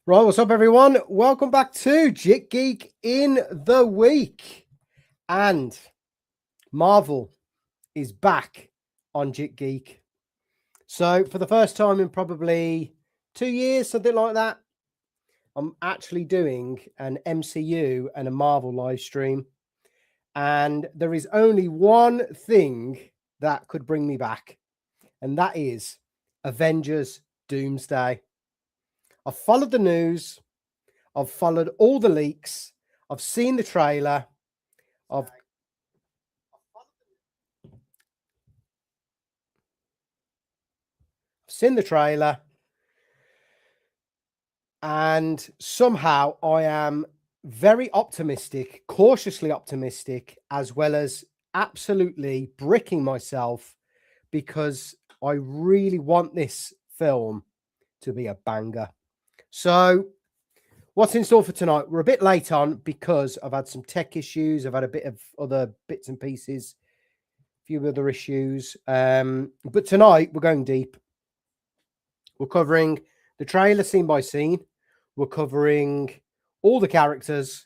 Right, what's up, everyone? Welcome back to jikGeek in the week. And Marvel is back on jikGeek. So, for the first time in probably 2 years, something like that, I'm actually doing an MCU and a Marvel live stream. And there is only one thing that could bring me back, and that is Avengers Doomsday. I've followed the news. I've followed all the leaks. I've seen the trailer. I've seen the trailer. And somehow I am very optimistic, cautiously optimistic, as well as absolutely bricking myself because I really want this film to be a banger. So, what's in store for tonight? We're a bit late on because I've had some tech issues. I've had a bit of other bits and pieces, a few other issues. But tonight we're going deep. We're covering the trailer scene by scene. We're covering all the characters.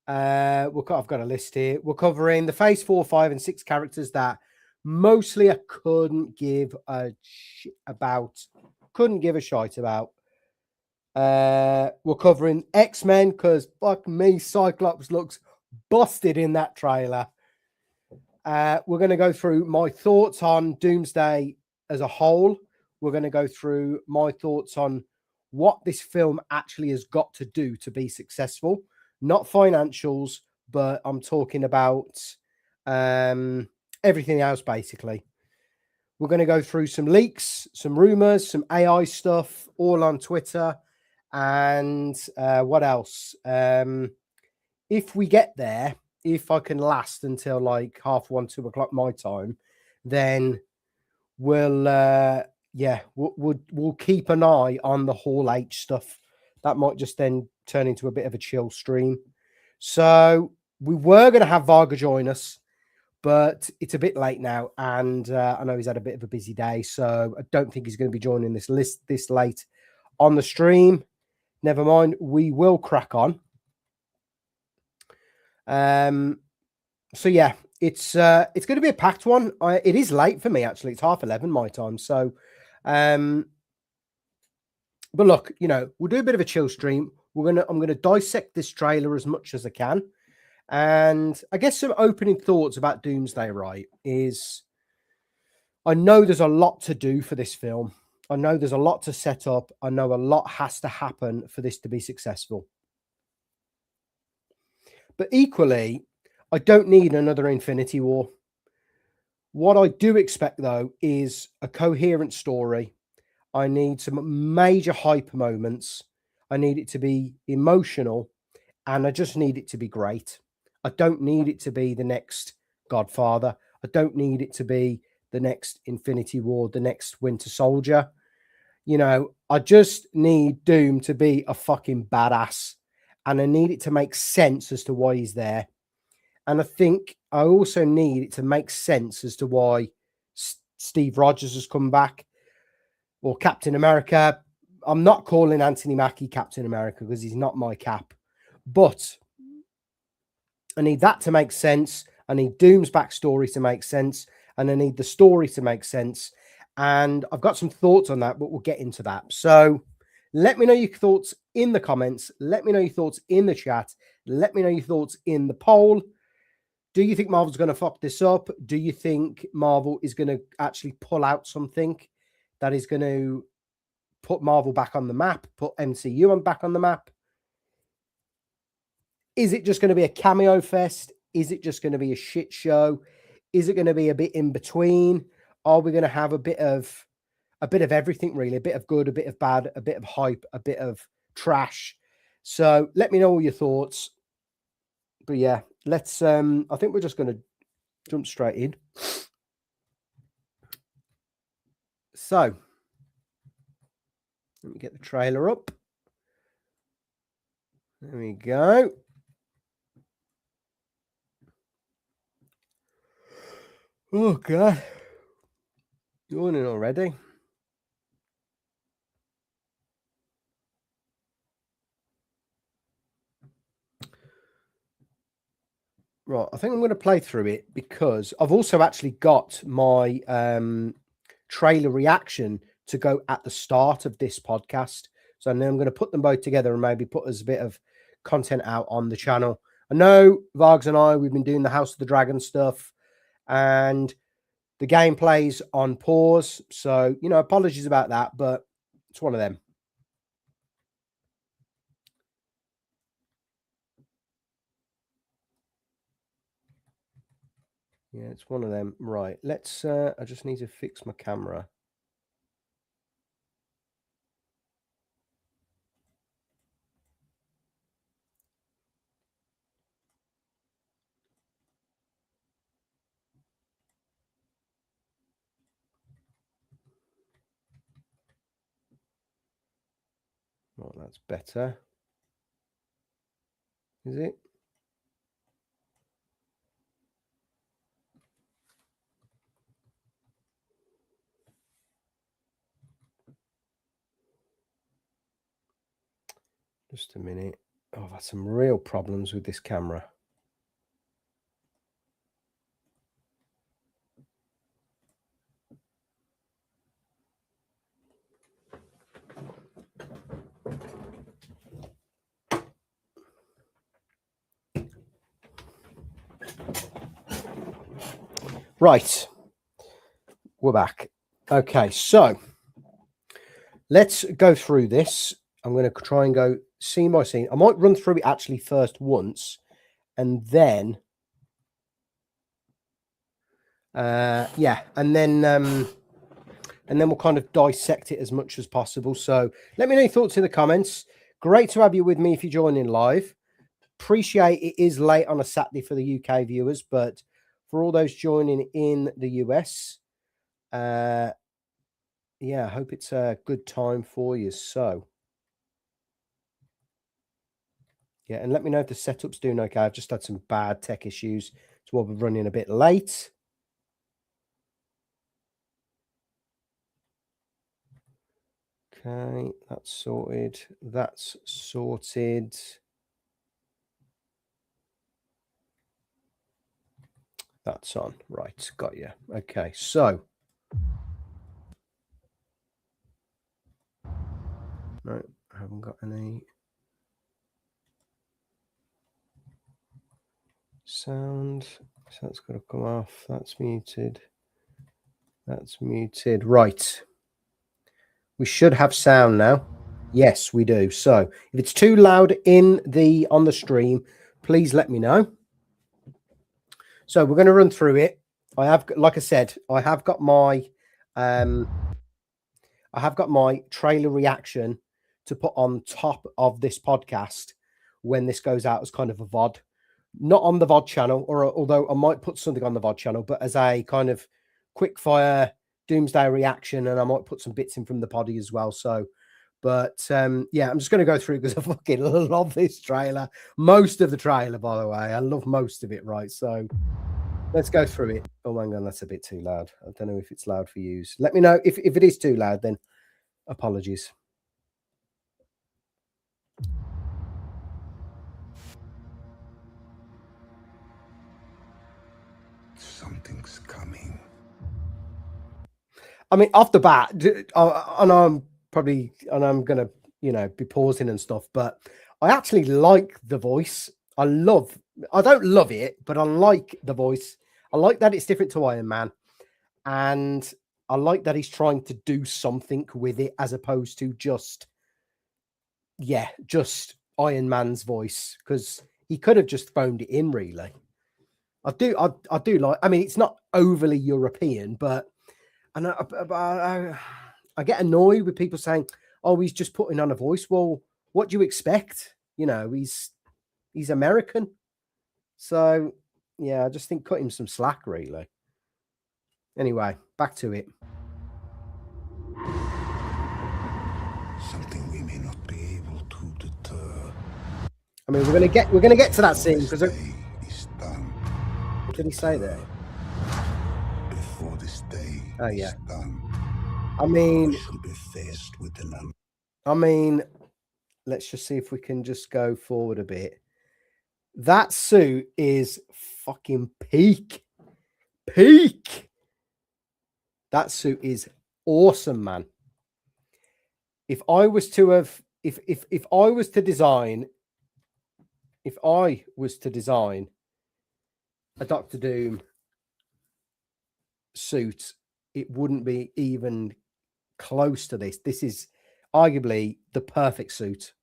I've got a list here. We're covering the Phase 4, 5, and 6 characters that mostly I couldn't give a shit about. Couldn't give a shite about. We're covering X-Men because fuck me, Cyclops looks busted in that trailer. We're going to go through my thoughts on Doomsday as a whole. We're going to go through my thoughts on what this film actually has got to do to be successful. Not financials, but I'm talking about everything else, basically. We're going to go through some leaks, some rumors, some AI stuff, all on Twitter. And what else? If we get there, if I can last until like 1:30, 2 o'clock my time, then we'll we'll keep an eye on the Hall H stuff. That might just then turn into a bit of a chill stream. So we were going to have Vargr join us, but it's a bit late now, and I know he's had a bit of a busy day, so I don't think he's going to be joining this list this late on the stream. Never mind, we will crack on. So yeah, it's going to be a packed one. It is late for me, actually. It's 11:30 my time. So, but look, we'll do a bit of a chill stream. I'm gonna dissect this trailer as much as I can, and I guess some opening thoughts about Doomsday. Right, is I know there's a lot to do for this film. I know there's a lot to set up. I know a lot has to happen for this to be successful. But equally, I don't need another Infinity War. What I do expect, though, is a coherent story. I need some major hype moments. I need it to be emotional, and I just need it to be great. I don't need it to be the next Godfather. I don't need it to be the next Infinity War, the next Winter Soldier. I just need Doom to be a fucking badass, and I need it to make sense as to why he's there. And I think I also need it to make sense as to why Steve Rogers has come back, or Captain America. I'm not calling Anthony Mackie Captain America because he's not my cap. But I need that to make sense. I need Doom's backstory to make sense. And I need the story to make sense. And I've got some thoughts on that, but we'll get into that. So let me know your thoughts in the comments. Let me know your thoughts in the chat. Let me know your thoughts in the poll. Do you think Marvel's going to fuck this up? Do you think Marvel is going to actually pull out something that is going to put Marvel back on the map, put MCU back on the map? Is it just going to be a cameo fest? Is it just going to be a shit show? Is it going to be a bit in between? Are we going to have a bit of everything, really? A bit of good, a bit of bad, a bit of hype, a bit of trash. So let me know all your thoughts. But yeah, let's I think we're just going to jump straight in. So let me get the trailer up. There we go. Oh god, yawning already. Right, I think I'm going to play through it because I've also actually got my trailer reaction to go at the start of this podcast. So then I'm going to put them both together and maybe put as a bit of content out on the channel. I know Vargs and I, we've been doing the House of the Dragon stuff and the gameplay's on pause. So, you know, apologies about that, but it's one of them. Yeah, it's one of them. Right, let's, I just need to fix my camera. Well, that's better. Is it? Just a minute. Oh, I've had some real problems with this camera. Right. We're back. Okay, so let's go through this. I'm going to try and go scene by scene. I might run through it actually first once and then and then we'll kind of dissect it as much as possible. So let me know your thoughts in the comments. Great to have you with me if you're joining live. Appreciate it is late on a Saturday for the UK viewers, but for all those joining in the US, yeah, I hope it's a good time for you. So yeah, and let me know if the setup's doing okay. I've just had some bad tech issues, so we'll be running a bit late. Okay, that's sorted. That's sorted. That's on. Right, got you. Okay, so. No, I haven't got any sound. So that's got to come off. That's muted. That's muted. Right. We should have sound now. Yes, we do. So if it's too loud on the stream, please let me know. So we're going to run through it. I have, like I said, I have got my trailer reaction to put on top of this podcast when this goes out as kind of a VOD. Not on the VOD channel, or although I might put something on the VOD channel, but as a kind of quick fire Doomsday reaction, and I might put some bits in from the poddy as well. So, but yeah, I'm just going to go through because I fucking love this trailer. Most of the trailer, by the way, I love most of it. Right, so let's go through it. Oh my god, that's a bit too loud. I don't know if it's loud for you. Let me know if it is too loud. Then apologies. Something's coming. I mean, off the bat, and I'm going to, be pausing and stuff, but I actually like the voice. I don't love it, but I like the voice. I like that it's different to Iron Man. And I like that he's trying to do something with it as opposed to just Iron Man's voice, because he could have just phoned it in, really. I do like, I mean, it's not overly European, but I get annoyed with people saying, "Oh, he's just putting on a voice." Well, what do you expect? He's American. So, yeah, I just think cut him some slack, really. Anyway, back to it. Something we may not be able to deter. I mean, we're gonna get to that scene because is done. What did he say there? Before this day is done. I mean, we shall be faced with an I mean, let's just see if we can just go forward a bit. That suit is fucking peak. Peak. That suit is awesome, man. If I was to have, if I was to design, a Doctor Doom suit, it wouldn't be even close to this. This is arguably the perfect suit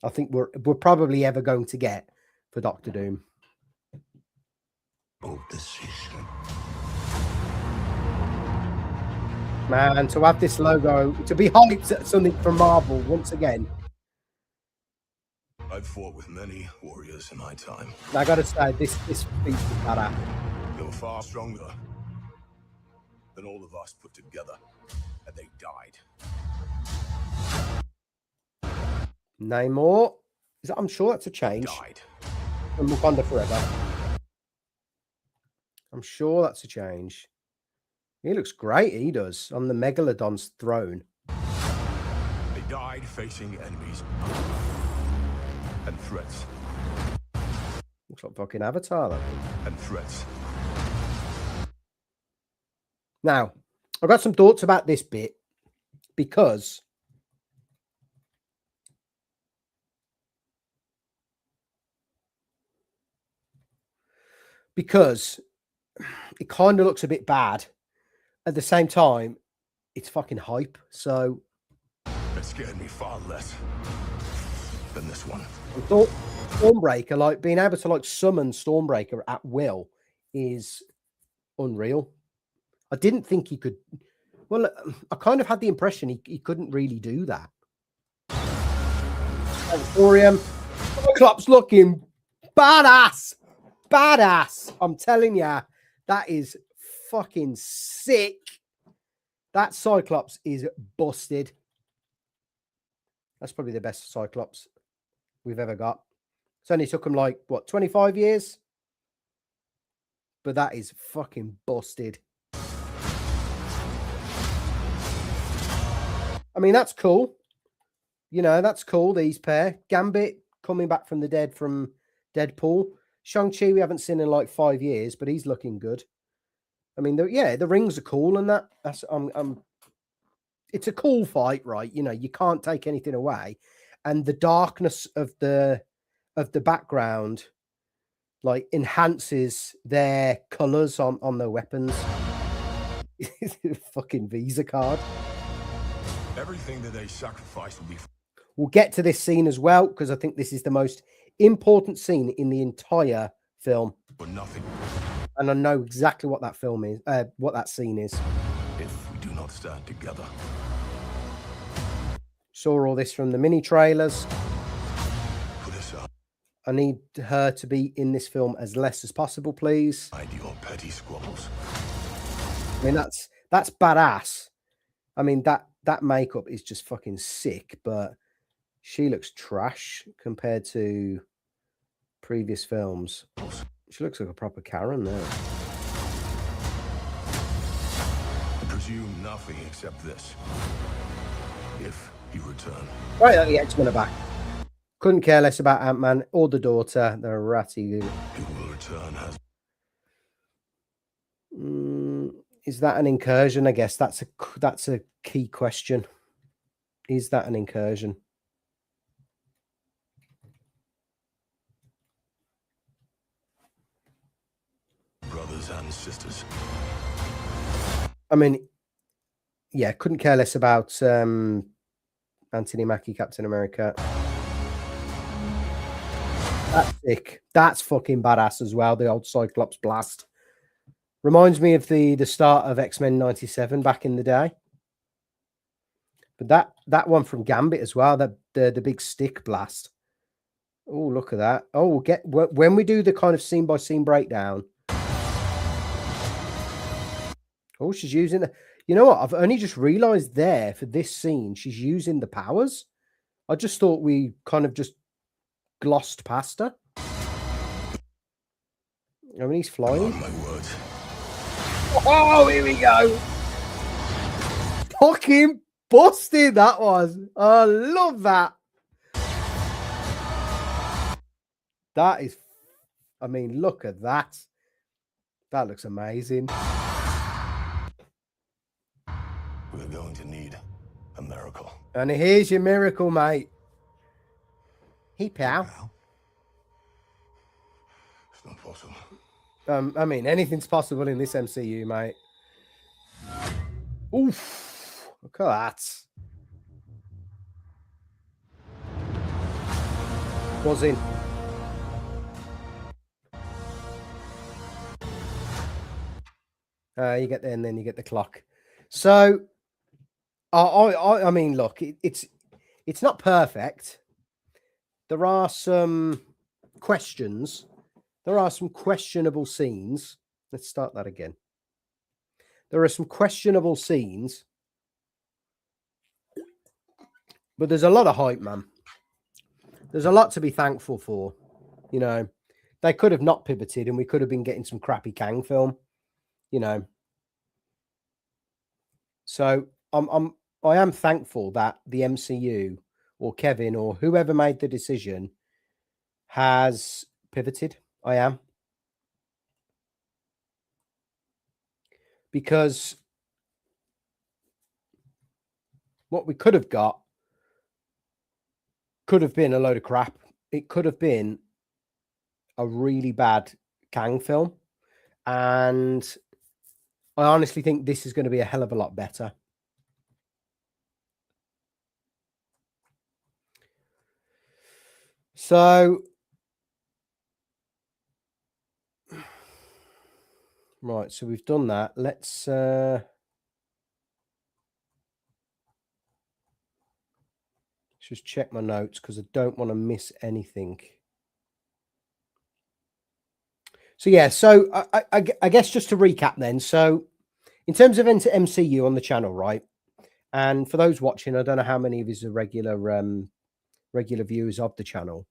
I think we're probably ever going to get for Doctor Doom. Bold decision. Man, to have this logo, to be hyped at something from Marvel once again. I've fought with many warriors in my time. I gotta say, this feats badass. They were far stronger than all of us put together, and they died. Namor, I'm sure that's a change. Died. From Wakanda Forever. I'm sure that's a change. He looks great. He does on the Megalodon's throne. They died facing enemies and threats. Looks like fucking Avatar, though. And threats. Now, I've got some thoughts about this bit because it kind of looks a bit bad. At the same time, it's fucking hype. So it scared me far less than this one. I thought Stormbreaker, like being able to like summon Stormbreaker at will, is unreal. I didn't think he could. Well, I kind of had the impression he couldn't really do that. Emporium, Cyclops looking badass. Badass. I'm telling you, that is fucking sick. That Cyclops is busted. That's probably the best Cyclops we've ever got. It's only took him like, what, 25 years? But that is fucking busted. I mean, that's cool. You know, that's cool, these pair. Gambit coming back from the dead from Deadpool. Shang-Chi we haven't seen in like 5 years, but he's looking good. I mean, the rings are cool and that's it's a cool fight, right? You know, you can't take anything away. And the darkness of the background like enhances their colors on their weapons. Fucking Visa card. Everything that they sacrificed will be. We'll get to this scene as well because I think this is the most important scene in the entire film. For nothing. And I know exactly what that film is, what that scene is. If we do not stand together. Saw all this from the mini trailers. Put us up. I need her to be in this film as less as possible, please. Hide your petty squabbles. I mean, that's badass. I mean, that makeup is just fucking sick, but she looks trash compared to previous films. She looks like a proper Karen there. I presume nothing except this. If you return. Right, the X-Men are back. Couldn't care less about Ant-Man or the daughter. They're a ratty. You will return as. Is that an incursion? I guess that's a key question. Is that an incursion? Brothers and sisters. I mean, yeah, couldn't care less about Anthony Mackie, Captain America. That's sick. That's fucking badass as well. The old Cyclops blast reminds me of the start of X-Men '97 back in the day. But that one from Gambit as well. The big stick blast. Oh, look at that. Oh, we'll get when we do the kind of scene by scene breakdown. Oh, she's using the. You know what? I've only just realized there for this scene, she's using the powers. I just thought we kind of just glossed past her. I mean, he's flying. My words. Oh, here we go. Fucking busted that was. I love that. That is I mean, look at that. That looks amazing. We're going to need a miracle. And here's your miracle, mate. Hey, pal. It's not possible. I mean, anything's possible in this MCU, mate. Oof. Look at that. Buzzing. You get there and then you get the clock. So, I mean, look, it's not perfect. There are some questions. There are some questionable scenes. Let's start that again. There are some questionable scenes, but there's a lot of hype, man. There's a lot to be thankful for. You know, they could have not pivoted and we could have been getting some crappy Kang film, you know. So I am thankful that the MCU or Kevin or whoever made the decision has pivoted. I am. Because what we could have got could have been a load of crap. It could have been a really bad Kang film. And I honestly think this is going to be a hell of a lot better. So, right, so we've done that. Let's just check my notes because I don't want to miss anything. So, yeah, so I guess just to recap then. So, in terms of MCU on the channel, right? And for those watching, I don't know how many of you are regular viewers of the channel,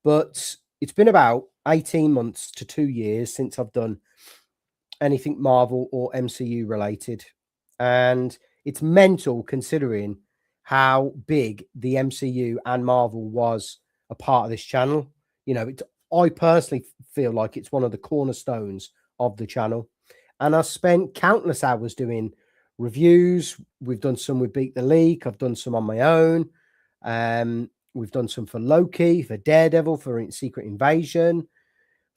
but it's been about 18 months to 2 years since I've done anything Marvel or MCU related. And it's mental considering how big the MCU and Marvel was a part of this channel. You know, I personally feel like it's one of the cornerstones of the channel. And I spent countless hours doing reviews. We've done some with Beat the Leak. I've done some on my own. We've done some for Loki, for Daredevil, for Secret Invasion,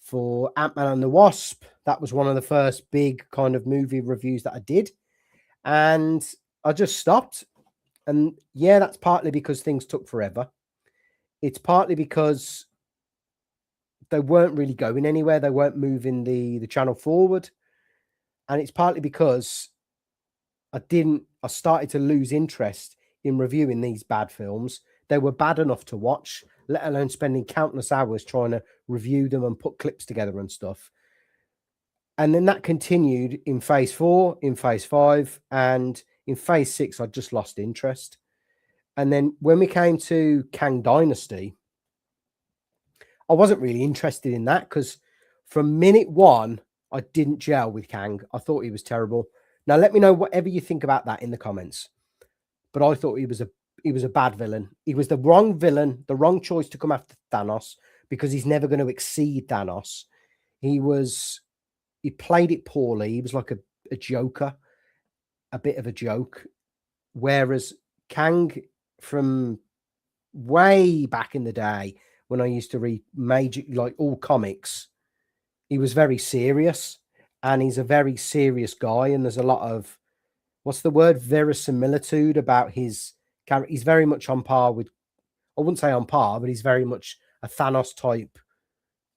for Ant-Man and the Wasp. That was one of the first big kind of movie reviews that I did. And I just stopped. And yeah, that's partly because things took forever. It's partly because they weren't really going anywhere. They weren't moving the channel forward. And it's partly because I started to lose interest in reviewing these bad films. They were bad enough to watch, let alone spending countless hours trying to review them and put clips together and stuff. And then that continued in phase 4, in phase 5, and in phase 6, I just lost interest. And then when we came to Kang Dynasty, I wasn't really interested in that because from minute 1, I didn't gel with Kang. I thought he was terrible. Now, let me know whatever you think about that in the comments. But I thought he was a bad villain. He was the wrong villain, the wrong choice to come after Thanos because he's never going to exceed Thanos. He played it poorly. He was like a joker, a bit of a joke. Whereas Kang from way back in the day when I used to read like all comics, he was very serious and he's a very serious guy. And there's a lot of, what's the word? Verisimilitude about his character. He's very much on par with, I wouldn't say on par, but he's very much a Thanos type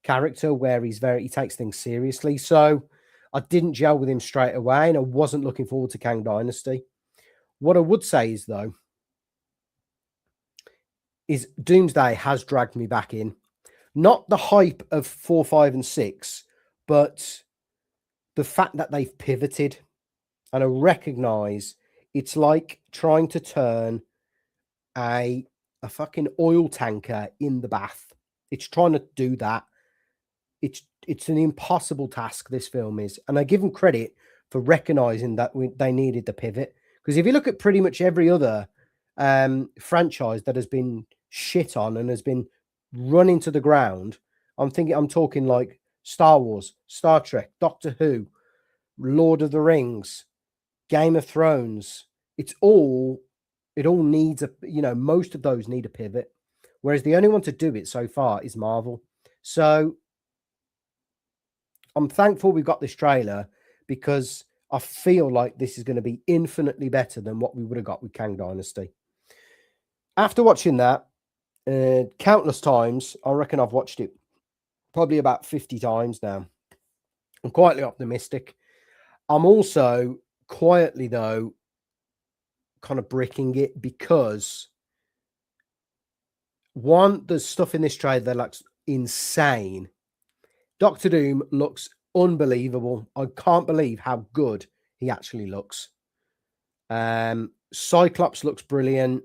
character where he takes things seriously. So I didn't gel with him straight away and I wasn't looking forward to Kang Dynasty. What I would say is though, is Doomsday has dragged me back in. Not the hype of 4, 5, and 6, but the fact that they've pivoted. And I recognize it's like trying to turn a fucking oil tanker in the bath. It's trying to do that. It's an impossible task, this film is. And I give them credit for recognizing that they needed the pivot. Because if you look at pretty much every other franchise that has been shit on and has been run into the ground, I'm talking like Star Wars, Star Trek, Doctor Who, Lord of the Rings, Game of Thrones. It all needs a, most of those need a pivot. Whereas the only one to do it so far is Marvel. So I'm thankful we've got this trailer, because I feel like this is going to be infinitely better than what we would have got with Kang Dynasty. After watching that countless times, I reckon I've watched it probably about 50 times now. I'm quietly optimistic. I'm also quietly, though, kind of bricking it, because one, the stuff in this trailer that looks insane. Doctor Doom looks unbelievable. I can't believe how good he actually looks. Cyclops looks brilliant.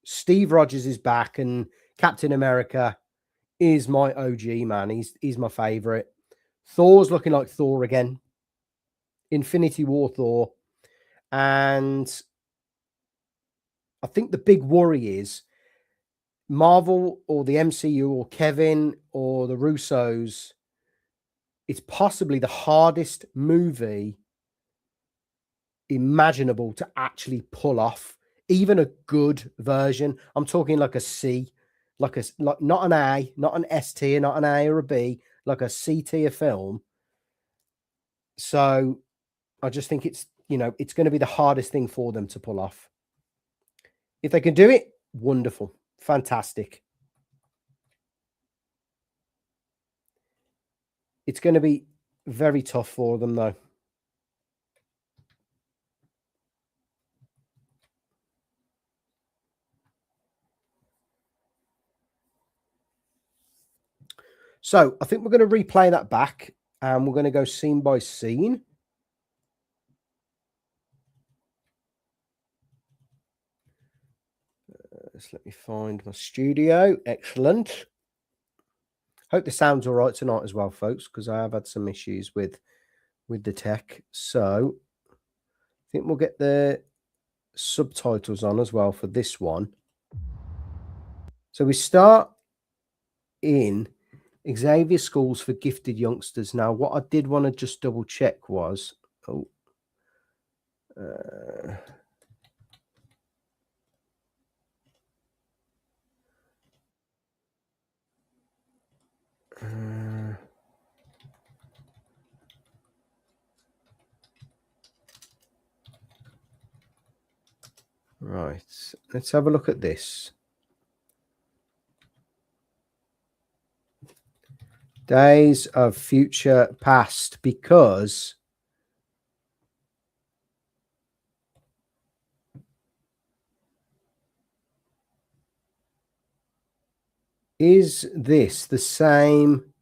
Steve Rogers is back, and Captain America is my OG, man. He's my favorite. Thor's looking like Thor again. Infinity War Thor. And I think the big worry is Marvel or the MCU or Kevin or the Russos. It's possibly the hardest movie imaginable to actually pull off, even a good version. I'm talking like a C, like not an A, not an S tier, not an A or a B, like a C tier film. So I just think it's going to be the hardest thing for them to pull off. If they can do it, wonderful, fantastic. It's going to be very tough for them, though. So I think we're going to replay that back, and we're going to go scene by scene. Just let me find my studio. Excellent. Hope the sound's all right tonight as well, folks, because I have had some issues with the tech. So I think we'll get the subtitles on as well for this one. So we start in Xavier Schools for Gifted Youngsters. Now, what I did want to just double check was, right, let's have a look at this. Days of Future Past, because is this the same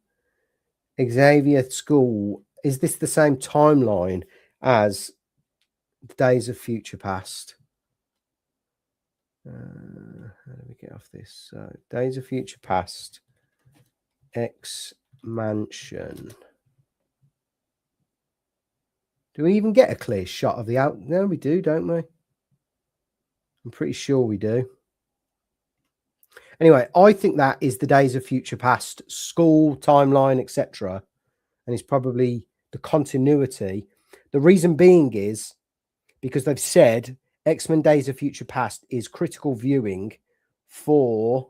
Xavier School? Is this the same timeline as Days of Future Past? How do we get off this? So, Days of Future Past, X Mansion. Do we even get a clear shot of the out? No, we do, don't we? I'm pretty sure we do. Anyway, I think that is the Days of Future Past school timeline, etc. And it's probably the continuity. The reason being is because they've said X-Men Days of Future Past is critical viewing for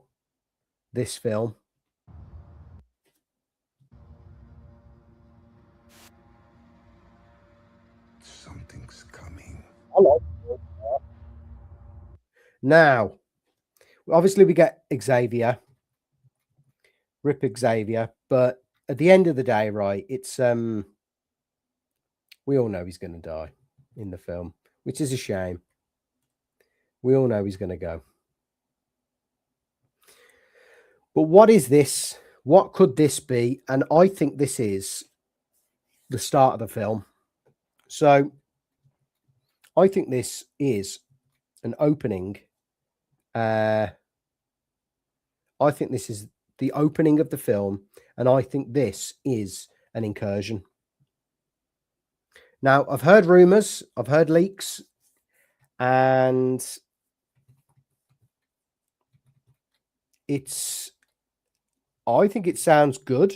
this film. Something's coming. Now, obviously we get Xavier, Rip Xavier, but at the end of the day, right, it's we all know he's going to die in the film, which is a shame. We all know he's going to go. But what is this? What could this be? And I think this is the start of the film. So I think this is an opening. I think this is the opening of the film, and I think this is an incursion. Now, I've heard rumors, I've heard leaks, and I think it sounds good.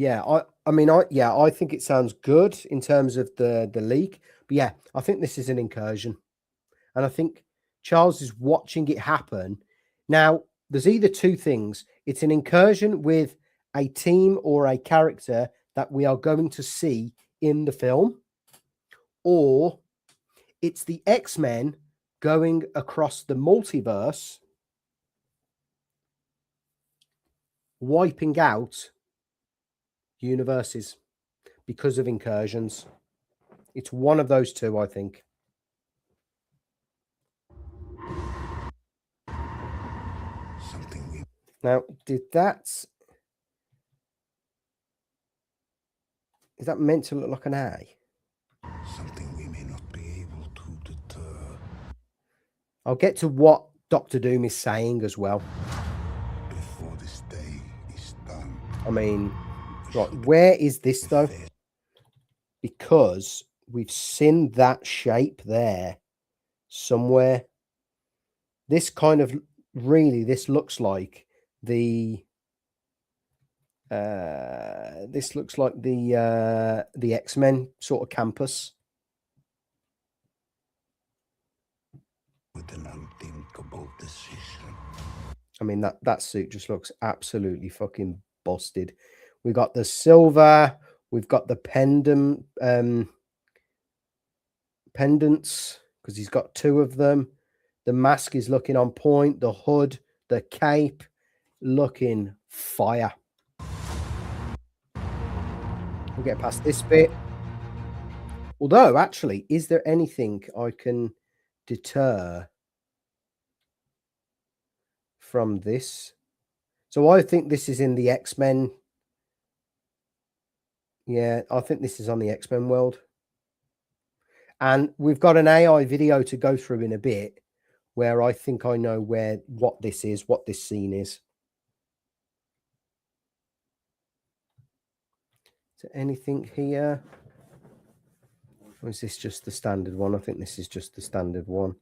Yeah, I think it sounds good in terms of the leak. But yeah, I think this is an incursion. And I think Charles is watching it happen. Now, there's either two things. It's an incursion with a team or a character that we are going to see in the film, or it's the X-Men going across the multiverse, wiping out universes because of incursions. It's one of those two, I think. Now, is that meant to look like an A? Something we may not be able to deter. I'll get to what Dr. Doom is saying as well. Before this day is done. I mean, right, where is this though? Because we've seen that shape there somewhere. This kind of this looks like the X-Men sort of campus. With an unthinkable decision. I mean, that suit just looks absolutely fucking busted. We've got the silver, we've got the pendants, because he's got two of them. The mask is looking on point, the hood, the cape, looking fire. We'll get past this bit. Although, actually, is there anything I can deter from this? So I think this is in the X-Men. Yeah, I think this is on the X-Men world. And we've got an AI video to go through in a bit where I think I know what this is, what this scene is. Is there anything here? Or is this just the standard one? I think this is just the standard one.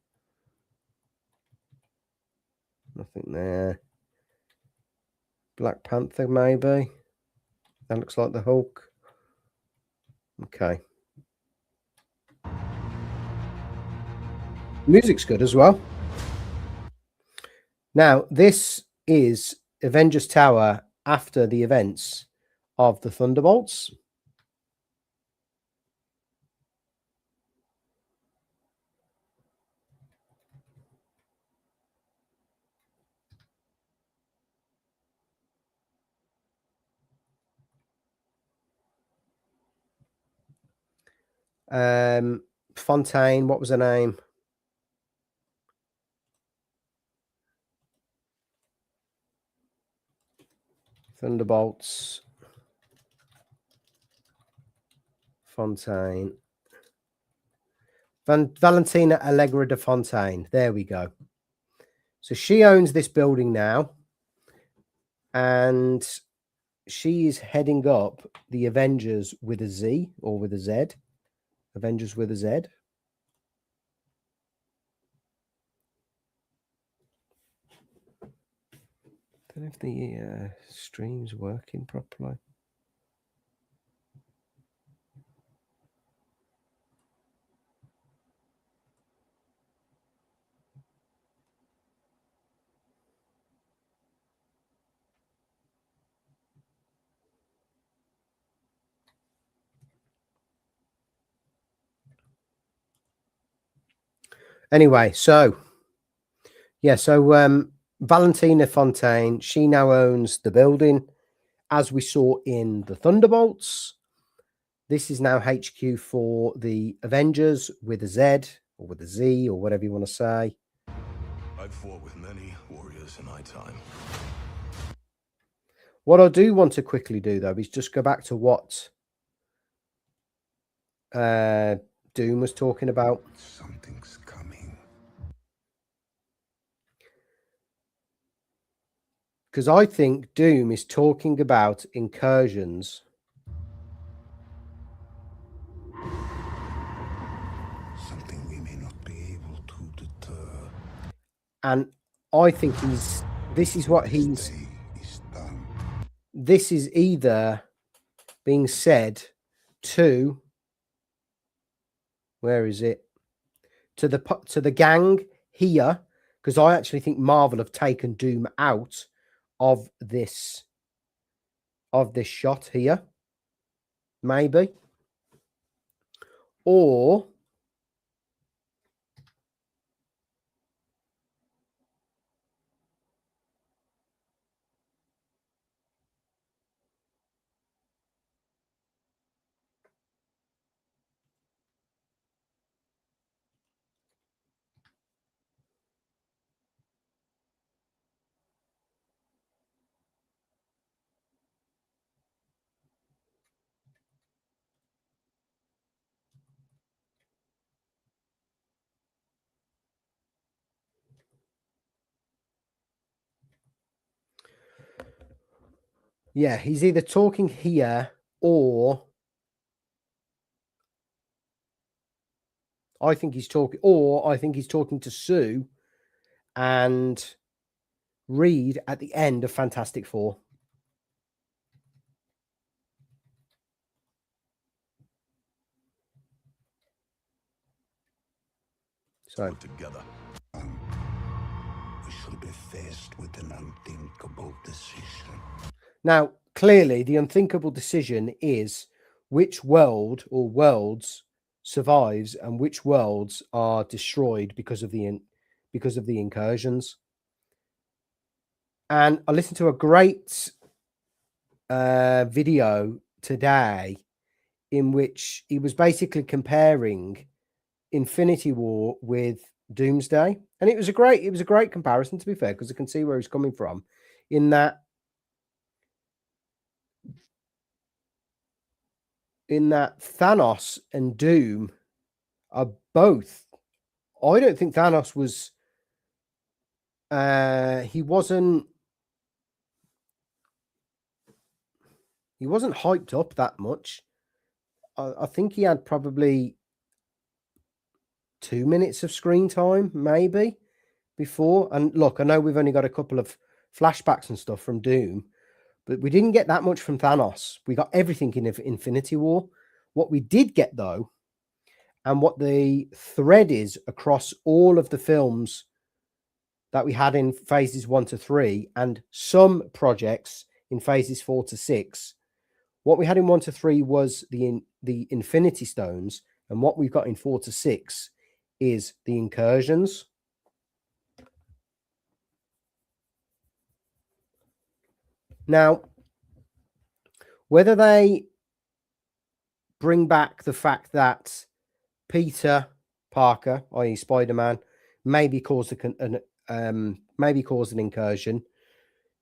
Nothing there. Black Panther, maybe. That looks like the Hulk. Okay. Music's good as well. Now, this is Avengers Tower after the events of the Thunderbolts. Fontaine, what was her name? Thunderbolts. Fontaine. Valentina Allegra de Fontaine. There we go. So she owns this building now. And she's heading up the Avengers with a Z or with a Z. Avengers with a Z. I don't know if the stream's working properly. Anyway, so yeah, so Valentina Fontaine, she now owns the building, as we saw in the Thunderbolts. This is now HQ for the Avengers with a Z or with a Z or whatever you want to say. I've fought with many warriors in my time. What I do want to quickly do, though, is just go back to what Doom was talking about. Something's coming. Because I think Doom is talking about incursions. Something we may not be able to deter. And I think this is what this is either being said to, where is it? To the gang here, because I actually think Marvel have taken Doom out of this shot here, maybe, or yeah, he's either talking here or I think he's talking to Sue and Reed at the end of Fantastic Four. So Put together. We should be faced with an unthinkable decision. now, clearly, the unthinkable decision is which world or worlds survives and which worlds are destroyed because of the incursions. And I listened to a great video today in which he was basically comparing Infinity War with Doomsday, and it was a great comparison, to be fair, because I can see where he's coming from in that Thanos and Doom are both. I don't think Thanos was. He wasn't hyped up that much. I think he had probably 2 minutes of screen time, maybe, before. And look, I know we've only got a couple of flashbacks and stuff from Doom, but we didn't get that much from Thanos. We got everything in Infinity War. What we did get, though, and what the thread is across all of the films that we had in phases 1 to 3 and some projects in phases 4 to 6, what we had in 1 to 3 was the Infinity Stones, and what we've got in 4 to 6 is the incursions. Now, whether they bring back the fact that Peter Parker, i.e. Spider-Man, maybe caused an incursion.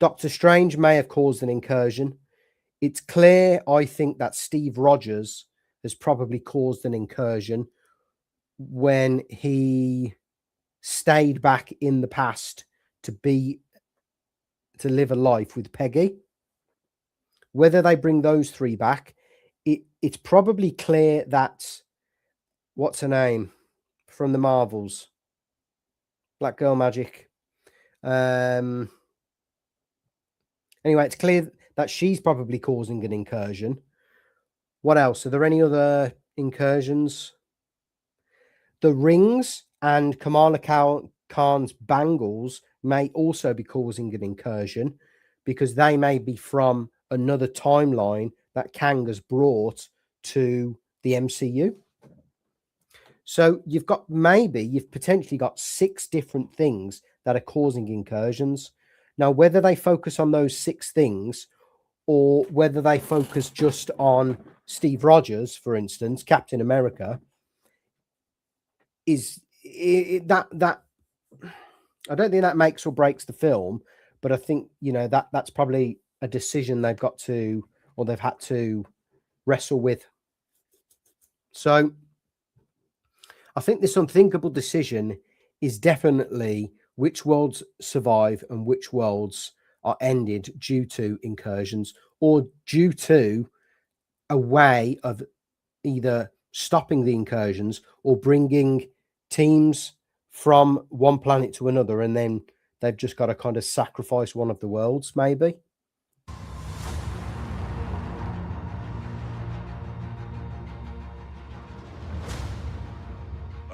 Doctor Strange may have caused an incursion. It's clear, I think, that Steve Rogers has probably caused an incursion when he stayed back in the past to live a life with Peggy. Whether they bring those three back, it's probably clear that, what's her name from the Marvels? Black Girl Magic. Anyway, it's clear that she's probably causing an incursion. What else? Are there any other incursions? The rings and Kamala Khan's bangles may also be causing an incursion because they may be from another timeline that Kang has brought to the MCU. So you've potentially got 6 different things that are causing incursions. Now, whether they focus on those 6 things or whether they focus just on Steve Rogers, for instance, Captain America, that I don't think that makes or breaks the film, but I think, that's probably a decision they've got to, or they've had to wrestle with. So I think this unthinkable decision is definitely which worlds survive and which worlds are ended due to incursions or due to a way of either stopping the incursions or bringing teams from one planet to another, and then they've just got to kind of sacrifice one of the worlds, maybe.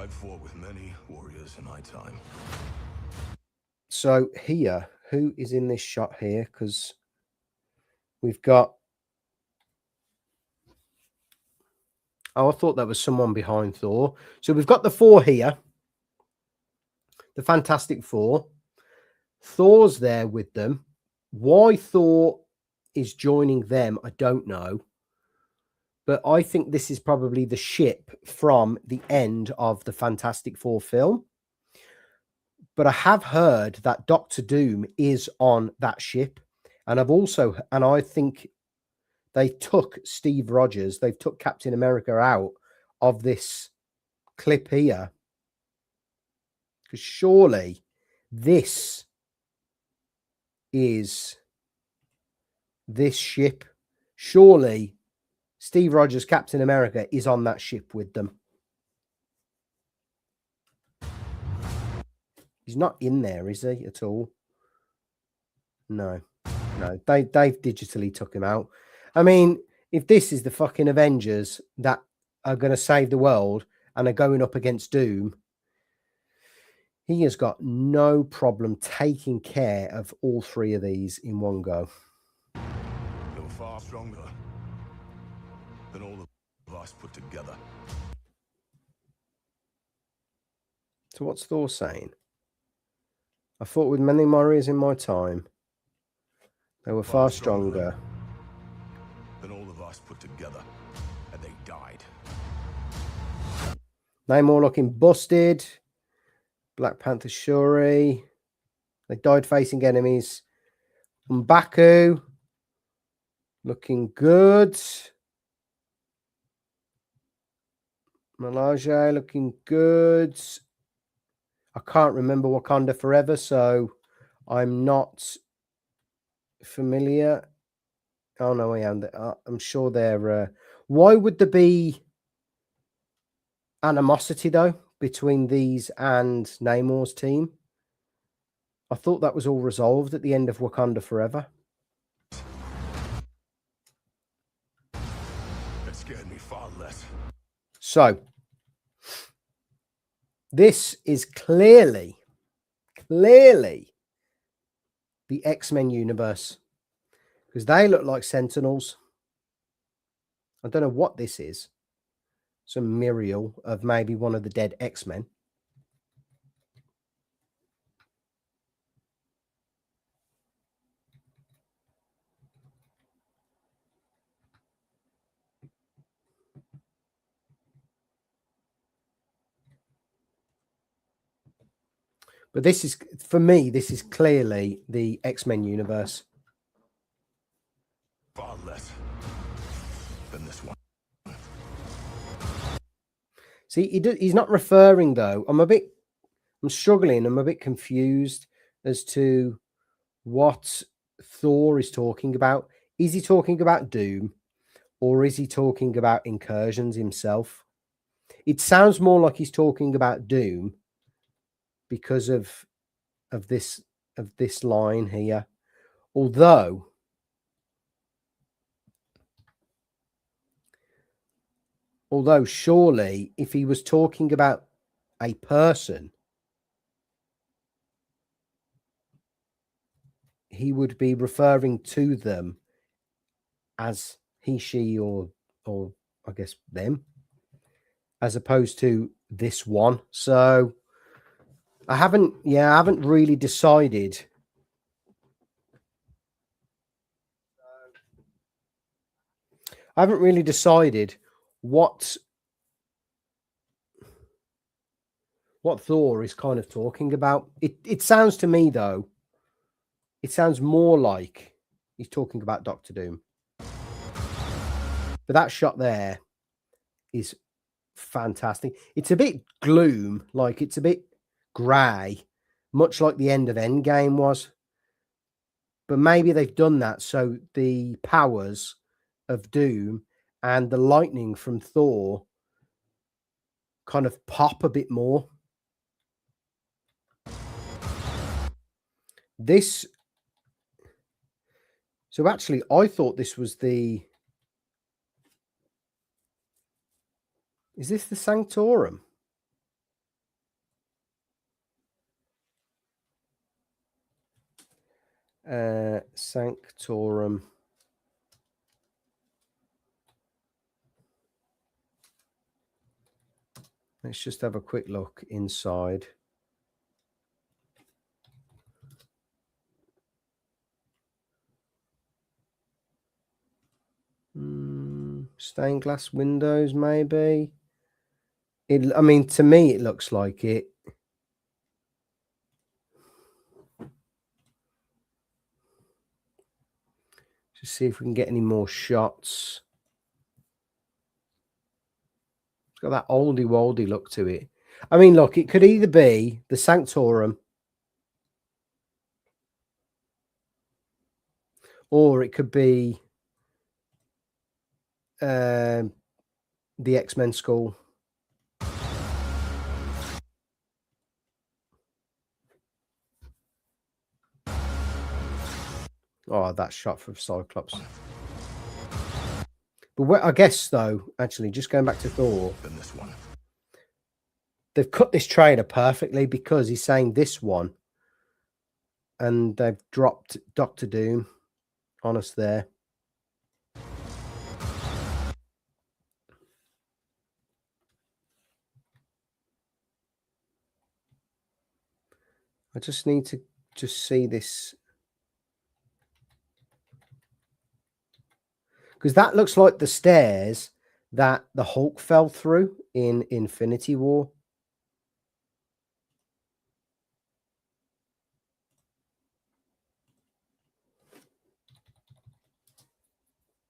I've fought with many warriors in my time. So here, who is in this shot here? Because we've got... Oh, I thought that was someone behind Thor. So we've got the four here. The Fantastic Four. Thor's there with them. Why Thor is joining them, I don't know. But I think this is probably the ship from the end of the Fantastic Four film. But I have heard that Doctor Doom is on that ship. And I think they took Steve Rogers, they've took Captain America out of this clip here. Because surely this is this ship. Surely Steve Rogers, Captain America, is on that ship with them. He's not in there, is he, at all? No. No, they've digitally took him out. I mean, if this is the fucking Avengers that are going to save the world and are going up against Doom, he has got no problem taking care of all three of these in one go. You're far stronger than all of us put together. So what's Thor saying? I fought with many warriors in my time. They were far stronger than all of us put together, and they died. Namor looking busted. Black Panther Shuri. They died facing enemies. M'Baku looking good. Malaje looking good. I can't remember Wakanda Forever, so I'm not familiar. Oh no, I am. I'm sure they're. Why would there be animosity though between these and Namor's team? I thought that was all resolved at the end of Wakanda Forever. It scared me far less. So this is clearly the X-Men universe, because they look like Sentinels. I don't know what this is. Some Muriel of maybe one of the dead X-Men. But this is, for me, this is clearly the X-Men universe. Far less than this one. See, he's not referring though. I'm struggling. I'm a bit confused as to what Thor is talking about. Is he talking about Doom, or is he talking about Incursions himself? It sounds more like he's talking about Doom because of this line here. Although surely if he was talking about a person, he would be referring to them as he, she, or I guess them, as opposed to this one. So I haven't really decided. I haven't really decided what Thor is kind of talking about. It sounds to me though, it sounds more like he's talking about Doctor Doom. But that shot there is fantastic. It's a bit gloom, like it's a bit grey, much like the end of Endgame was. But maybe they've done that so the powers of Doom and the lightning from Thor kind of pop a bit more. This, so actually I thought this was the, is this the Sanctorum? Sanctorum. Let's just have a quick look inside. Stained glass windows, maybe. I mean, to me, it looks like it. Just see if we can get any more shots. It's got that oldie-woldy look to it. I mean, look, it could either be the Sanctorum or it could be the X-Men School. Oh, that shot from Cyclops. But I guess, though, actually, just going back to Thor, Than this one. they've cut this trailer perfectly because he's saying this one. And they've dropped Doctor Doom on us there. I just need to just see this. Because that looks like the stairs that the Hulk fell through in Infinity War.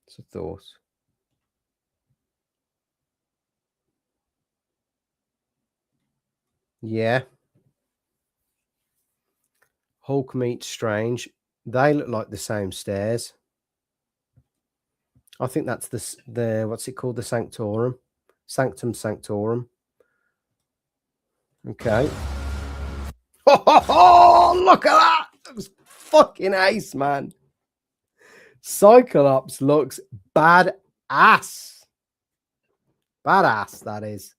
It's a thought. Yeah. Hulk meets Strange. They look like the same stairs. I think that's the what's it called? The Sanctorum. Sanctum Sanctorum. Okay. Oh, look at that. That was fucking ace, man. Cyclops looks badass. Badass, that is.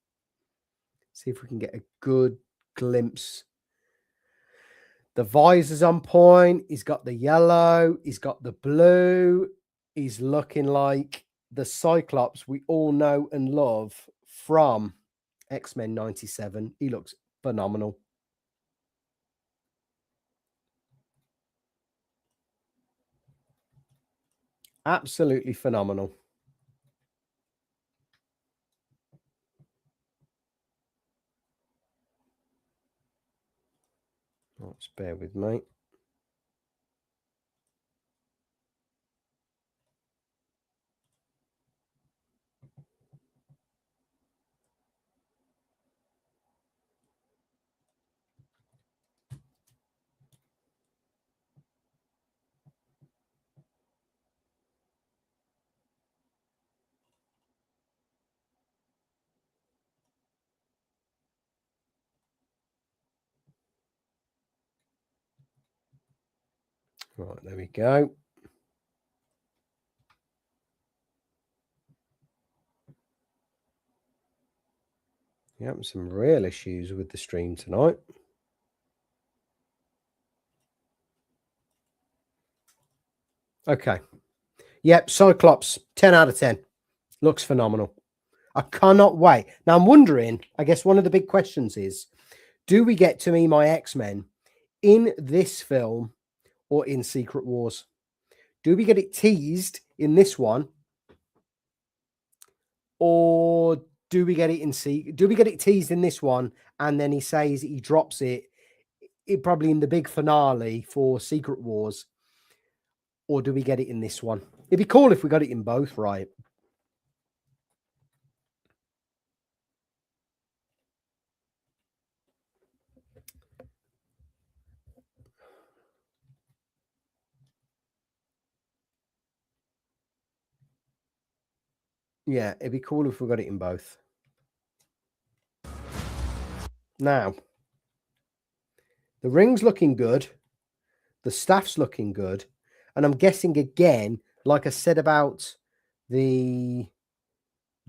See if we can get a good glimpse. The visor's on point. He's got the yellow. He's got the blue. He's looking like the Cyclops we all know and love from X-Men 97. He looks phenomenal. Absolutely phenomenal. Let's bear with me. Right, there we go. Yep, some real issues with the stream tonight. Okay. Yep, Cyclops, 10 out of 10. Looks phenomenal. I cannot wait. Now, I'm wondering, I guess one of the big questions is, do we get to meet my X-Men in this film or in Secret Wars? Do we get it teased in this one? Or do we get it do we get it teased in this one and then he says he drops it probably in the big finale for Secret Wars? Or do we get it in this one? It'd be cool if we got it in both, right? Yeah, it'd be cool if we got it in both. Now, the ring's looking good. The staff's looking good. And I'm guessing again, like I said about the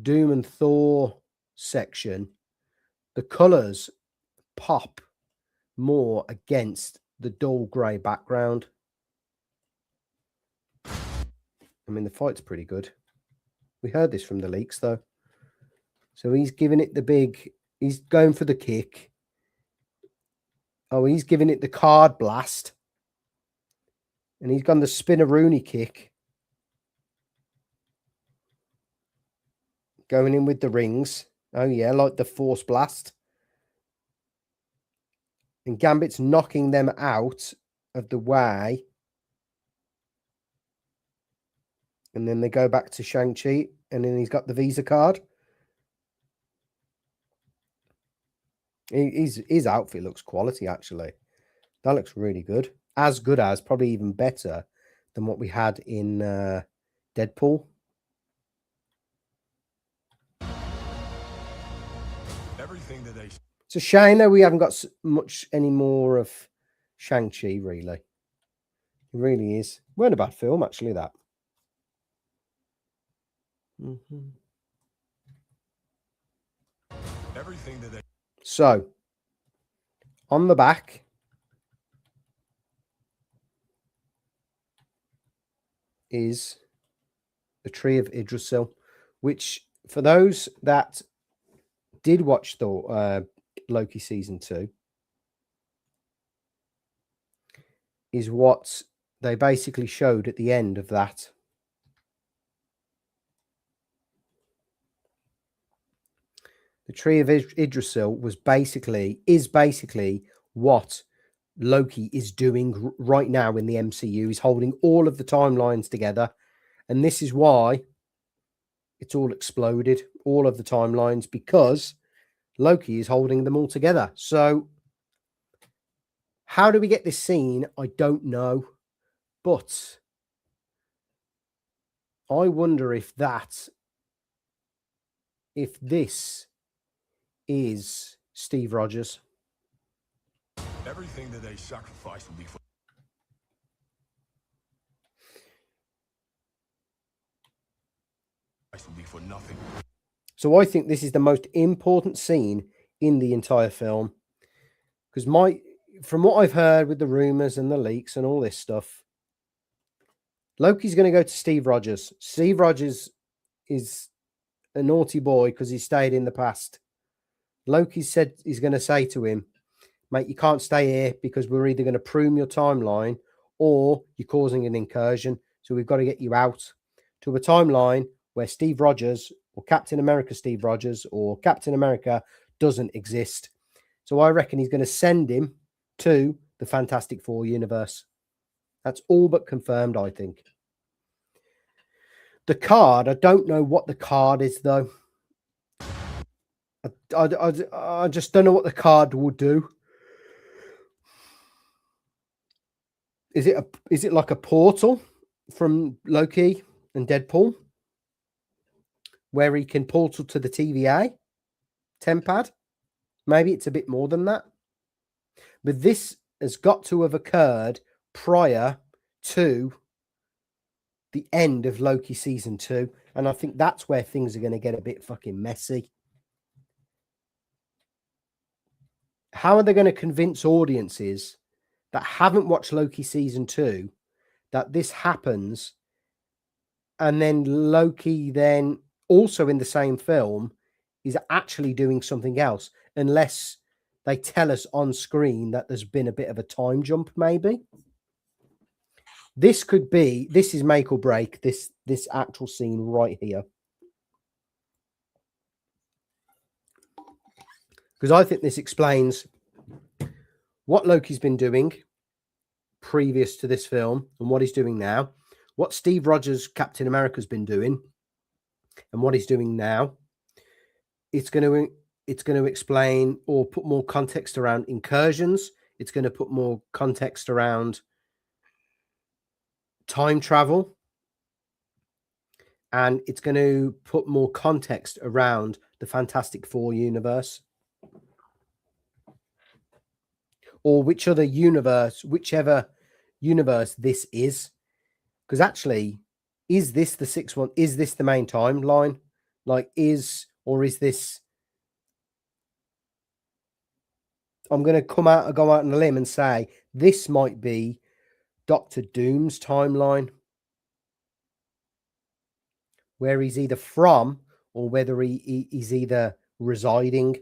Doom and Thor section, the colours pop more against the dull grey background. I mean, the fight's pretty good. We heard this from the leaks, though. So he's giving it the big... He's going for the kick. Oh, he's giving it the card blast. And he's gone the spinneroonie kick. Going in with the rings. Oh, yeah, like the force blast. And Gambit's knocking them out of the way. And then they go back to Shang-Chi. And then he's got the Visa card. His outfit looks quality, actually. That looks really good. As good as, probably even better than what we had in Deadpool. Everything that they... It's a shame that we haven't got much any more of Shang-Chi, really. It really is. Weren't a bad film, actually, that. Everything that they... So, on the back, is the Tree of Yggdrasil, which, for those that did watch the Loki season 2, is what they basically showed at the end of that. The Tree of Yggdrasil is basically what Loki is doing right now in the MCU. He's holding all of the timelines together. And this is why it's all exploded, all of the timelines, because Loki is holding them all together. So how do we get this scene? I don't know. But I wonder if this is Steve Rogers. Everything that they sacrifice will be for nothing. So I think this is the most important scene in the entire film. Because from what I've heard with the rumors and the leaks and all this stuff, Loki's going to go to Steve Rogers. Steve Rogers is a naughty boy because he stayed in the past. Loki said he's going to say to him, mate, you can't stay here because we're either going to prune your timeline or you're causing an incursion. So we've got to get you out to a timeline where Steve Rogers or Captain America Steve Rogers or Captain America doesn't exist. So I reckon he's going to send him to the Fantastic Four universe. That's all but confirmed, I think. The card, I don't know what the card is, though. I just don't know what the card will do. Is it like a portal from Loki and Deadpool, where he can portal to the TVA tempad? Maybe it's a bit more than that. But this has got to have occurred prior to the end of Loki season 2. And I think that's where things are going to get a bit fucking messy. How are they going to convince audiences that haven't watched Loki season 2 that this happens, and then Loki then also in the same film is actually doing something else, unless they tell us on screen that there's been a bit of a time jump, maybe? This is make or break, this actual scene right here. Because I think this explains what Loki's been doing previous to this film and what he's doing now, what Steve Rogers, Captain America's been doing and what he's doing now. It's going to explain or put more context around incursions. It's going to put more context around time travel. And it's going to put more context around the Fantastic Four universe. Or whichever universe this is. Because actually, is this the sixth one? Is this the main timeline? Like, is this... I'm going to go out on a limb and say this might be Doctor Doom's timeline. where he's either from or whether he's either residing.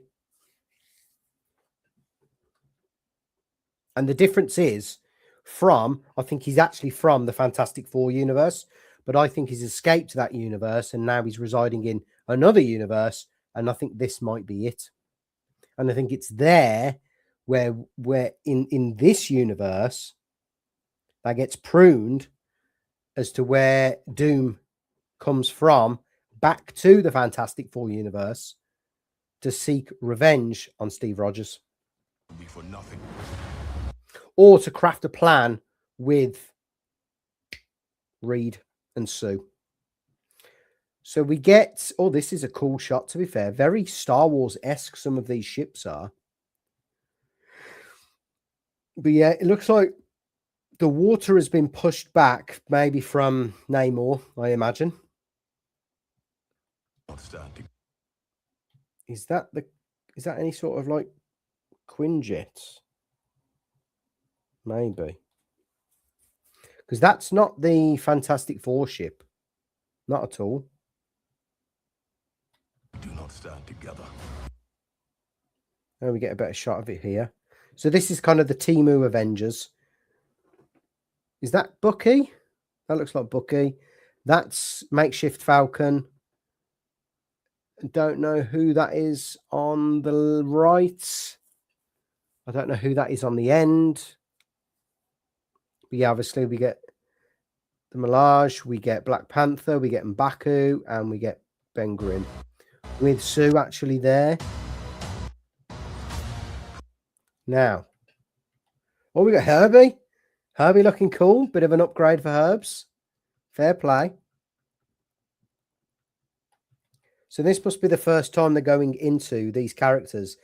And the difference is I think he's actually from the Fantastic Four universe, but I think he's escaped that universe and now he's residing in another universe. And I think this might be it. And I think it's there where in this universe that gets pruned as to where Doom comes from back to the Fantastic Four universe to seek revenge on Steve Rogers. Be for nothing. Or to craft a plan with Reed and Sue. So we get, oh, this is a cool shot, to be fair. Very Star Wars-esque, some of these ships are. But yeah, it looks like the water has been pushed back, maybe from Namor, I imagine. Is that any sort of like Quinjets? Maybe. Because that's not the Fantastic Four ship. Not at all. Do not stand together. And we get a better shot of it here. So this is kind of the Temu Avengers. Is that Bucky? That looks like Bucky. That's Makeshift Falcon. Don't know who that is on the right. I don't know who that is on the end. But yeah, obviously we get the Malaj, we get Black Panther, we get M'Baku, and we get Ben Grimm. With Sue actually there. Now. Oh, we got Herbie. Herbie looking cool. Bit of an upgrade for Herbs. Fair play. So this must be the first time they're going into these characters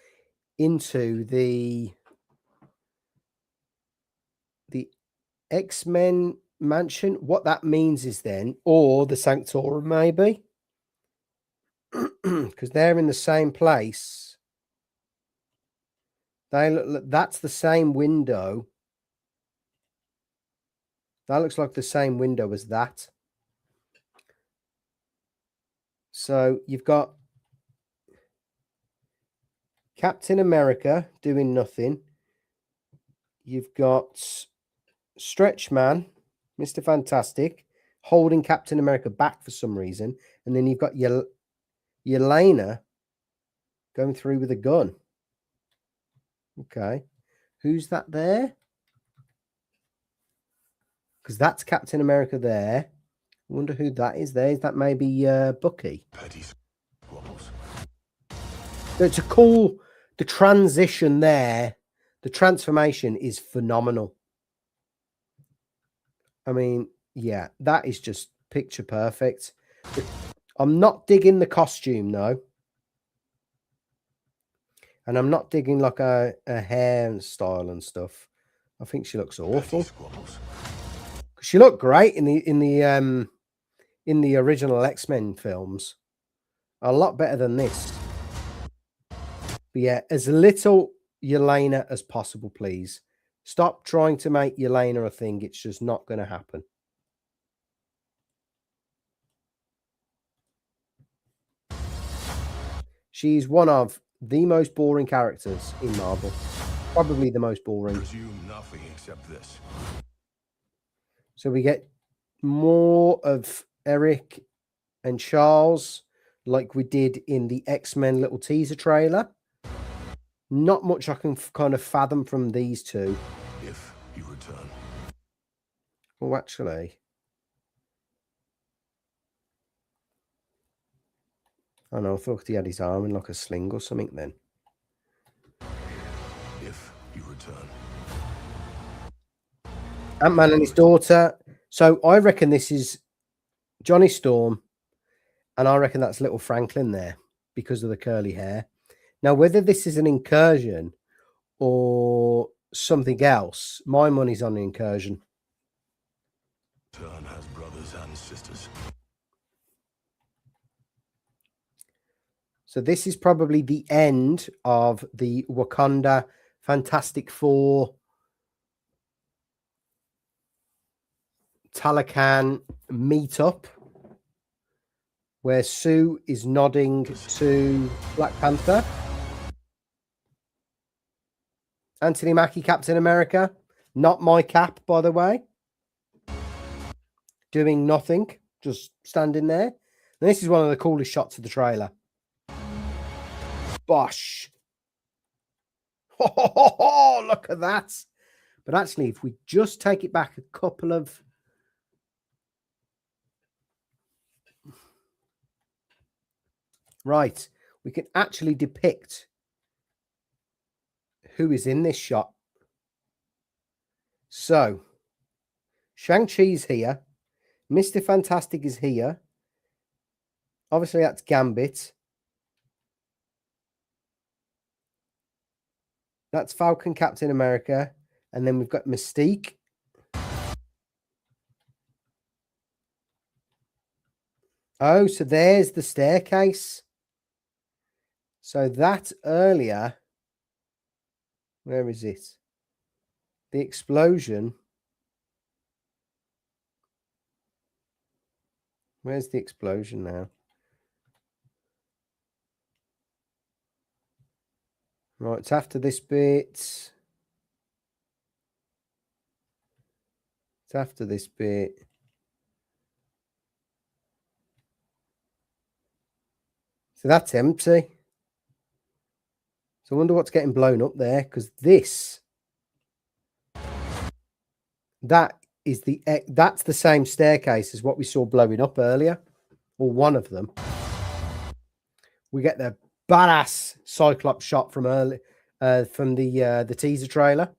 into the X-Men mansion. What that means is then, or the Sanctorum maybe, because they're in the same place. They look, that's the same window. That looks like the same window as that. So you've got Captain America doing nothing. You've got Stretch Man, Mr. Fantastic, holding Captain America back for some reason. And then you've got Yelena going through with a gun. Okay. Who's that there? Because that's Captain America there. I wonder who that is there. Is that maybe Bucky? It's a cool, the transition there, the transformation is phenomenal. I mean, yeah, that is just picture perfect. I'm not digging the costume, though. And I'm not digging like a hair style and stuff. I think she looks awful. She looked great in the original X-Men films. A lot better than this. But yeah, as little Yelena as possible, please. Stop trying to make Yelena a thing. It's just not going to happen. She's one of the most boring characters in Marvel. Probably the most boring. Presume nothing except this. So we get more of Eric and Charles like we did in the X-Men little teaser trailer. Not much I can kind of fathom from these two. If you return. Oh, actually. I know, I thought he had his arm in like a sling or something then. If you return. Ant-Man and his daughter. So I reckon this is Johnny Storm. And I reckon that's little Franklin there because of the curly hair. Now, whether this is an incursion or something else, my money's on the incursion. Turn has brothers and sisters. So this is probably the end of the Wakanda Fantastic Four Talokan meetup. where Sue is nodding to Black Panther. Anthony Mackie, Captain America. Not my cap, by the way. Doing nothing. Just standing there. And this is one of the coolest shots of the trailer. Bosh. Oh, look at that. But actually, if we just take it back a couple of... Right. We can actually depict who is in this shot. So, Shang-Chi's here. Mr. Fantastic is here. Obviously, that's Gambit. That's Falcon, Captain America. And then we've got Mystique. Oh, so there's the staircase. So that earlier... Where is it? The explosion. Where's the explosion now? Right, it's after this bit. It's after this bit. So that's empty. So I wonder what's getting blown up there, because this, that's the same staircase as what we saw blowing up earlier, or one of them. We get the badass Cyclops shot from early, from the teaser trailer.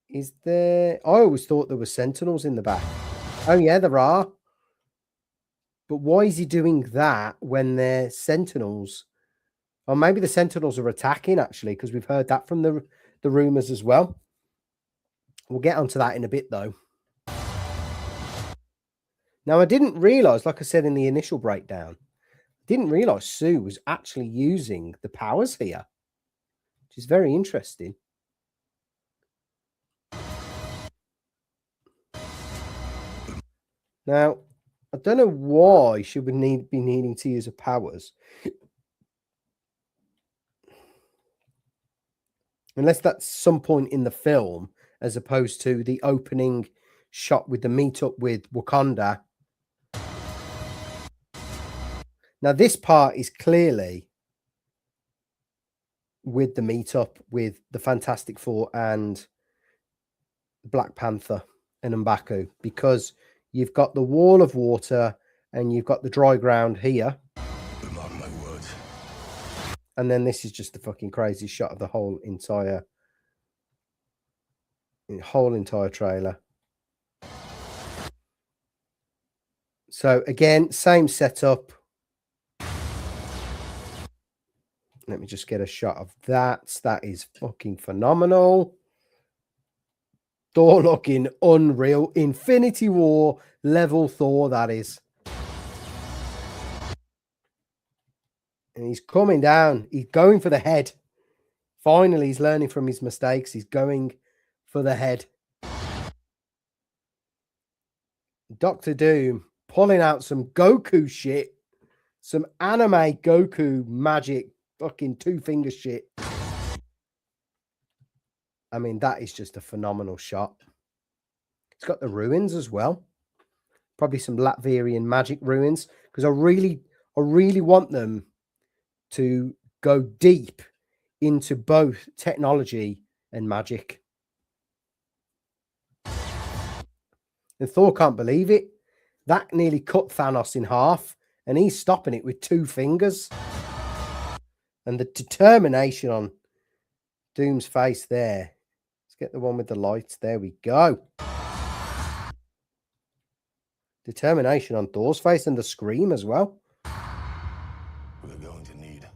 Is there? I always thought there were Sentinels in the back. Oh yeah, there are. But why is he doing that when they're Sentinels? Or maybe the Sentinels are attacking, actually, because we've heard that from the rumours as well. We'll get onto that in a bit, though. Now, I didn't realise, like I said in the initial breakdown, I didn't realise Sue was actually using the powers here, which is very interesting. Now, I don't know why she would be needing to use her powers. Unless that's some point in the film, as opposed to the opening shot with the meetup with Wakanda. Now, this part is clearly with the meetup with the Fantastic Four and Black Panther and M'Baku, because you've got the wall of water and you've got the dry ground here. Mark my words. And then this is just the fucking crazy shot of the whole entire trailer. So again, same setup. Let me just get a shot of that. That is fucking phenomenal. Thor looking unreal. Infinity War level Thor, that is. And he's coming down. He's going for the head. Finally, he's learning from his mistakes. He's going for the head. Dr. Doom pulling out some Goku shit. Some anime Goku magic fucking two-finger shit. I mean, that is just a phenomenal shot. It's got the ruins as well. Probably some Latvian magic ruins. Because I really want them to go deep into both technology and magic. And Thor can't believe it. That nearly cut Thanos in half. And he's stopping it with 2 fingers. And the determination on Doom's face there. Let's get the one with the lights. There we go. Determination on Thor's face and the scream as well. We're going to need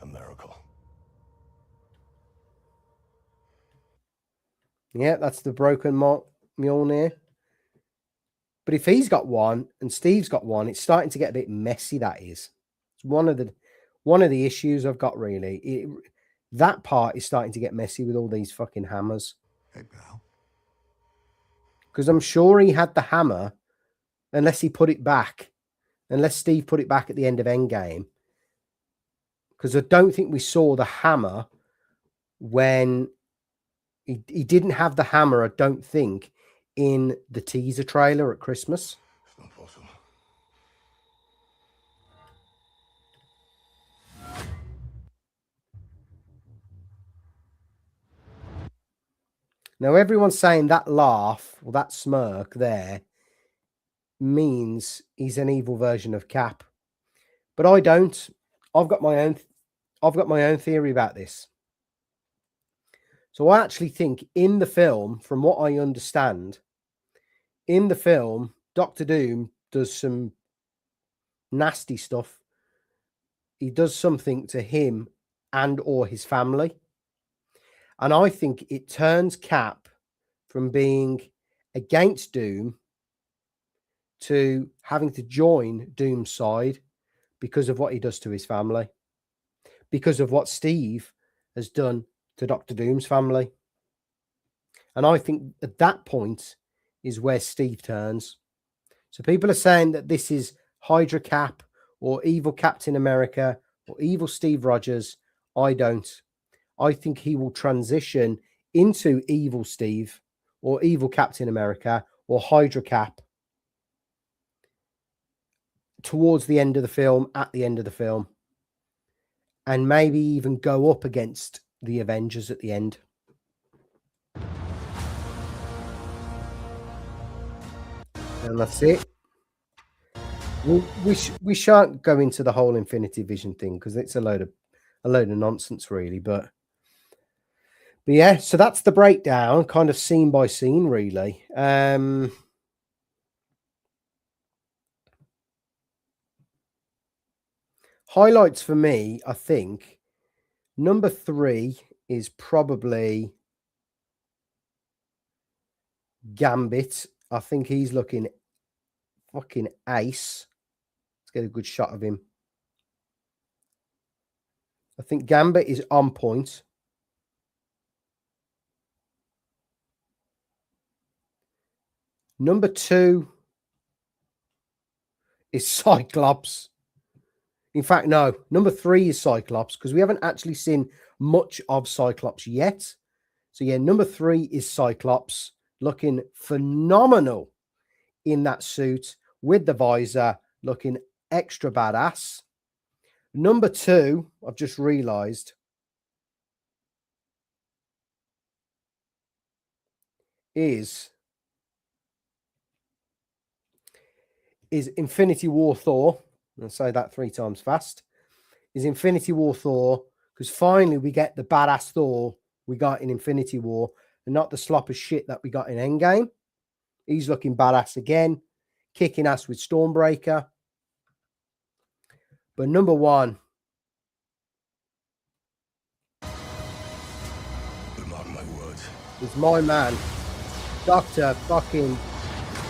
a miracle. Yeah, that's the broken Mjolnir. But if he's got one and Steve's got one, it's starting to get a bit messy, that is. It's one of the issues I've got, really. That part is starting to get messy with all these fucking hammers. Hey, pal. Because I'm sure he had the hammer unless he put it back, unless Steve put it back at the end of Endgame. Because I don't think we saw the hammer when he didn't have the hammer, I don't think, in the teaser trailer at Christmas. It's not possible. Now, everyone's saying that laugh or that smirk there means he's an evil version of Cap. But I don't. I've got my own theory about this. So I actually think in the film, from what I understand, in the film, Doctor Doom does some nasty stuff. He does something to him and or his family. And I think it turns Cap from being against Doom to having to join Doom's side because of what he does to his family, because of what Steve has done to Dr. Doom's family. And I think at that point is where Steve turns. So people are saying that this is Hydra Cap or evil Captain America or evil Steve Rogers. I don't. I think he will transition into evil Steve or evil Captain America or Hydra Cap towards the end of the film, at the end of the film, and maybe even go up against the Avengers at the end. And that's it. We shan't go into the whole Infinity Vision thing because it's a load of nonsense, really. But yeah, so that's the breakdown, kind of scene by scene, really. Highlights for me, I think, number 3 is probably Gambit. I think he's looking fucking ace. Let's get a good shot of him. I think Gambit is on point. Number 2 is Cyclops. In fact, no. Number 3 is Cyclops because we haven't actually seen much of Cyclops yet. So, yeah, number 3 is Cyclops, looking phenomenal in that suit with the visor, looking extra badass. Number 2, I've just realized, is Infinity War Thor. I'll say that 3 times fast. Is Infinity War Thor, because finally we get the badass Thor we got in Infinity War and not the slop of shit that we got in Endgame. He's looking badass again, kicking ass with Stormbreaker. But number 1, Mark my words, is my man, Dr. fucking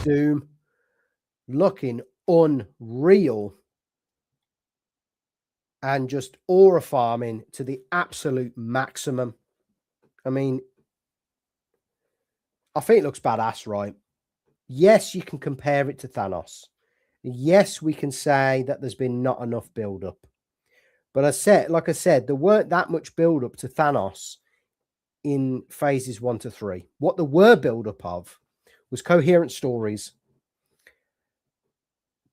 Doom, looking unreal and just aura farming to the absolute maximum. I mean, I think it looks badass, right? Yes, you can compare it to Thanos. Yes, we can say that there's been not enough build-up. But like I said, there weren't that much build-up to Thanos in phases 1 to 3. What there were build-up of was coherent stories,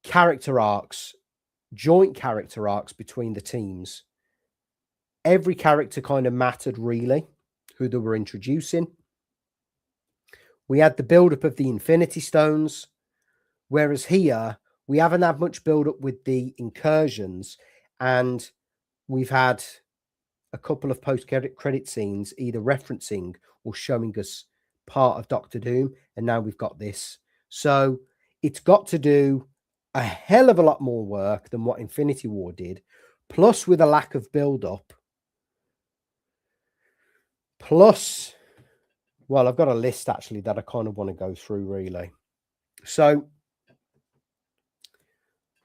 character arcs, joint character arcs between the teams. Every character kind of mattered, really, who they were introducing. We had the build-up of the Infinity Stones, whereas here we haven't had much build-up with the incursions, and we've had a couple of post-credit scenes either referencing or showing us part of Doctor Doom, and now we've got this. So it's got to do a hell of a lot more work than what Infinity War did, plus with a lack of build-up. Plus, well, I've got a list actually that I kind of want to go through, really. So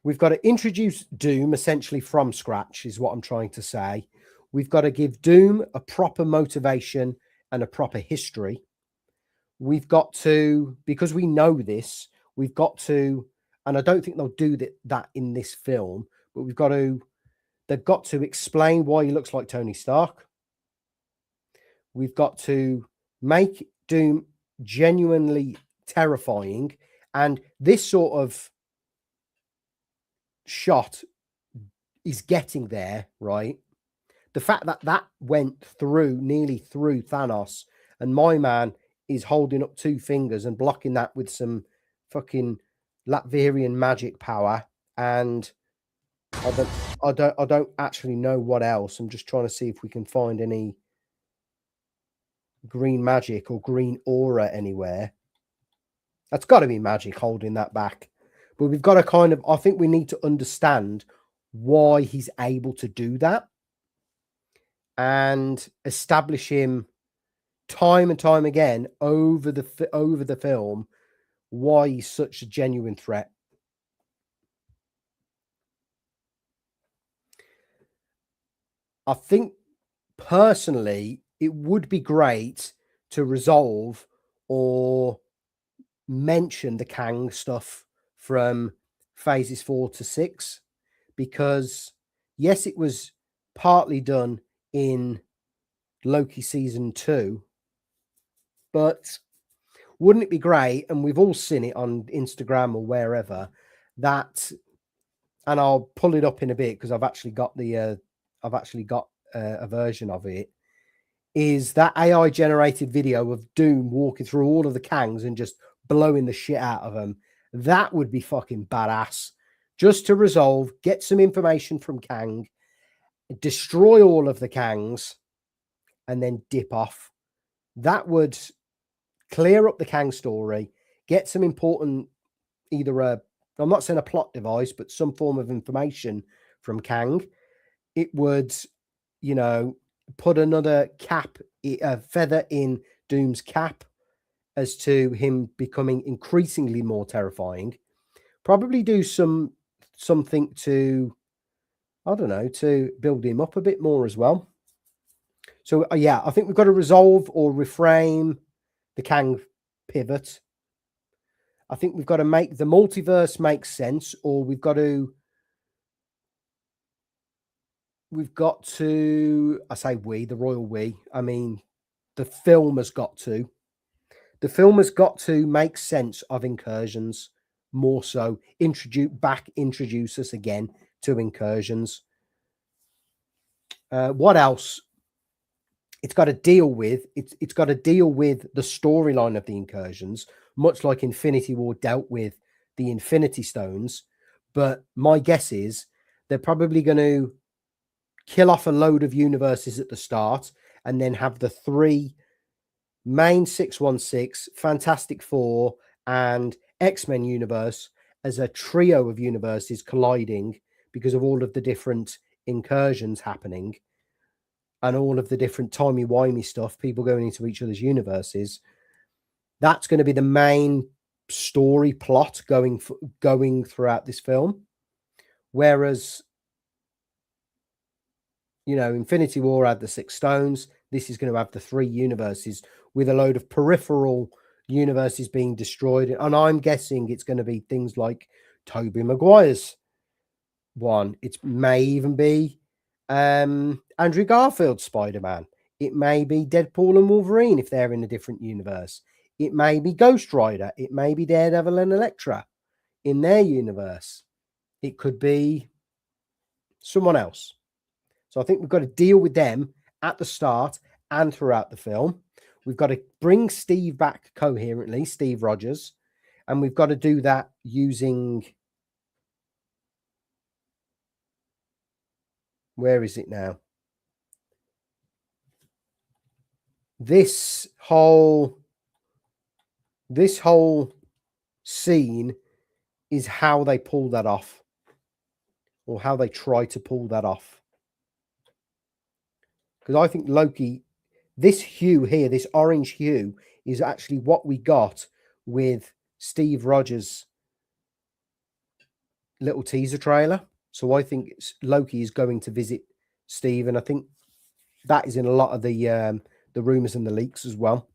we've got to introduce Doom essentially from scratch, is what I'm trying to say. We've got to give Doom a proper motivation and a proper history. We've got to, because we know this, we've got to And I don't think they'll do that in this film, but they've got to explain why he looks like Tony Stark. We've got to make Doom genuinely terrifying. And this sort of shot is getting there, right? The fact that went nearly through Thanos, and my man is holding up 2 fingers and blocking that with some fucking Latvian magic power. And I don't actually know what else. I'm just trying to see if we can find any green magic or green aura anywhere. That's got to be magic holding that back. But we've got to I think we need to understand why he's able to do that and establish him time and time again over the film why he's such a genuine threat. I think personally it would be great to resolve or mention the Kang stuff from phases 4 to 6, because yes, it was partly done in Loki season 2, but wouldn't it be great, and we've all seen it on Instagram or wherever, that, and I'll pull it up in a bit because I've actually got a version of it, is that AI generated video of Doom walking through all of the Kangs and just blowing the shit out of them. That would be fucking badass. Just to resolve, get some information from Kang, destroy all of the Kangs, and then dip off. That would clear up the Kang story, get some important, I'm not saying a plot device, but some form of information from Kang. It would, put another feather in Doom's cap as to him becoming increasingly more terrifying. Probably do something to, I don't know, to build him up a bit more as well. So yeah, I think we've got to resolve or reframe the Kang pivot. I think we've got to make the multiverse make sense, or we've got to, I say we, the royal we, I mean, the film has got to make sense of incursions more so, introduce us again to incursions. What else? It's got to deal with, it's got to deal with the storyline of the incursions, much like Infinity War dealt with the Infinity Stones. But my guess is they're probably going to kill off a load of universes at the start and then have the 3 main 616, Fantastic Four, and X-Men universe as a trio of universes colliding because of all of the different incursions happening and all of the different timey-wimey stuff, people going into each other's universes. That's going to be the main story plot going throughout this film. Whereas, Infinity War had the 6 stones. This is going to have the 3 universes with a load of peripheral universes being destroyed. And I'm guessing it's going to be things like Tobey Maguire's one. It may even be Andrew Garfield's Spider-Man. It may be Deadpool and Wolverine if they're in a different universe. It may be Ghost Rider. It may be Daredevil and Elektra in their universe. It could be someone else. So I think we've got to deal with them at the start and throughout the film. We've got to bring Steve back coherently, Steve Rogers, and we've got to do that using, where is it now? This whole scene is how they pull that off, or how they try to pull that off. Because I think Loki, this hue here, this orange hue, is actually what we got with Steve Rogers' little teaser trailer. So I think Loki is going to visit Steve, and I think that is in a lot of the rumors and the leaks as well.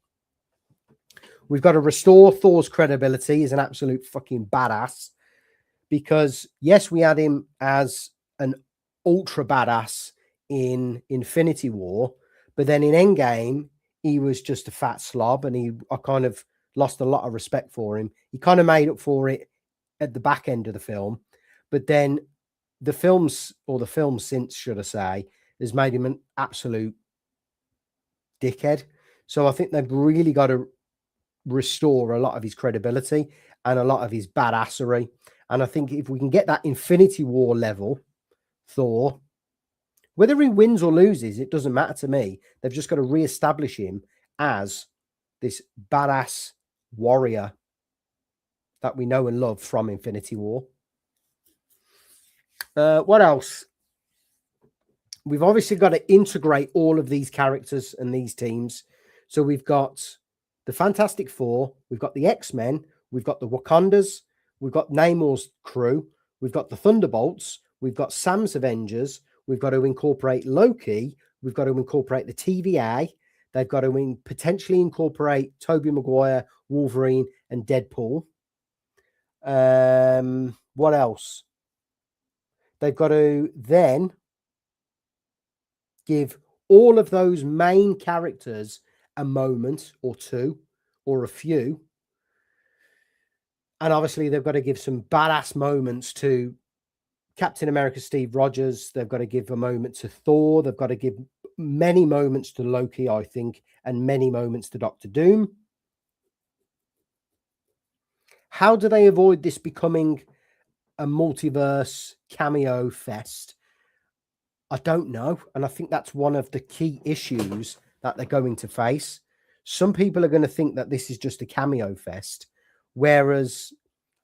We've got to restore Thor's credibility as an absolute fucking badass. because yes, we had him as an ultra badass in Infinity War, but then in Endgame, he was just a fat slob, and I kind of lost a lot of respect for him. He kind of made up for it at the back end of the film, but then the film since, should I say, has made him an absolute dickhead. So I think they've really got to restore a lot of his credibility and a lot of his badassery. And I think if we can get that Infinity War level Thor, whether he wins or loses, it doesn't matter to me. They've just got to reestablish him as this badass warrior that we know and love from Infinity War. What else? We've obviously got to integrate all of these characters and these teams. So we've got the Fantastic Four, we've got the X-Men, we've got the Wakandas, we've got Namor's crew, we've got the Thunderbolts, we've got Sam's Avengers, we've got to incorporate Loki, we've got to incorporate the TVA, they've got to potentially incorporate Tobey Maguire, Wolverine, and Deadpool. What else? They've got to then give all of those main characters a moment or two or a few. And obviously they've got to give some badass moments to Captain America, Steve Rogers. They've got to give a moment to Thor. They've got to give many moments to Loki, I think, and many moments to Doctor Doom. How do they avoid this becoming a multiverse cameo fest? I don't know. And I think that's one of the key issues that they're going to face. Some people are going to think that this is just a cameo fest, whereas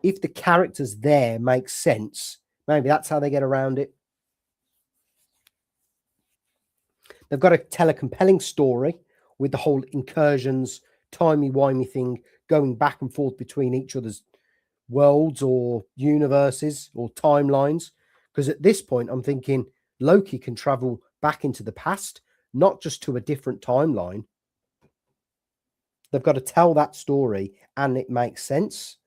if the characters there make sense, maybe that's how they get around it. They've got to tell a compelling story with the whole incursions, timey-wimey thing, going back and forth between each other's worlds or universes or timelines. Because at this point, I'm thinking Loki can travel back into the past, not just to a different timeline. They've got to tell that story and it makes sense.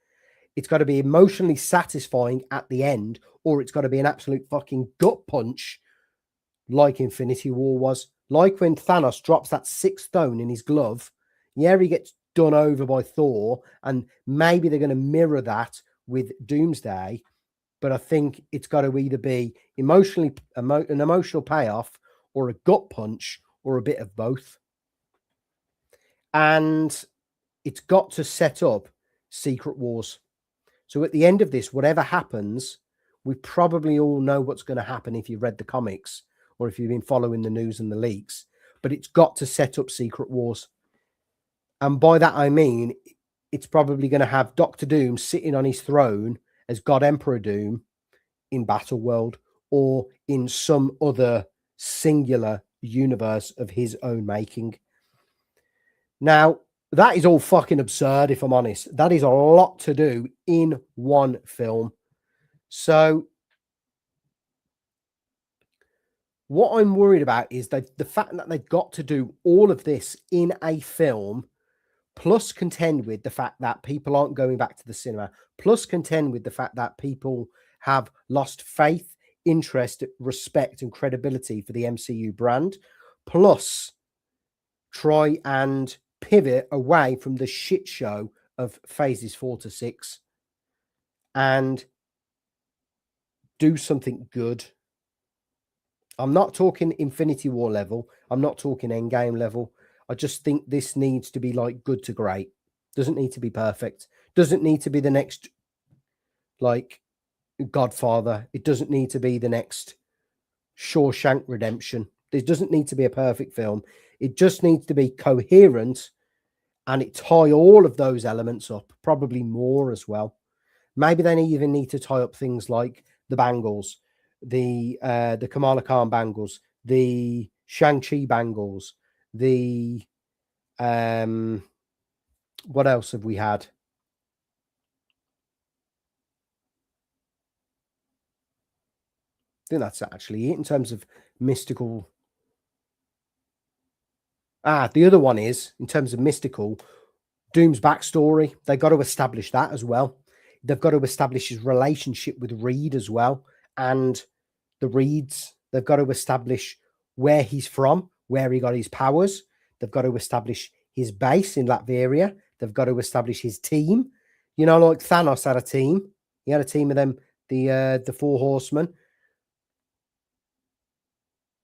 It's got to be emotionally satisfying at the end, or it's got to be an absolute fucking gut punch like Infinity War was. Like when Thanos drops that 6th stone in his glove. Yeah, he gets done over by Thor, and maybe they're going to mirror that with Doomsday. But I think it's got to either be an emotional payoff or a gut punch or a bit of both. And it's got to set up Secret Wars. So at the end of this, whatever happens, we probably all know what's going to happen if you've read the comics or if you've been following the news and the leaks. But it's got to set up Secret Wars. And by that, I mean, it's probably going to have Doctor Doom sitting on his throne as God Emperor Doom in Battleworld or in some other singular universe of his own making. Now, that is all fucking absurd, if I'm honest. That is a lot to do in one film. So what I'm worried about is that the fact that they've got to do all of this in a film, plus contend with the fact that people aren't going back to the cinema, plus contend with the fact that people have lost faith, interest, respect, and credibility for the MCU brand, plus try and pivot away from the shit show of phases 4 to 6 and do something good. I'm not talking Infinity War level. I'm not talking Endgame level. I just think this needs to be like good to great. Doesn't need to be perfect. Doesn't need to be the next like Godfather. It doesn't need to be the next Shawshank Redemption. There doesn't need to be a perfect film. It just needs to be coherent and it tie all of those elements up, probably more as well. Maybe they even need to tie up things like the bangles, the Kamala Khan bangles, the Shang-Chi bangles, the what else have we had? I think that's actually it in terms of mystical. The other one is, in terms of mystical, Doom's backstory. They got to establish that as well. They've got to establish his relationship with Reed as well. And the Reeds, they've got to establish where he's from, where he got his powers. They've got to establish his base in Latveria. They've got to establish his team. You know, like Thanos had a team. He had a team of them, the Four Horsemen.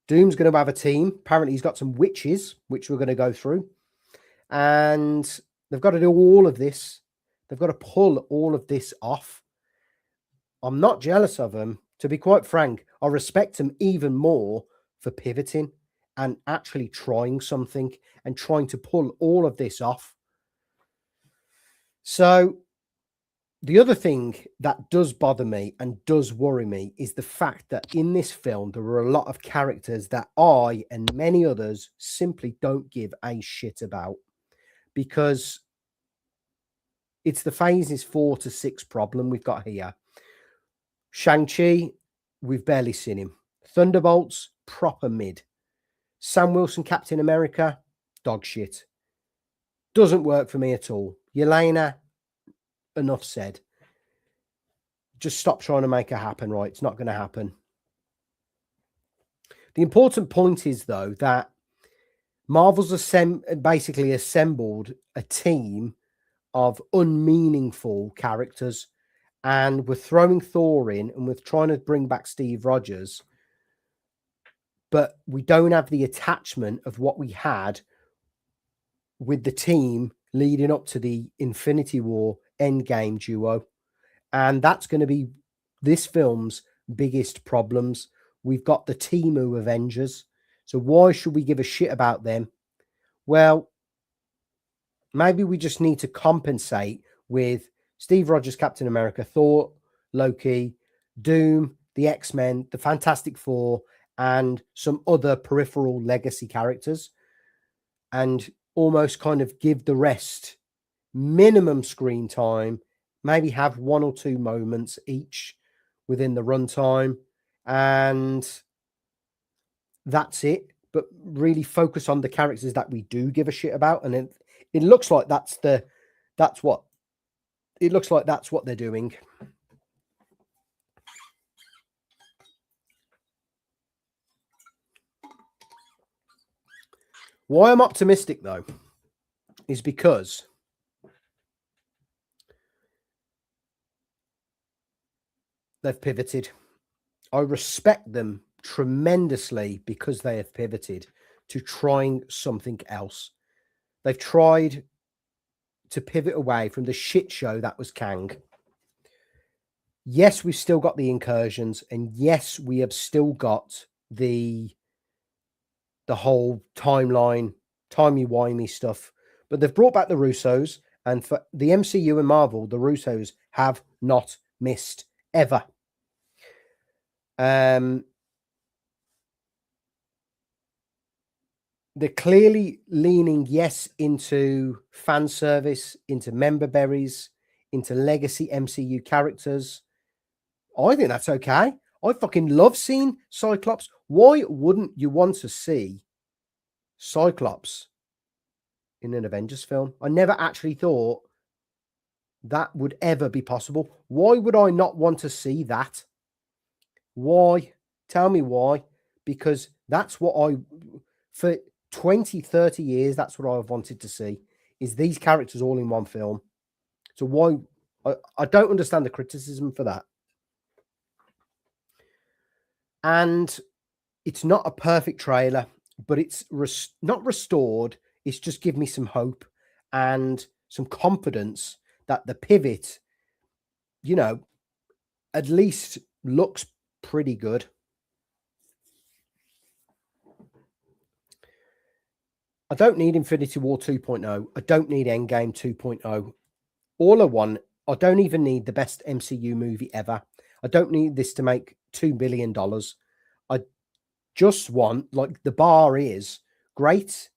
Doom's going to have a team. Apparently, he's got some witches, which we're going to go through. And they've got to do all of this. They've got to pull all of this off. I'm not jealous of them. To be quite frank, I respect them even more for pivoting and actually trying something and trying to pull all of this off. So the other thing that does bother me and does worry me is the fact that in this film, there were a lot of characters that I and many others simply don't give a shit about, because it's the phases 4 to 6 problem we've got here. Shang-Chi, we've barely seen him. Thunderbolts, proper mid. Sam Wilson, Captain America, dog shit. Doesn't work for me at all. Yelena, enough said. Just stop trying to make it happen, right? It's not going to happen. The important point is, though, that Marvel's basically assembled a team of unmeaningful characters, and we're throwing Thor in and we're trying to bring back Steve Rogers, but we don't have the attachment of what we had with the team leading up to the Infinity War Endgame duo. And that's going to be this film's biggest problems. We've got the Temu Avengers. So why should we give a shit about them? Well, maybe we just need to compensate with Steve Rogers, Captain America, Thor, Loki, Doom, the X-Men, the Fantastic Four, and some other peripheral legacy characters, and almost kind of give the rest minimum screen time, maybe have 1 or 2 moments each within the runtime, and that's it. But really focus on the characters that we do give a shit about. And it looks like that's what they're doing. Why I'm optimistic, though, is because they've pivoted. I respect them tremendously because they have pivoted to trying something else. They've tried to pivot away from the shit show that was Kang. Yes, we've still got the incursions, and yes, we have still got the whole timeline, timey-wimey stuff. But they've brought back the Russos, and for the MCU and Marvel, the Russos have not missed ever. They're clearly leaning, yes, into fan service, into member berries, into legacy MCU characters. I think that's okay. I fucking love seeing Cyclops. Why wouldn't you want to see Cyclops in an Avengers film? I never actually thought that would ever be possible. Why would I not want to see that? Why? Tell me why. Because that's what for 20, 30 years, that's what I've wanted to see, is these characters all in one film. So why? I don't understand the criticism for that. And it's not a perfect trailer, but it's not restored. It's just give me some hope and some confidence that the pivot, you know, at least looks pretty good. I don't need Infinity War 2.0. I don't need Endgame 2.0. All I want, I don't even need the best MCU movie ever. I don't need this to make $2 billion. I just want, like, the bar is great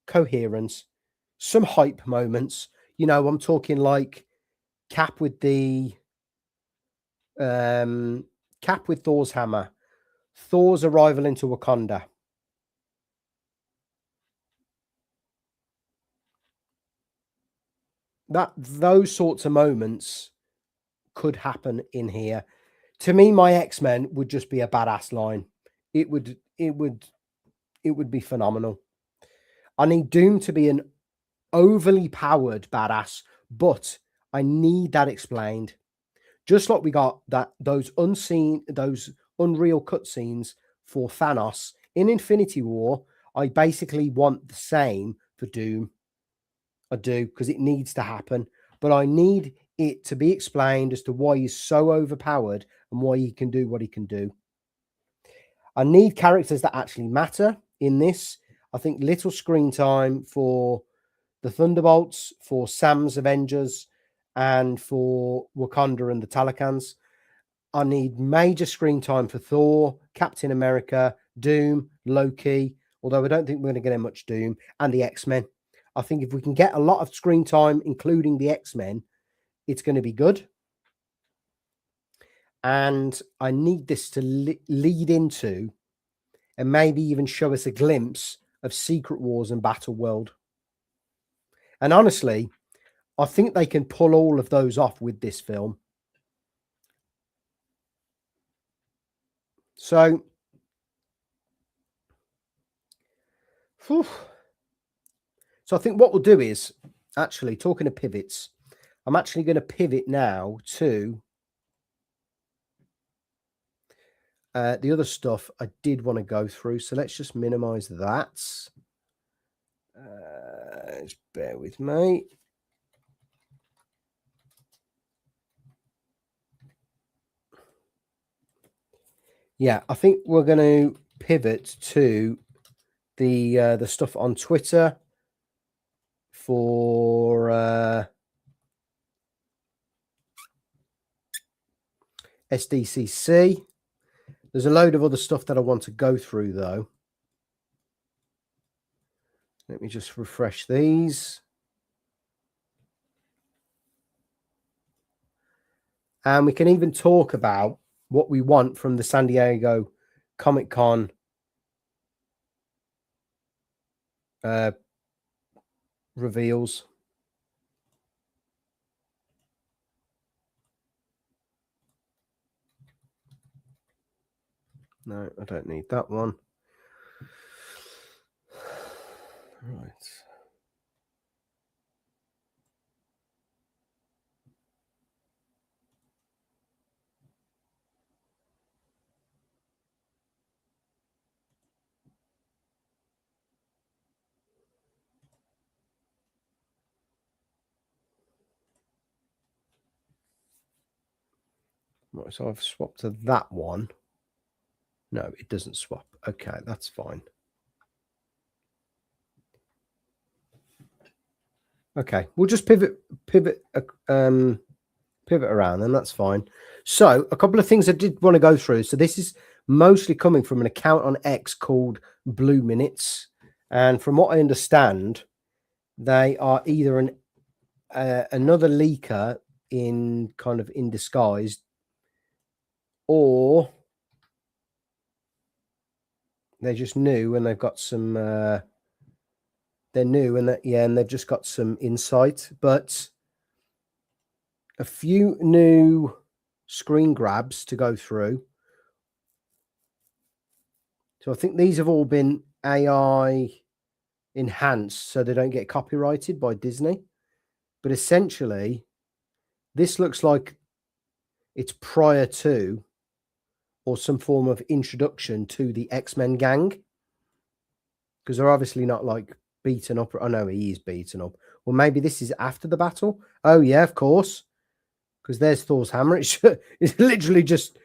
coherence, some hype moments. You know, I'm talking like Cap with Thor's hammer, Thor's arrival into Wakanda. Those sorts of moments could happen in here. To me, my X-Men would just be a badass line. It would be phenomenal. I need Doom to be an overly powered badass, but I need that explained. Just like we got those unreal cutscenes for Thanos in Infinity War, I basically want the same for Doom. I do, because it needs to happen. But I need it to be explained as to why he's so overpowered and why he can do what he can do. I need characters that actually matter in this. I think little screen time for the Thunderbolts, for Sam's Avengers, and for Wakanda and the Talakans. I need major screen time for Thor, Captain America, Doom, Loki, although I don't think we're going to get much Doom, and the X-Men. I think if we can get a lot of screen time, including the X-Men, it's going to be good. And I need this to lead into and maybe even show us a glimpse of Secret Wars and Battle World. And honestly, I think they can pull all of those off with this film. So, whew. So I think what we'll do is, actually, talking of pivots, I'm actually going to pivot now to the other stuff I did want to go through. So let's just minimize that. Just bear with me. Yeah, I think we're going to pivot to the stuff on Twitter for SDCC. There's a load of other stuff that I want to go through, though. Let me just refresh these. And we can even talk about what we want from the San Diego Comic-Con reveals. No, I don't need that one. Right. Right, so I've swapped to that one. No, it doesn't swap. Okay, that's fine. Okay, we'll just pivot around, and that's fine. So a couple of things I did want to go through. So this is mostly coming from an account on X called Blue Minutes, and from what I understand, they are either another leaker in disguise, or they're just new and they've got some. They're new and they've just got some insight, but a few new screen grabs to go through. So I think these have all been AI enhanced so they don't get copyrighted by Disney. But essentially, this looks like it's prior to or some form of introduction to the X-Men gang, because they're obviously not like beaten up. Oh no, he is beaten up. Well, maybe this is after the battle. Oh yeah, of course, because there's Thor's hammer. It's literally just,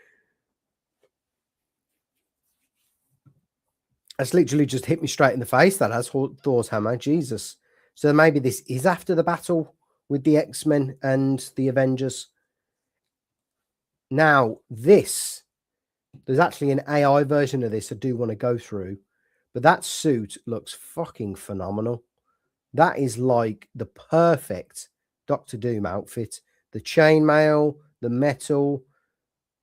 that's literally just hit me straight in the face. That has Thor's hammer. Jesus. So maybe this is after the battle with the X-Men and the Avengers. Now, there's actually an AI version of this I do want to go through, but that suit looks fucking phenomenal. That is like the perfect Doctor Doom outfit. The chainmail, the metal,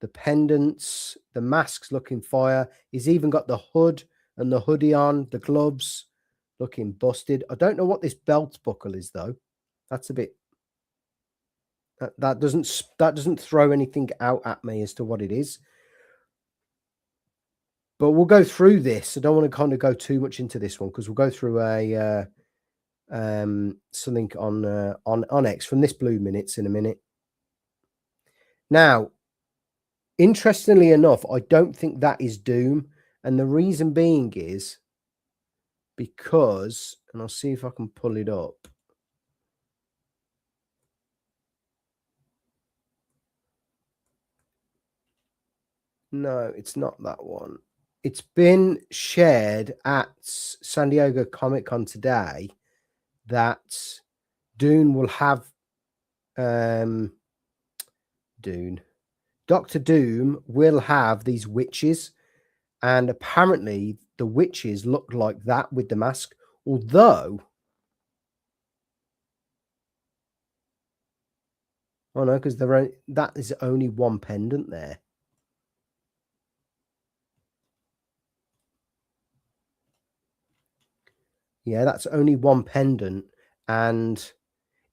the pendants, the masks looking fire. He's even got the hood and the hoodie on, the gloves looking busted. I don't know what this belt buckle is, though. That's a bit That doesn't throw anything out at me as to what it is. But we'll go through this. I don't want to kind of go too much into this one because we'll go through a something on X from this Blue Minutes in a minute. Now, interestingly enough, I don't think that is Doom, and the reason being is because, and I'll see if I can pull it up. No, it's not that one. It's been shared at San Diego Comic-Con today that Dune will have Doctor Doom will have these witches, and apparently the witches look like that with the mask, although oh no, because that is only one pendant there. Yeah, that's only one pendant, and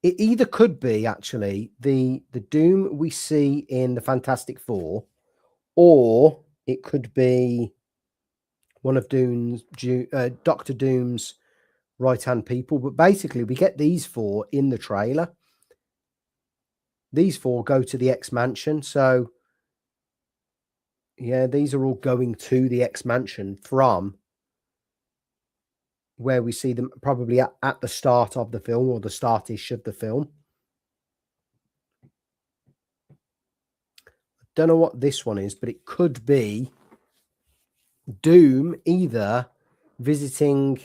it either could be actually the Doom we see in the Fantastic Four, or it could be one of Doctor Doom's right-hand people. But basically, we get these four in the trailer. These four go to the X Mansion. So, yeah, these are all going to the X Mansion from where we see them probably at the start of the film or the start-ish of the film. I don't know what this one is, but it could be Doom either visiting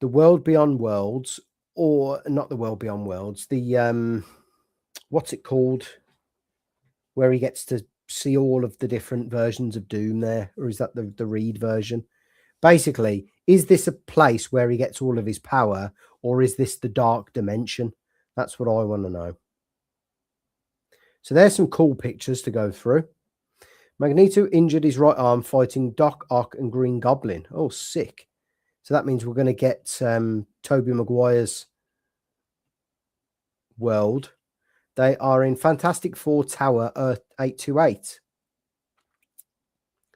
the world beyond worlds, or not the world beyond worlds, the what's it called, where he gets to see all of the different versions of Doom there, or is that the Reed version? Basically, is this a place where he gets all of his power, or is this the dark dimension? That's what I want to know. So there's some cool pictures to go through. Magneto injured his right arm fighting Doc Ock and Green Goblin. Oh, sick. So that means we're going to get Tobey Maguire's world. They are in Fantastic Four Tower, Earth 828.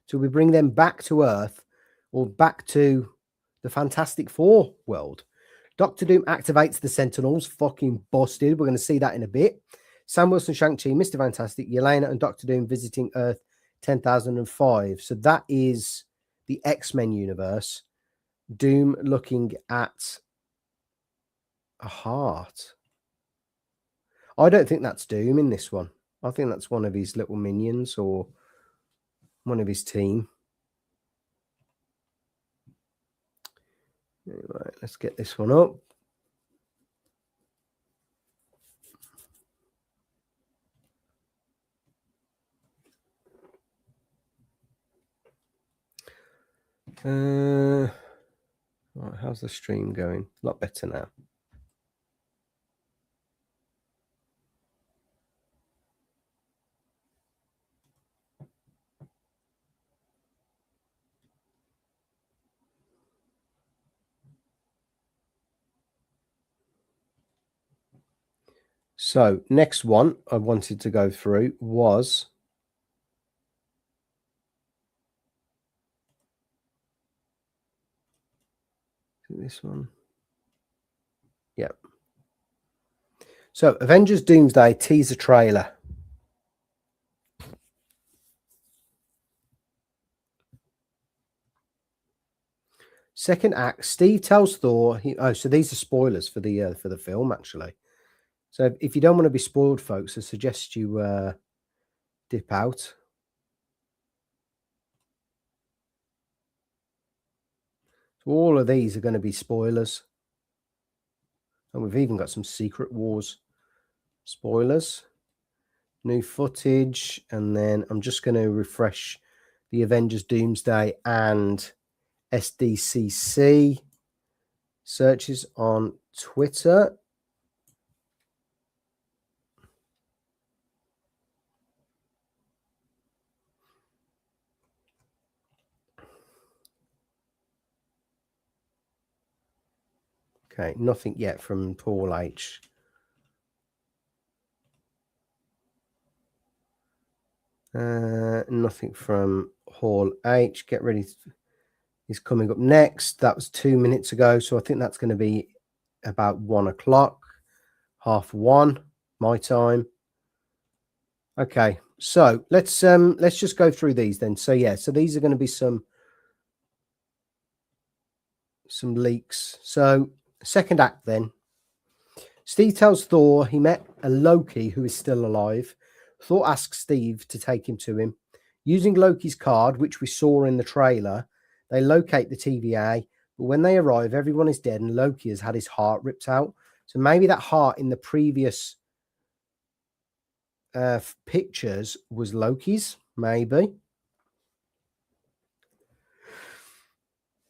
So we bring them back to Earth, or back to the Fantastic Four world. Doctor Doom activates the Sentinels. Fucking busted. We're going to see that in a bit. Sam Wilson, Shang-Chi, Mr. Fantastic, Yelena, and Doctor Doom visiting Earth 10,005. So that is the X-Men universe. Doom looking at a heart. I don't think that's Doom in this one. I think that's one of his little minions or one of his team. Anyway, let's get this one up. Right, how's the stream going? A lot better now. So next one I wanted to go through was this one. Yep. So Avengers Doomsday teaser trailer. Second act, Steve tells Thor. So these are spoilers for the film, actually. So if you don't want to be spoiled, folks, I suggest you dip out. So all of these are going to be spoilers. And we've even got some Secret Wars spoilers. New footage. And then I'm just going to refresh the Avengers Doomsday and SDCC searches on Twitter. Okay, nothing yet from Paul H. Nothing from Hall H. Get ready. He's coming up next. That was 2 minutes ago. So I think that's going to be about 1 o'clock, 1:30 my time. Okay. So let's just go through these then. So yeah, so these are going to be some leaks. So second act then. Steve tells Thor he met a Loki who is still alive. Thor asks Steve to take him to him. Using Loki's card, which we saw in the trailer, they locate the TVA, but when they arrive, everyone is dead and Loki has had his heart ripped out. So maybe that heart in the previous pictures was Loki's, maybe.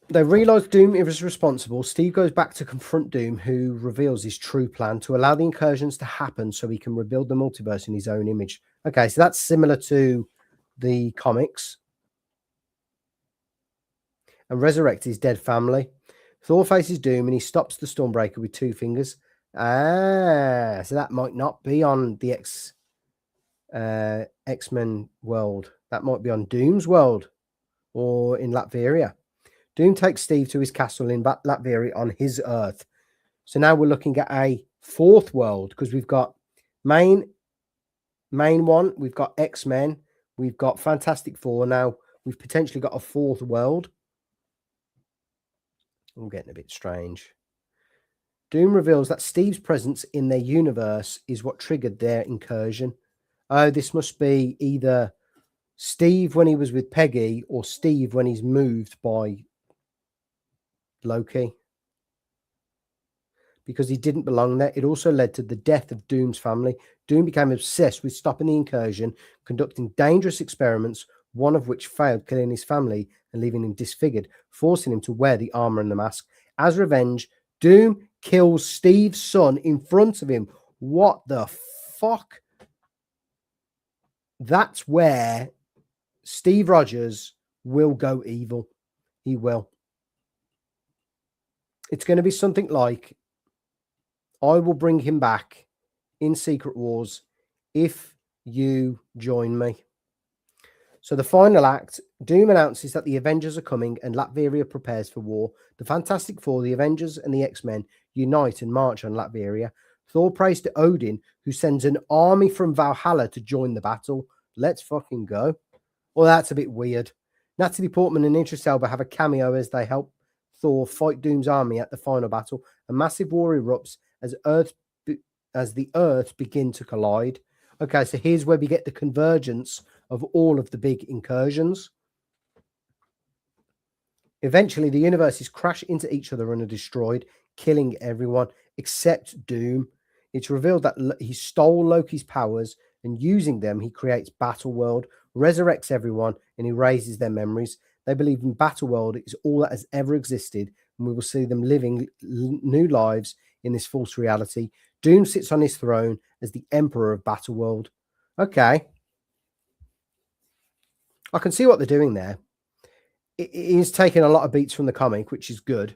They realize Doom is responsible. Steve goes back to confront Doom, who reveals his true plan to allow the incursions to happen so he can rebuild the multiverse in his own image. Okay, so that's similar to the comics. And resurrect his dead family. Thor faces Doom and he stops the Stormbreaker with 2 fingers. So that might not be on the X-Men world. That might be on Doom's world or in Latveria. Doom takes Steve to his castle in Latveria on his Earth. So now we're looking at a 4th world because we've got main one, we've got X-Men, we've got Fantastic Four. Now we've potentially got a 4th world. I'm getting a bit strange. Doom reveals that Steve's presence in their universe is what triggered their incursion. Oh, this must be either Steve when he was with Peggy or Steve when he's moved by Loki, because he didn't belong there. It also led to the death of Doom's family. Doom became obsessed with stopping the incursion, conducting dangerous experiments, one of which failed, killing his family and leaving him disfigured, forcing him to wear the armor and the mask. As revenge, Doom kills Steve's son in front of him. What the fuck? That's where Steve Rogers will go evil. He will. It's going to be something like, I will bring him back in Secret Wars if you join me. So the final act, Doom announces that the Avengers are coming and Latveria prepares for war. The Fantastic Four, the Avengers and the X-Men unite and march on Latveria. Thor prays to Odin, who sends an army from Valhalla to join the battle. Let's fucking go. Well, that's a bit weird. Natalie Portman and Idris Elba have a cameo as they help Thor fight Doom's army at the final battle. A massive war erupts as the Earth begin to collide. Okay, so here's where we get the convergence of all of the big incursions. Eventually, the universes crash into each other and are destroyed, killing everyone except Doom. It's revealed that he stole Loki's powers, and using them, he creates Battleworld, resurrects everyone, and erases their memories. They believe in Battleworld is all that has ever existed, and we will see them living new lives in this false reality. Doom sits on his throne as the Emperor of Battleworld. Okay. I can see what they're doing there. It is taking a lot of beats from the comic, which is good.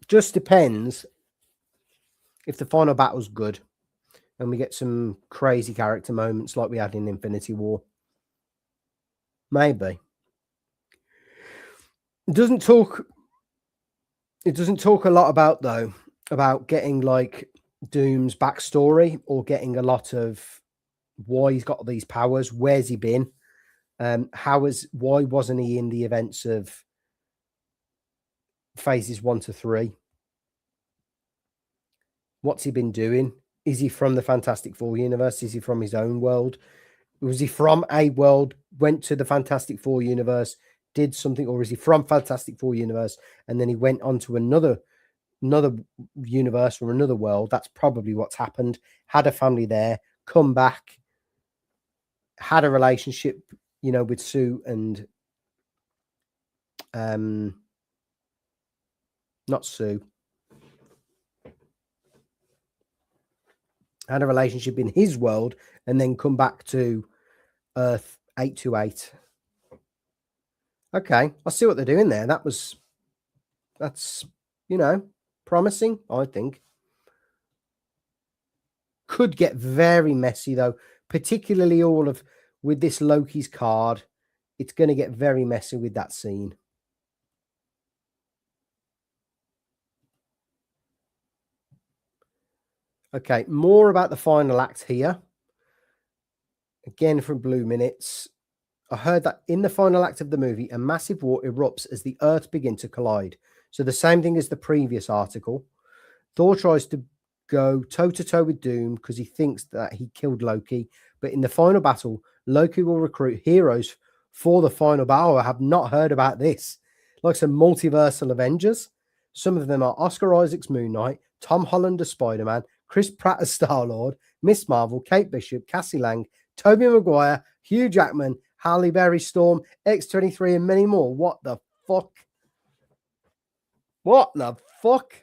Just depends if the final battle's good and we get some crazy character moments like we had in Infinity War. Maybe. It doesn't talk a lot about, though, about getting like Doom's backstory or getting a lot of why he's got these powers, where's he been, why wasn't he in the events of phases 1 to 3? What's he been doing? Is he from the Fantastic Four universe? Is he from his own world? Was he from a world, went to the Fantastic Four universe, did something, or is he from Fantastic Four universe and then he went on to another universe or another world? That's probably what's happened. Had a family there, come back, had a relationship, with Sue and not Sue. Had a relationship in his world and then come back to Earth 828. Okay, I see what they're doing there. That's promising, I think. Could get very messy though, particularly with this Loki's card. It's going to get very messy with that scene. Okay, more about the final act here. Again from Blue Minutes. I heard that in the final act of the movie, a massive war erupts as the Earths begin to collide. So the same thing as the previous article. Thor tries to go toe-to-toe with Doom because he thinks that he killed Loki. But in the final battle, Loki will recruit heroes for the final battle. I have not heard about this. Like some multiversal Avengers. Some of them are Oscar Isaac's Moon Knight, Tom Holland as Spider-Man, Chris Pratt as Star-Lord, Miss Marvel, Kate Bishop, Cassie Lang, Tobey Maguire, Hugh Jackman, Halle Berry, Storm, X-23, and many more. What the fuck? What the fuck?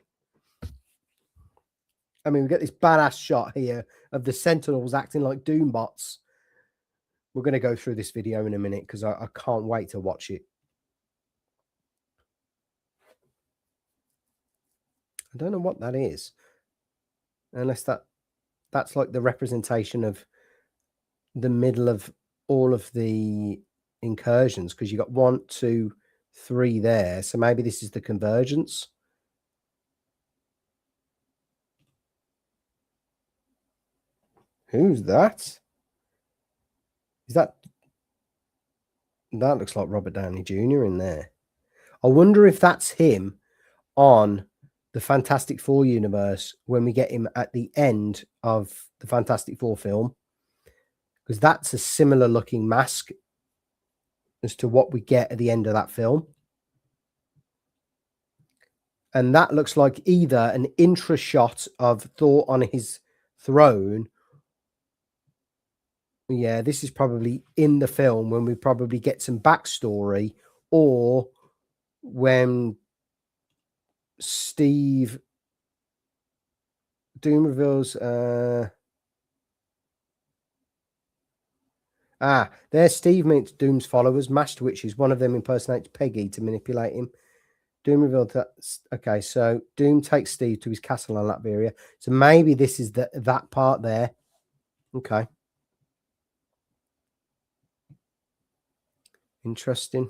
I mean, we get this badass shot here of the Sentinels acting like Doom bots. We're going to go through this video in a minute because I can't wait to watch it. I don't know what that is. Unless that's like the representation of the middle of all of the incursions, because you got 1, 2, 3 there. So maybe this is the convergence. Who's that? Is that looks like Robert Downey Jr. in there. I wonder if that's him on the Fantastic Four universe when we get him at the end of the Fantastic Four film, because that's a similar looking mask as to what we get at the end of that film. And that looks like either an intra shot of Thor on his throne. Yeah, this is probably in the film when we probably get some backstory, or when Steve Doom reveals there's Steve meets Doom's followers, masked witches. One of them impersonates Peggy to manipulate him. Doom revealed that. Okay, so Doom takes Steve to his castle on Latveria. So maybe this is that part there. Okay. Interesting.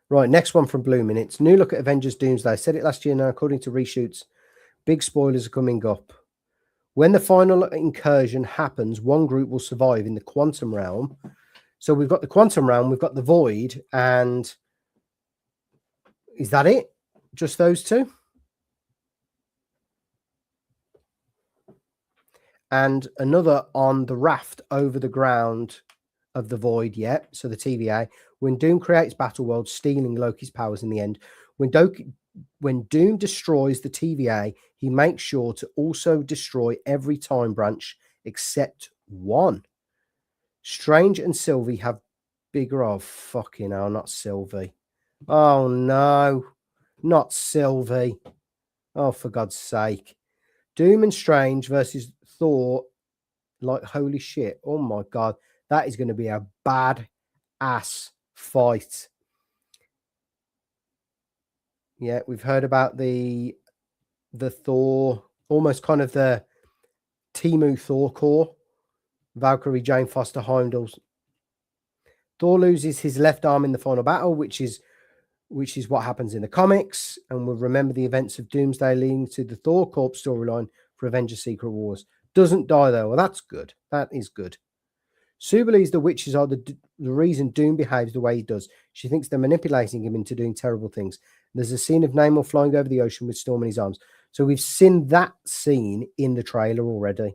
Right, next one from Blue Minutes. New look at Avengers Doomsday. Said it last year now, according to reshoots. Big spoilers are coming up. When the final incursion happens, one group will survive in the quantum realm. So we've got the quantum realm, we've got the void, and is that it? Just those two? And another on the raft over the ground of the void, yeah. So the TVA. When Doom creates battle worlds, stealing Loki's powers in the end. When Doom destroys the TVA, he makes sure to also destroy every time branch except one. Strange and Sylvie have bigger... Oh, fucking hell, not Sylvie. Oh, no. Not Sylvie. Oh, for God's sake. Doom and Strange versus Thor. Like, holy shit. Oh, my God. That is going to be a bad-ass fight. Yeah, we've heard about the Thor, almost kind of the Temu Thor core. Valkyrie, Jane Foster, Heimdall's. Thor loses his left arm in the final battle, which is what happens in the comics, and we'll remember the events of Doomsday leading to the Thor Corps storyline for Avengers Secret Wars. Doesn't die though. Well, that's good. That is good. Sue believes the witches are the reason Doom behaves the way he does. She thinks they're manipulating him into doing terrible things. There's a scene of Namor flying over the ocean with Storm in his arms. So we've seen that scene in the trailer already.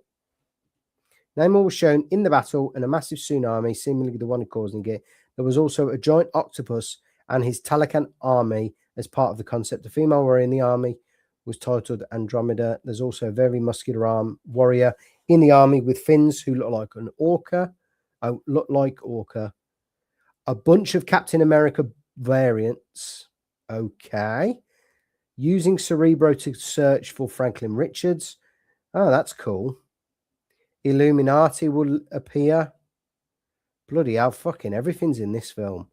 Namor was shown in the battle and a massive tsunami, seemingly the one causing it. There was also a giant octopus and his Talakan army as part of the concept. The female warrior in the army was titled Andromeda. There's also a very muscular arm warrior in the army with fins who look like an orca. A bunch of Captain America variants. Okay. Using Cerebro to search for Franklin Richards. Oh, that's cool. Illuminati will appear. Bloody hell, fucking everything's in this film.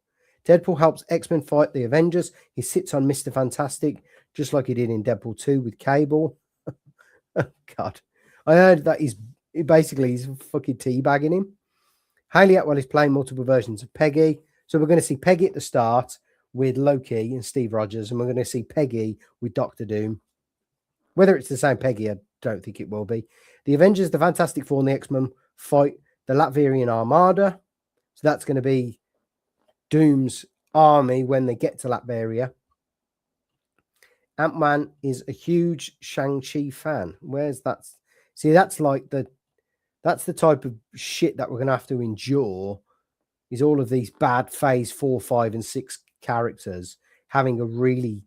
Deadpool helps X-Men fight the Avengers. He sits on Mr. Fantastic, just like he did in Deadpool 2 with Cable. Oh, God. I heard that he's fucking teabagging him. Hayley Atwell is playing multiple versions of Peggy. So we're going to see Peggy at the start with Loki and Steve Rogers, and we're going to see Peggy with Doctor Doom. Whether it's the same Peggy, I don't think it will be. The Avengers, the Fantastic Four, and the X-Men fight the Latvian Armada. So that's going to be Doom's army when they get to Latveria. Ant-Man is a huge Shang-Chi fan. Where's that? See, that's the type of shit that we're going to have to endure, is all of these bad phase 4, 5, and 6 characters having a really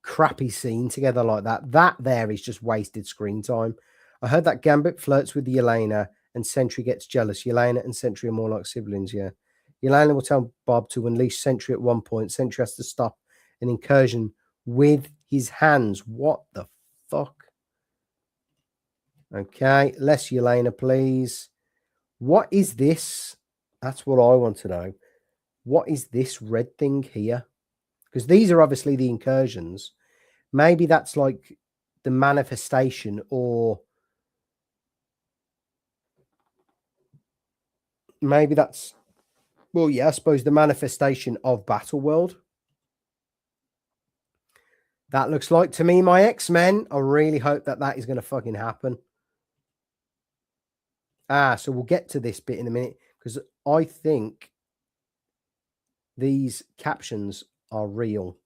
crappy scene together like that. That there is just wasted screen time. I heard that Gambit flirts with Yelena and Sentry gets jealous. Yelena and Sentry are more like siblings, yeah. Yelena will tell Bob to unleash Sentry at one point. Sentry has to stop an incursion with his hands. What the fuck? Okay, less Yelena, please. What is this? That's what I want to know. What is this red thing here? Because these are obviously the incursions. Maybe that's like the manifestation, or maybe that's, well, yeah, I suppose the manifestation of Battleworld. That looks like to me my X-Men. I really hope that that is going to fucking happen. So we'll get to this bit in a minute, because I think these captions are real.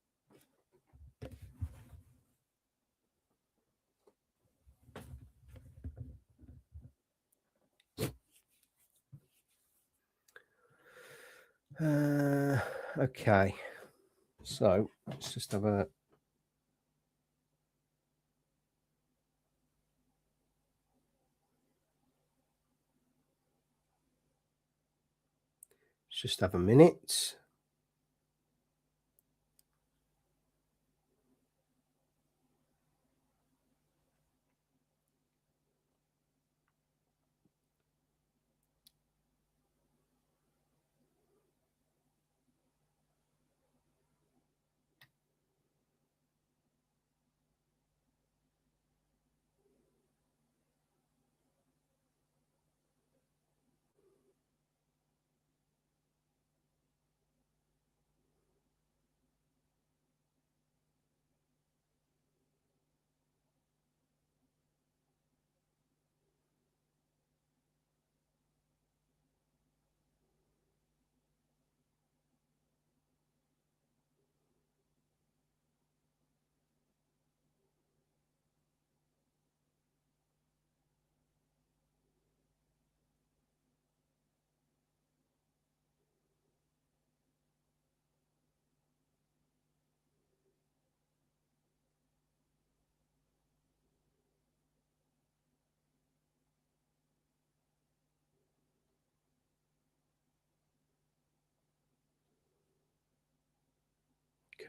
Okay. So let's just have a... Just have a minute.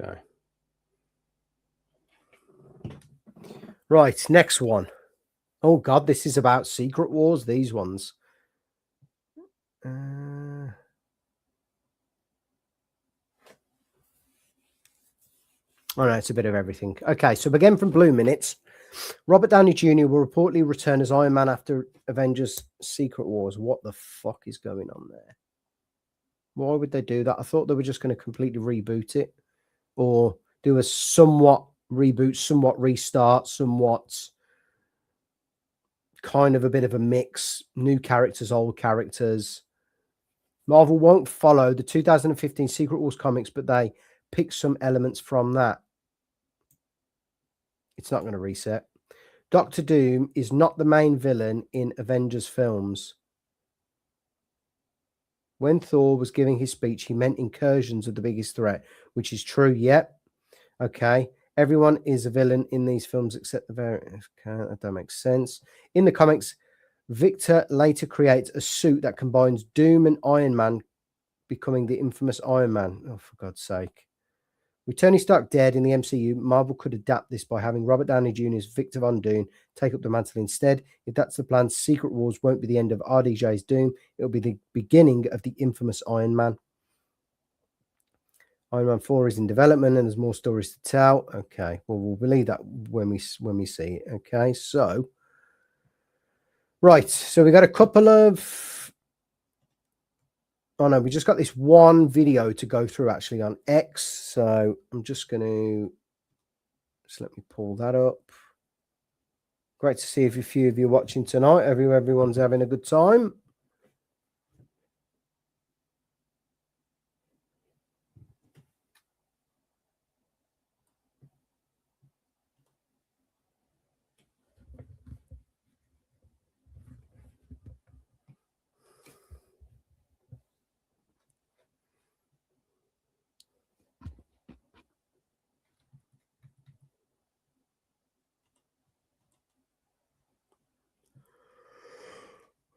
Okay. Right, next one. Oh, God, this is about Secret Wars, these ones. All right, it's a bit of everything. Okay, so again from Blue Minutes. Robert Downey Jr. will reportedly return as Iron Man after Avengers Secret Wars. What the fuck is going on there? Why would they do that? I thought they were just going to completely reboot it, or do a somewhat reboot, somewhat restart, somewhat kind of a bit of a mix. New characters, old characters. Marvel won't follow the 2015 Secret Wars comics, but they pick some elements from that. It's not going to reset. Doctor Doom is not the main villain in Avengers films. When Thor was giving his speech, he meant incursions are the biggest threat, which is true. Yep. Okay. Everyone is a villain in these films except the variants. Okay, that don't make sense. In the comics, Victor later creates a suit that combines Doom and Iron Man, becoming the infamous Iron Man. Oh, for God's sake. With Tony Stark dead in the MCU, Marvel could adapt this by having Robert Downey Jr.'s Victor Von Doom take up the mantle instead. If that's the plan, Secret Wars won't be the end of RDJ's Doom. It'll be the beginning of the infamous Iron Man. Iron Man 4 is in development and there's more stories to tell. Okay, well, we'll believe that when we see it. Okay, so right, so we got a couple of. Oh no, we just got this one video to go through actually on X. So I'm just going to just let me pull that up. Great to see a few of you watching tonight. Everyone's having a good time.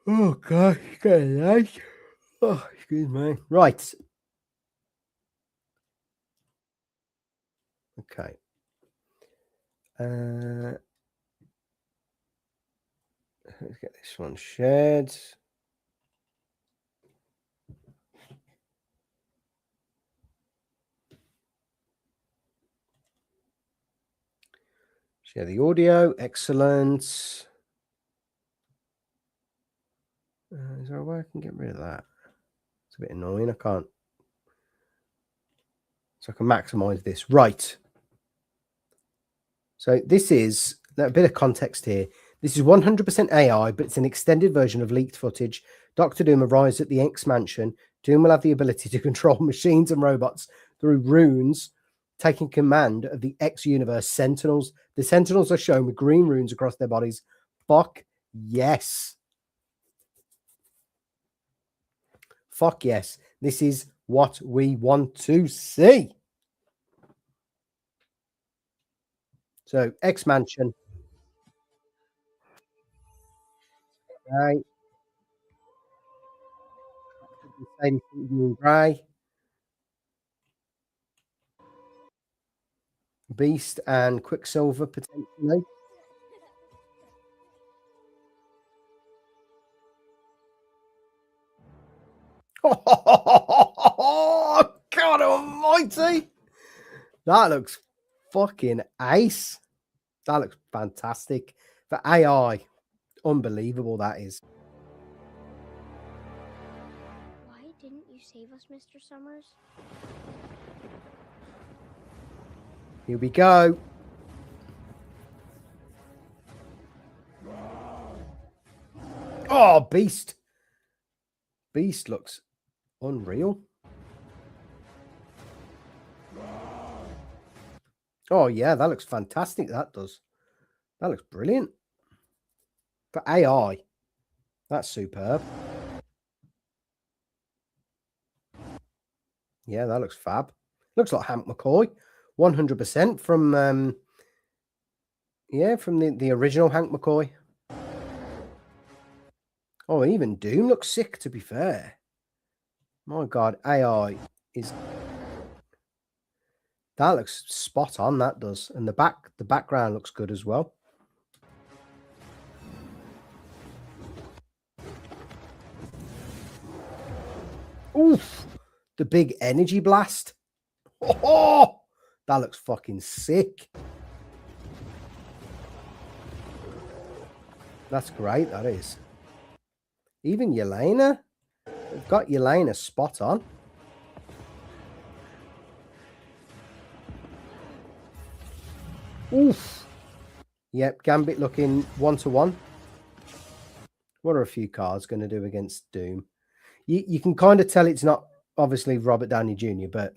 Oh gosh, good. Oh, excuse me. Right. Okay. Let's get this one shared. Share the audio. Excellent. Is there a way I can get rid of that? It's a bit annoying. I can't. So I can maximize this. Right. So this is a bit of context here. This is 100% AI, but it's an extended version of leaked footage. Dr. Doom arrives at the X mansion. Doom will have the ability to control machines and robots through runes, taking command of the X universe Sentinels. The Sentinels are shown with green runes across their bodies. Fuck yes. Fuck yes. This is what we want to see. So X Mansion. Right. Grey. Beast and Quicksilver potentially. Oh, God almighty. That looks fucking ace. That looks fantastic. For AI, unbelievable that is. Why didn't you save us, Mr. Summers? Here we go. Oh, Beast. Beast looks unreal. Oh, yeah, that looks fantastic. That does. That looks brilliant. For AI, that's superb. Yeah, that looks fab. Looks like Hank McCoy. 100% from, yeah, from the original Hank McCoy. Oh, even Doom looks sick, to be fair. My God, AI is... That looks spot on, that does. And the background looks good as well. Oof! The big energy blast. Oh! That looks fucking sick. That's great, that is. Even Yelena. They've got Yelena spot on. Oof. Yep, Gambit looking 1-to-1. What are a few cards going to do against Doom? You can kind of tell it's not obviously Robert Downey Jr., but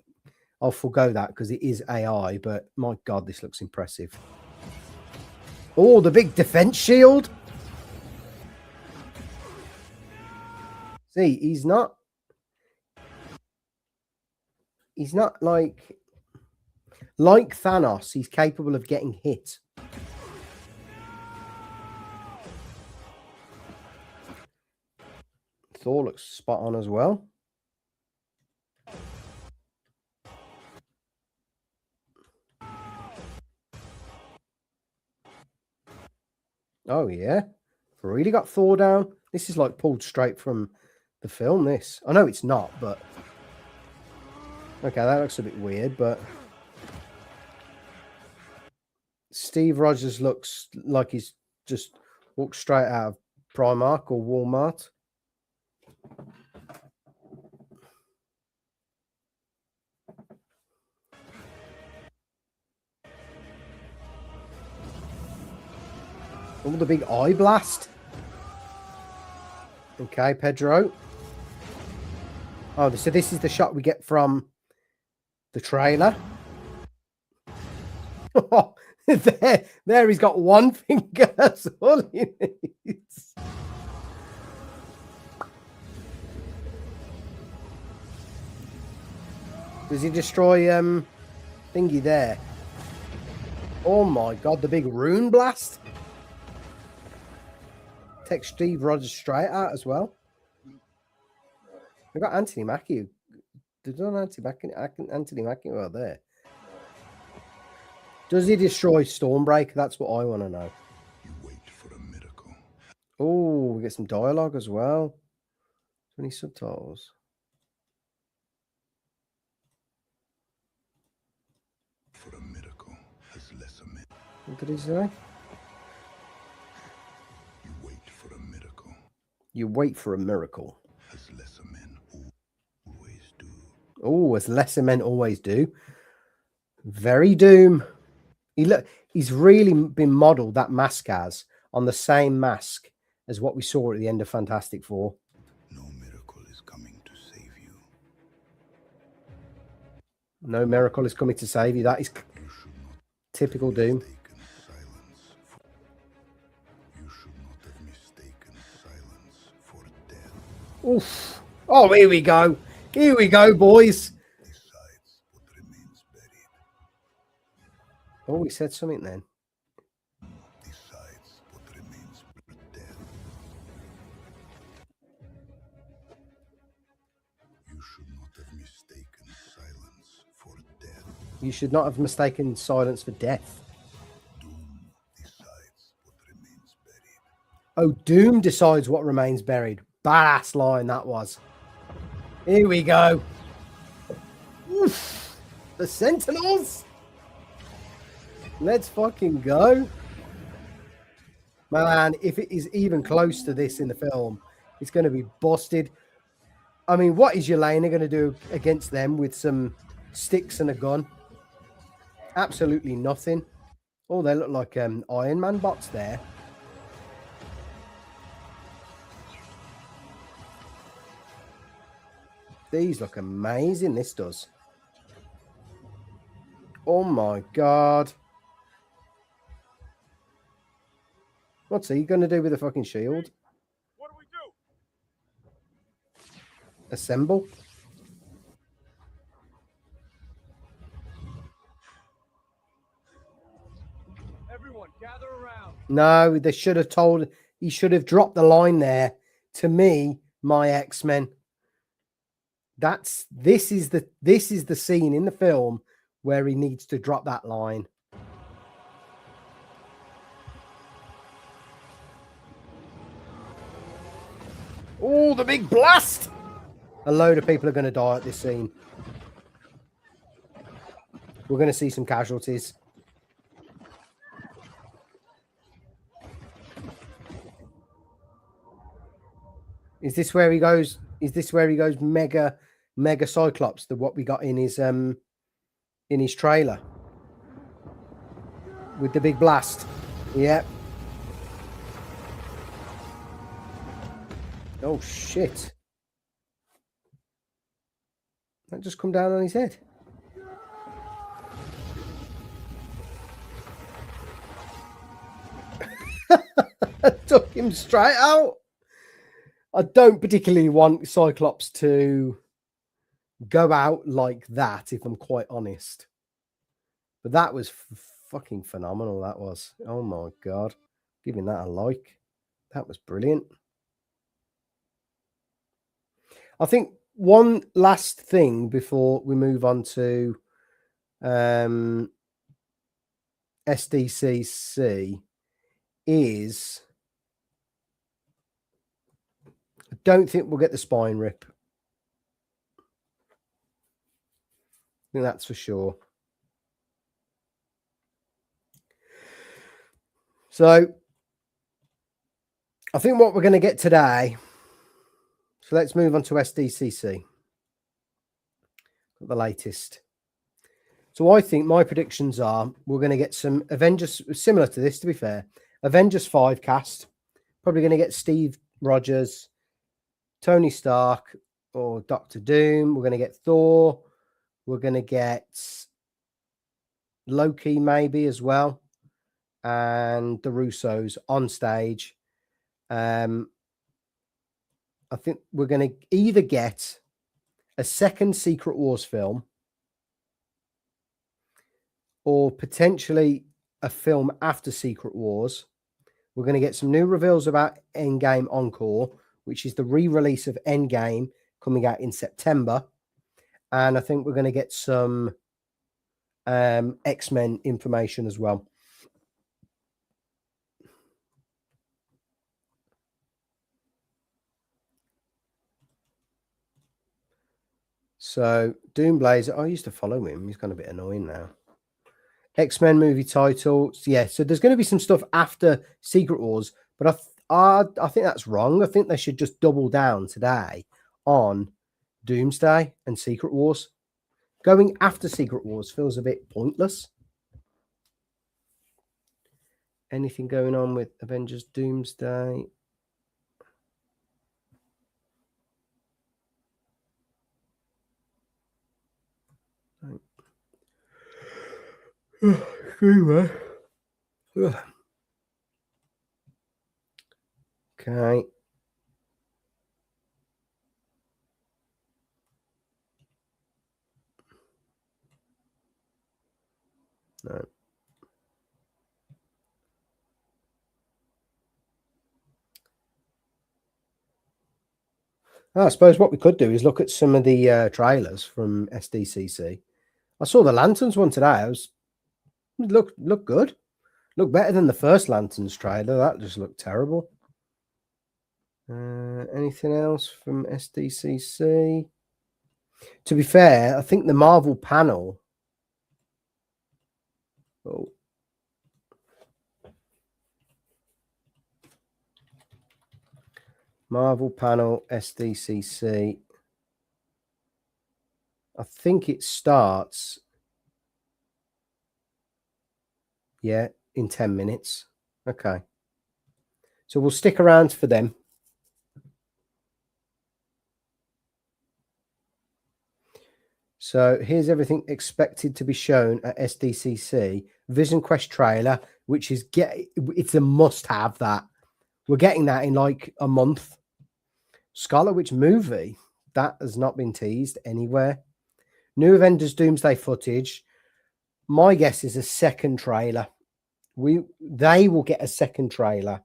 I'll forego that because it is AI. But my God, this looks impressive. Oh, the big defense shield. See, he's not like Thanos. He's capable of getting hit. Thor looks spot on as well. Oh, yeah. Really got Thor down. This is like pulled straight from the film, this. I know it's not, but... Okay, that looks a bit weird, but Steve Rogers looks like he's just walked straight out of Primark or Walmart. Oh, the big eye blast. Okay, Pedro. Oh, so this is the shot we get from the trailer. Oh, there he's got one finger. That's all he needs. Does he destroy thingy there? Oh my god, the big rune blast. Takes Steve Rogers straight out as well. We've got Anthony Mackie. There's no Anthony Mackie out there. Does he destroy Stormbreaker? That's what I want to know. You wait for a miracle. Oh, we get some dialogue as well. 20 subtitles. For a miracle has lesser men. What did he say? You wait for a miracle. You wait for a miracle. As lesser men always do. Oh, as lesser men always do. Very Doom. He's really been modeled, that mask as, on the same mask as what we saw at the end of Fantastic Four. No miracle is coming to save you. No miracle is coming to save you. That is You should not typical Doom. mistaken silence for... You should not have mistaken silence for death. Oof. Oh, here we go. Here we go, boys. Decides what remains buried. Oh, he said something then. Decides what remains dead. You should not have mistaken silence for death. You should not have mistaken silence for death. Doom decides what remains buried. Oh, Doom decides what remains buried. Badass line that was. Here we go. Oof. The Sentinels. Let's fucking go. Man, if it is even close to this in the film, it's going to be busted. I mean, what is Yelena going to do against them with some sticks and a gun? Absolutely nothing. Oh, they look like Iron Man bots there. These look amazing, this does. Oh my god. What's he going to do with the fucking shield? What do we do? Assemble? Everyone, gather around. No, they should have told... He should have dropped the line there. To me, my X-Men. This is the scene in the film where he needs to drop that line. Oh, the big blast! A load of people are going to die at this scene. We're going to see some casualties. Is this where he goes? Is this where he goes mega Cyclops? What we got in his trailer with the big blast. Yep. Oh shit! That just come down on his head. Took him straight out. I don't particularly want Cyclops to go out like that, if I'm quite honest. But that was fucking phenomenal, that was. Oh my god. Giving that a like. That was brilliant. I think one last thing before we move on to SDCC is... I don't think we'll get the spine rip. think that's for sure. So I think what we're going to get today. So let's move on to SDCC. The latest. So I think my predictions are we're going to get some Avengers, similar to this, to be fair. Avengers 5 cast. Probably going to get Steve Rogers, Tony Stark, or Doctor Doom. We're going to get Thor. We're going to get Loki maybe as well. And the Russos on stage. I think we're going to either get a second Secret Wars film or potentially a film after Secret Wars. We're going to get some new reveals about Endgame Encore, which is the re-release of Endgame coming out in September. And I think we're going to get some X-Men information as well. So Doomblazer, I used to follow him. He's kind of a bit annoying now. X-Men movie titles. Yeah, so there's going to be some stuff after Secret Wars, but I think that's wrong. I think they should just double down today on Doomsday and Secret Wars. Going after Secret Wars feels a bit pointless. Anything going on with Avengers Doomsday? Okay. No. I suppose what we could do is look at some of the trailers from SDCC. I saw the Lanterns one today. Look good. Look better than the first Lanterns trailer. That just looked terrible. Anything else from SDCC? To be fair, I think the Marvel panel. Oh. Marvel panel SDCC. I think it starts. Yeah, in 10 minutes. Okay. So we'll stick around for them. So here's everything expected to be shown at SDCC. Vision Quest trailer, which is it's a must-have. That we're getting that in like a month. Scarlet Witch movie that has not been teased anywhere. New Avengers Doomsday footage. My guess is a second trailer. They will get a second trailer,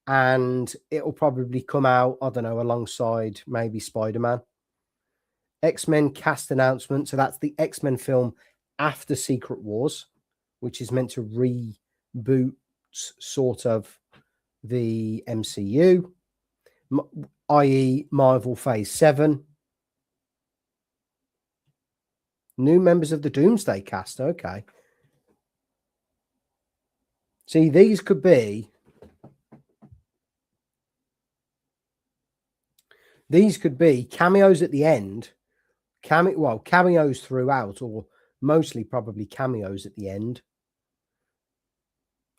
and it will probably come out, I don't know, alongside maybe Spider-Man. X-Men cast announcement. So that's the X-Men film after Secret Wars, which is meant to reboot sort of the MCU, i.e. Marvel Phase 7. New members of the Doomsday cast. Okay. See, these could be cameos at the end. Cameos throughout, or mostly probably cameos at the end.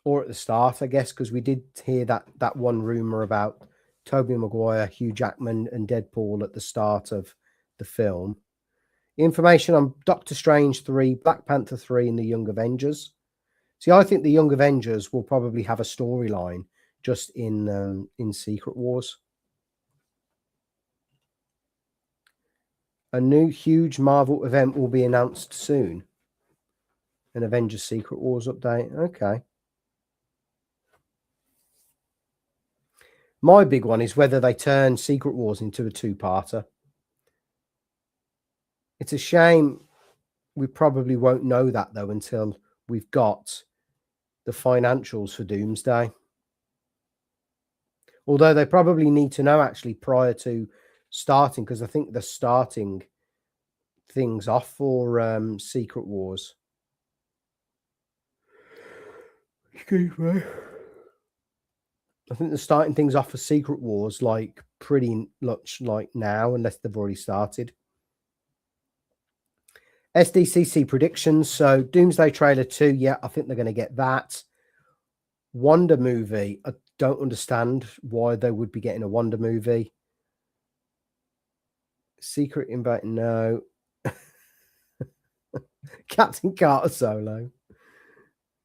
Or at the start, I guess, because we did hear that one rumor about Tobey Maguire, Hugh Jackman, and Deadpool at the start of the film. Information on Doctor Strange 3, Black Panther 3, and the Young Avengers. See, I think the Young Avengers will probably have a storyline just in Secret Wars. A new huge Marvel event will be announced soon. An Avengers Secret Wars update. Okay. My big one is whether they turn Secret Wars into a two-parter. It's a shame we probably won't know that, though, until we've got the financials for Doomsday. Although they probably need to know, actually, prior to starting, because I think the starting things off for Secret Wars. Excuse me. I think they're starting things off for Secret Wars like pretty much like now, unless they've already started. SDCC predictions. So Doomsday trailer 2, yeah, I think they're going to get that. Wonder movie. I don't understand why they would be getting a Wonder movie. Secret Invite, no. Captain Carter solo.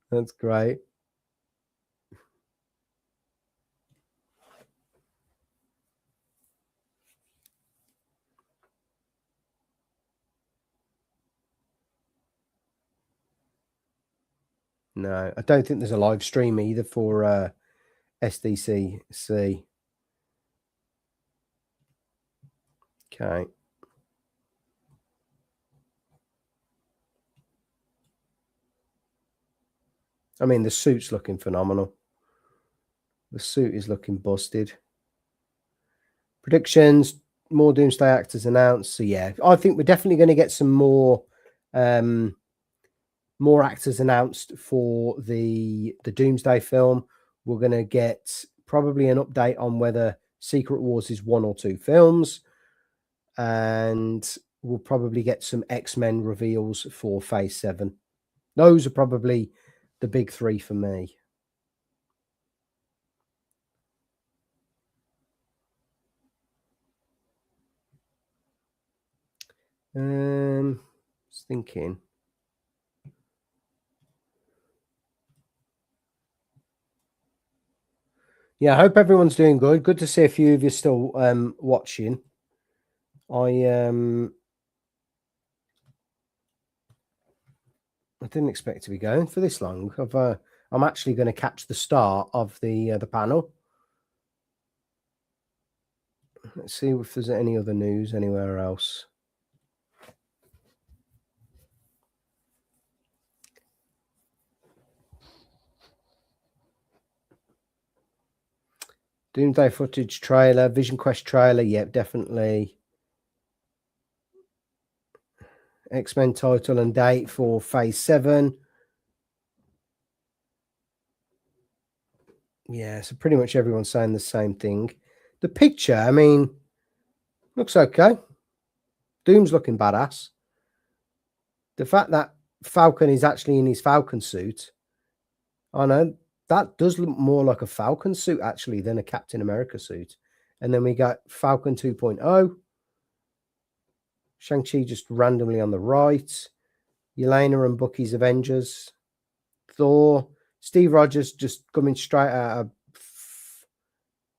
That's great. No, I don't think there's a live stream either for SDCC. Okay. I mean, the suit's looking phenomenal. The suit is looking busted. Predictions, more Doomsday actors announced. So yeah, I think we're definitely going to get some more actors announced for the Doomsday film. We're going to get probably an update on whether Secret Wars is 1 or 2 films. And we'll probably get some X-Men reveals for Phase 7. Those are probably the big 3 for me. Just thinking. Yeah, I hope everyone's doing good. Good to see a few of you still watching. I didn't expect to be going for this long. I'm actually going to catch the start of the panel. Let's see if there's any other news anywhere else. Doomsday footage trailer, Vision Quest trailer. Yep, definitely. X-Men title and date for Phase 7. Yeah, so pretty much everyone's saying the same thing. The picture, I mean, looks okay. Doom's looking badass. The fact that Falcon is actually in his Falcon suit, I know that does look more like a Falcon suit actually than a Captain America suit. And then we got Falcon 2.0. Shang-Chi just randomly on the right. Yelena and Bucky's Avengers. Thor. Steve Rogers just coming straight out of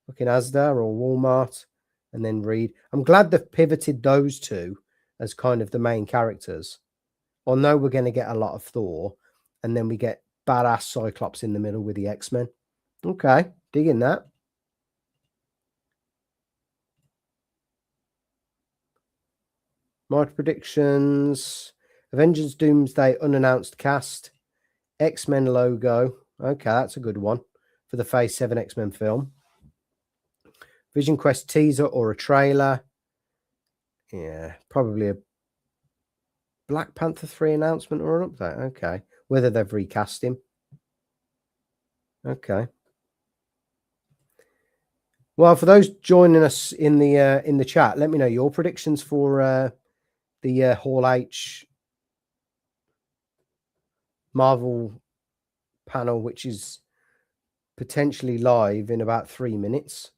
fucking Asda or Walmart. And then Reed. I'm glad they've pivoted those two as kind of the main characters. I know we're going to get a lot of Thor. And then we get badass Cyclops in the middle with the X-Men. Okay, digging that. My predictions. Avengers Doomsday unannounced cast. X-Men logo. Okay, that's a good one for the Phase 7 X-Men film. Vision Quest teaser or a trailer. Yeah, probably a Black Panther 3 announcement or an update. Okay. Whether they've recast him. Okay. Well, for those joining us in the chat, let me know your predictions for the Hall H Marvel panel, which is potentially live in about 3 minutes.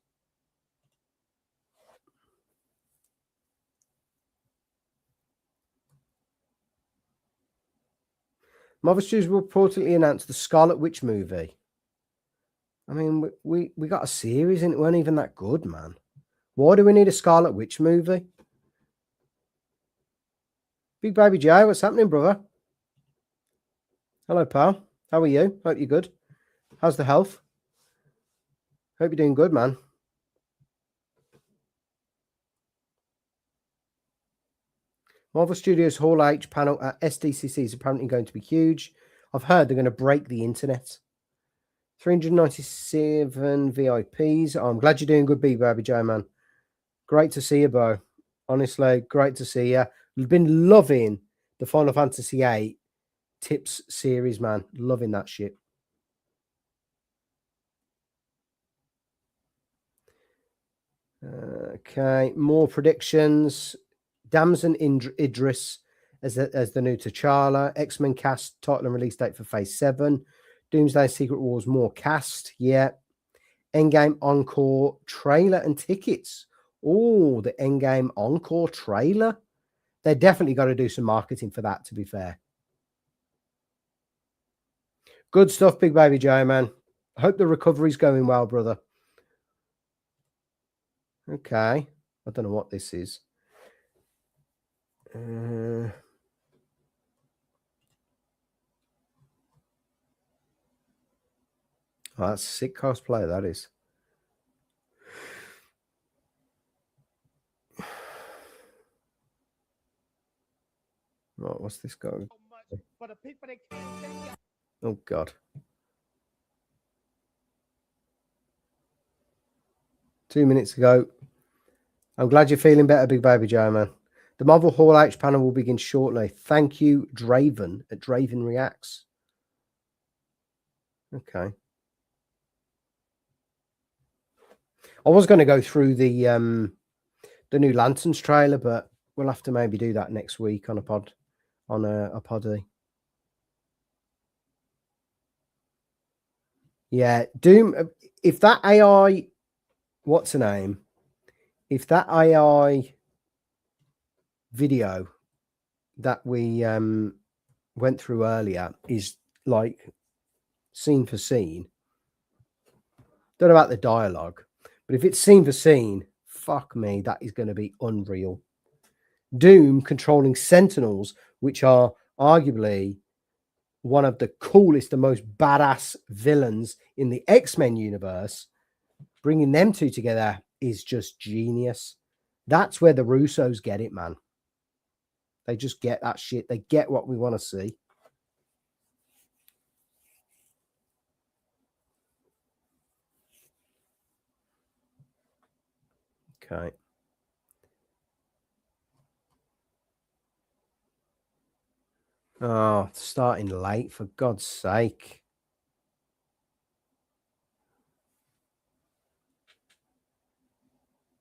Marvel Studios will reportedly announce the Scarlet Witch movie. I mean, we got a series and it weren't even that good, man. Why do we need a Scarlet Witch movie? Big Baby Jay, what's happening, brother? Hello, pal. How are you? Hope you're good. How's the health? Hope you're doing good, man. Marvel Studios Hall H panel at SDCC is apparently going to be huge. I've heard they're going to break the internet. 397 VIPs. Oh, I'm glad you're doing good, Big Baby J, man. Great to see you, bro. Honestly, great to see you. I've been loving the Final Fantasy VIII tips series, man. Loving that shit. Okay, more predictions. Damson Idris as the new T'Challa. X-Men cast, title and release date for Phase 7. Doomsday Secret Wars, more cast. Yeah. Endgame Encore trailer and tickets. Oh, the Endgame Encore trailer. They definitely got to do some marketing for that, to be fair. Good stuff, Big Baby Joe, man. I hope the recovery's going well, brother. Okay. I don't know what this is. Oh, that's a sick cosplay, that is. Right, what's this going? Oh, God. 2 minutes ago. I'm glad you're feeling better, Big Baby Joe, man. The Marvel Hall H panel will begin shortly. Thank you, Draven, at Draven Reacts. Okay. I was going to go through the new Lanterns trailer, but we'll have to maybe do that next week on a pod, on a poddy. Yeah, Doom. If that AI, what's her name? If that AI video that we went through earlier is like scene for scene, don't know about the dialogue, but if it's scene for scene, fuck me, that is going to be unreal. Doom controlling Sentinels, which are arguably one of the coolest and most badass villains in the X-Men universe, bringing them two together is just genius. That's where the Russos get it, man. They just get that shit. They get what we want to see. Okay. Oh, starting late, for God's sake.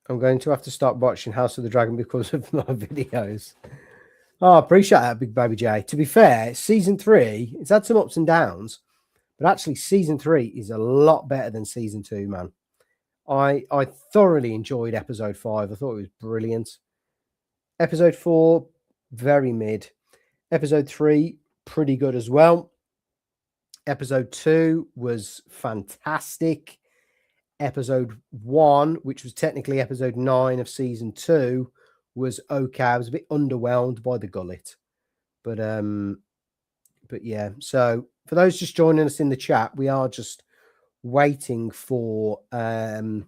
I'm going to have to start watching House of the Dragon because of my videos. Oh, I appreciate that, Big Baby J. To be fair, season 3, it's had some ups and downs, but actually season 3 is a lot better than season 2, man. I thoroughly enjoyed episode 5. I thought it was brilliant. Episode 4, very mid. Episode 3, pretty good as well. Episode 2 was fantastic. Episode 1, which was technically episode 9 of season 2, was okay. I was a bit underwhelmed by the gullet. But yeah. So for those just joining us in the chat, we are just waiting for the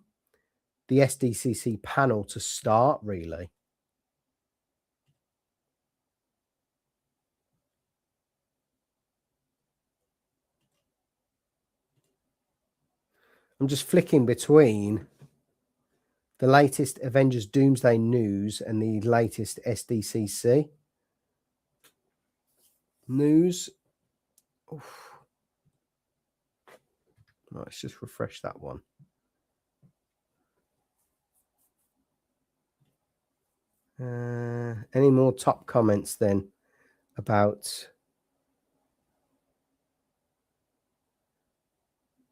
SDCC panel to start, really. I'm just flicking between the latest Avengers Doomsday news and the latest SDCC news. Oof. Right, let's just refresh that one. Any more top comments then about...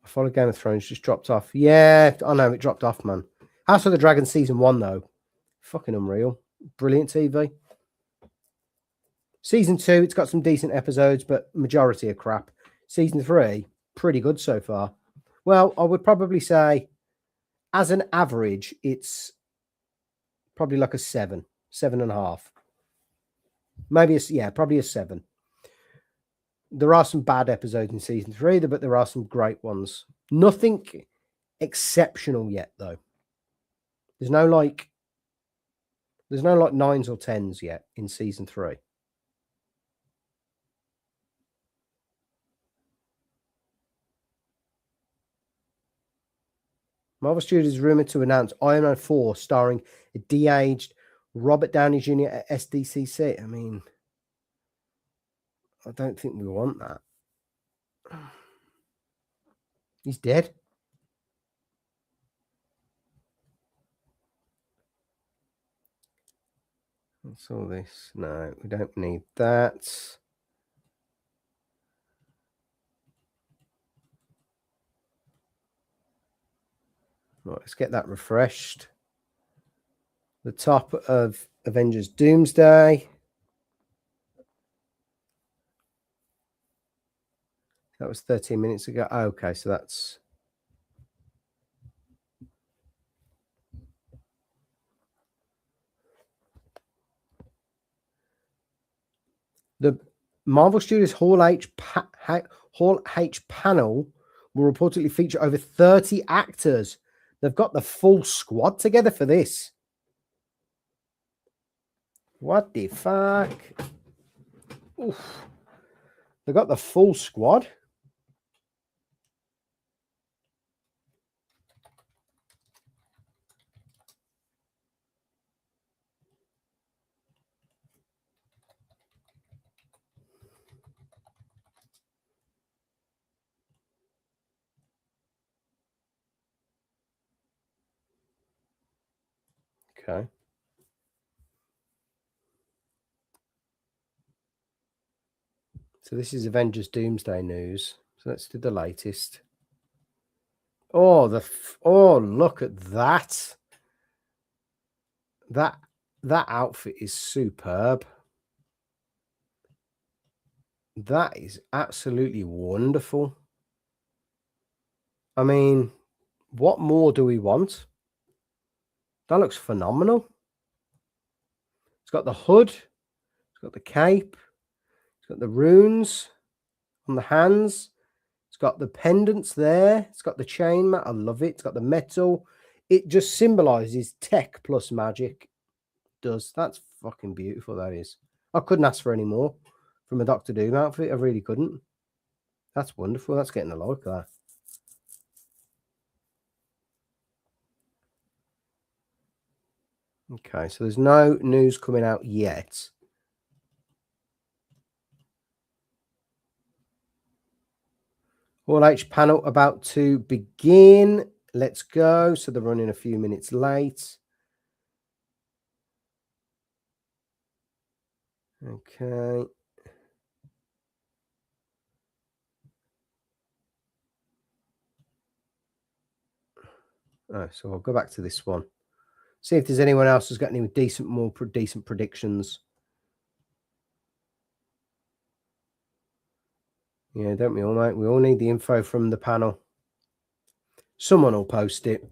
I follow Game of Thrones, just dropped off. Yeah, I know, it dropped off, man. House of the Dragon season 1, though. Fucking unreal. Brilliant TV. Season 2, it's got some decent episodes, but majority are crap. Season 3, pretty good so far. Well, I would probably say, as an average, it's probably like a 7, 7.5. Maybe, probably a 7. There are some bad episodes in season 3, but there are some great ones. Nothing exceptional yet, though. There's no like 9s or 10s yet in season 3. Marvel Studios is rumored to announce Iron Man 4 starring a de-aged Robert Downey Jr. at SDCC. I mean, I don't think we want that. He's dead. What's all this? No, we don't need that. Right, let's get that refreshed. The top of Avengers Doomsday. That was 13 minutes ago. Oh, okay, so that's... The Marvel Studios Hall H panel will reportedly feature over 30 actors. They've got the full squad together for this. What the fuck? Oof. They've got the full squad. Okay. So this is Avengers Doomsday news. So let's do the latest. Oh, look at that. That outfit is superb. That is absolutely wonderful. I mean, what more do we want? That looks phenomenal. It's got the hood. It's got the cape. It's got the runes on the hands. It's got the pendants there. It's got the chain mat. I love it. It's got the metal. It just symbolizes tech plus magic. It does. That's fucking beautiful, that is. I couldn't ask for any more from a Doctor Doom outfit. I really couldn't. That's wonderful. That's getting a like that. Okay, so there's no news coming out yet. Hall H panel about to begin. Let's go. So they're running a few minutes late. Okay. Oh, so I'll go back to this one. See if there's anyone else who's got any more decent predictions. Yeah, don't we all, mate? We all need the info from the panel. Someone will post it.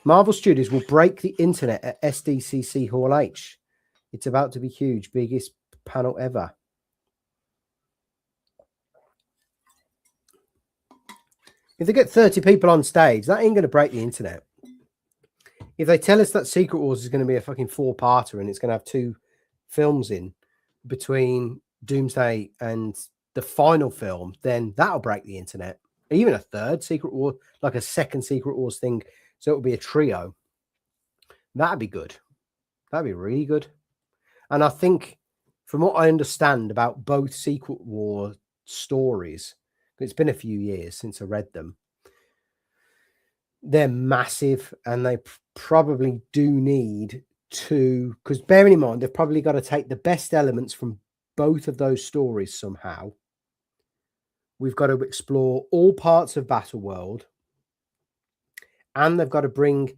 Marvel Studios will break the internet at SDCC Hall H. It's about to be huge. Biggest panel ever. If they get 30 people on stage, that ain't going to break the internet. If they tell us that Secret Wars is going to be a fucking 4-parter and it's going to have 2 films in between Doomsday and the final film, then that'll break the internet. Even a third Secret War, like a second Secret Wars thing, so it'll be a trio. That'd be good. That'd be really good. And I think, from what I understand about both Secret War stories, it's been a few years since I read them, they're massive, and they probably do need to, because bearing in mind, they've probably got to take the best elements from both of those stories somehow. We've got to explore all parts of Battleworld, and they've got to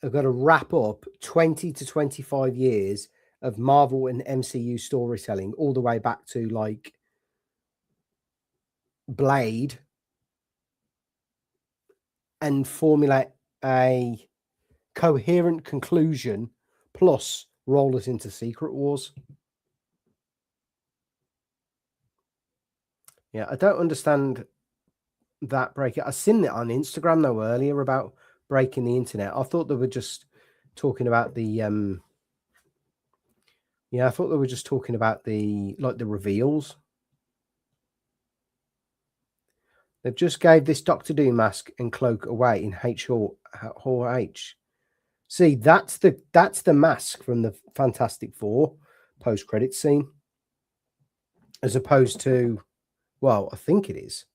wrap up 20 to 25 years of Marvel and MCU storytelling, all the way back to like Blade, and formulate a coherent conclusion, plus roll us into Secret Wars. Yeah, I don't understand that break. I've seen it on Instagram though earlier about breaking the internet. I thought they were just talking about the I thought they were just talking about the reveals. They've just gave this Doctor Doom mask and cloak away in Hall H. See, that's the mask from the Fantastic Four post-credit scene, as opposed to, well, I think it is.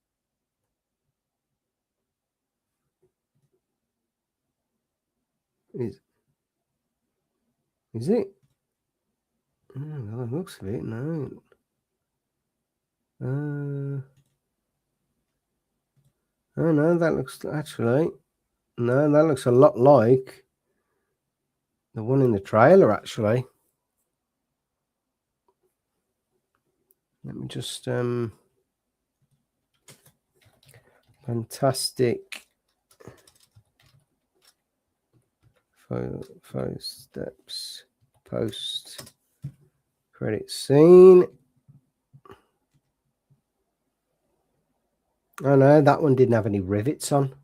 Is it? Oh, it looks of it. No. Oh no, that looks actually. No, that looks a lot like the one in the trailer, actually. Let me just Fantastic steps post credit scene. Oh no, that one didn't have any rivets on.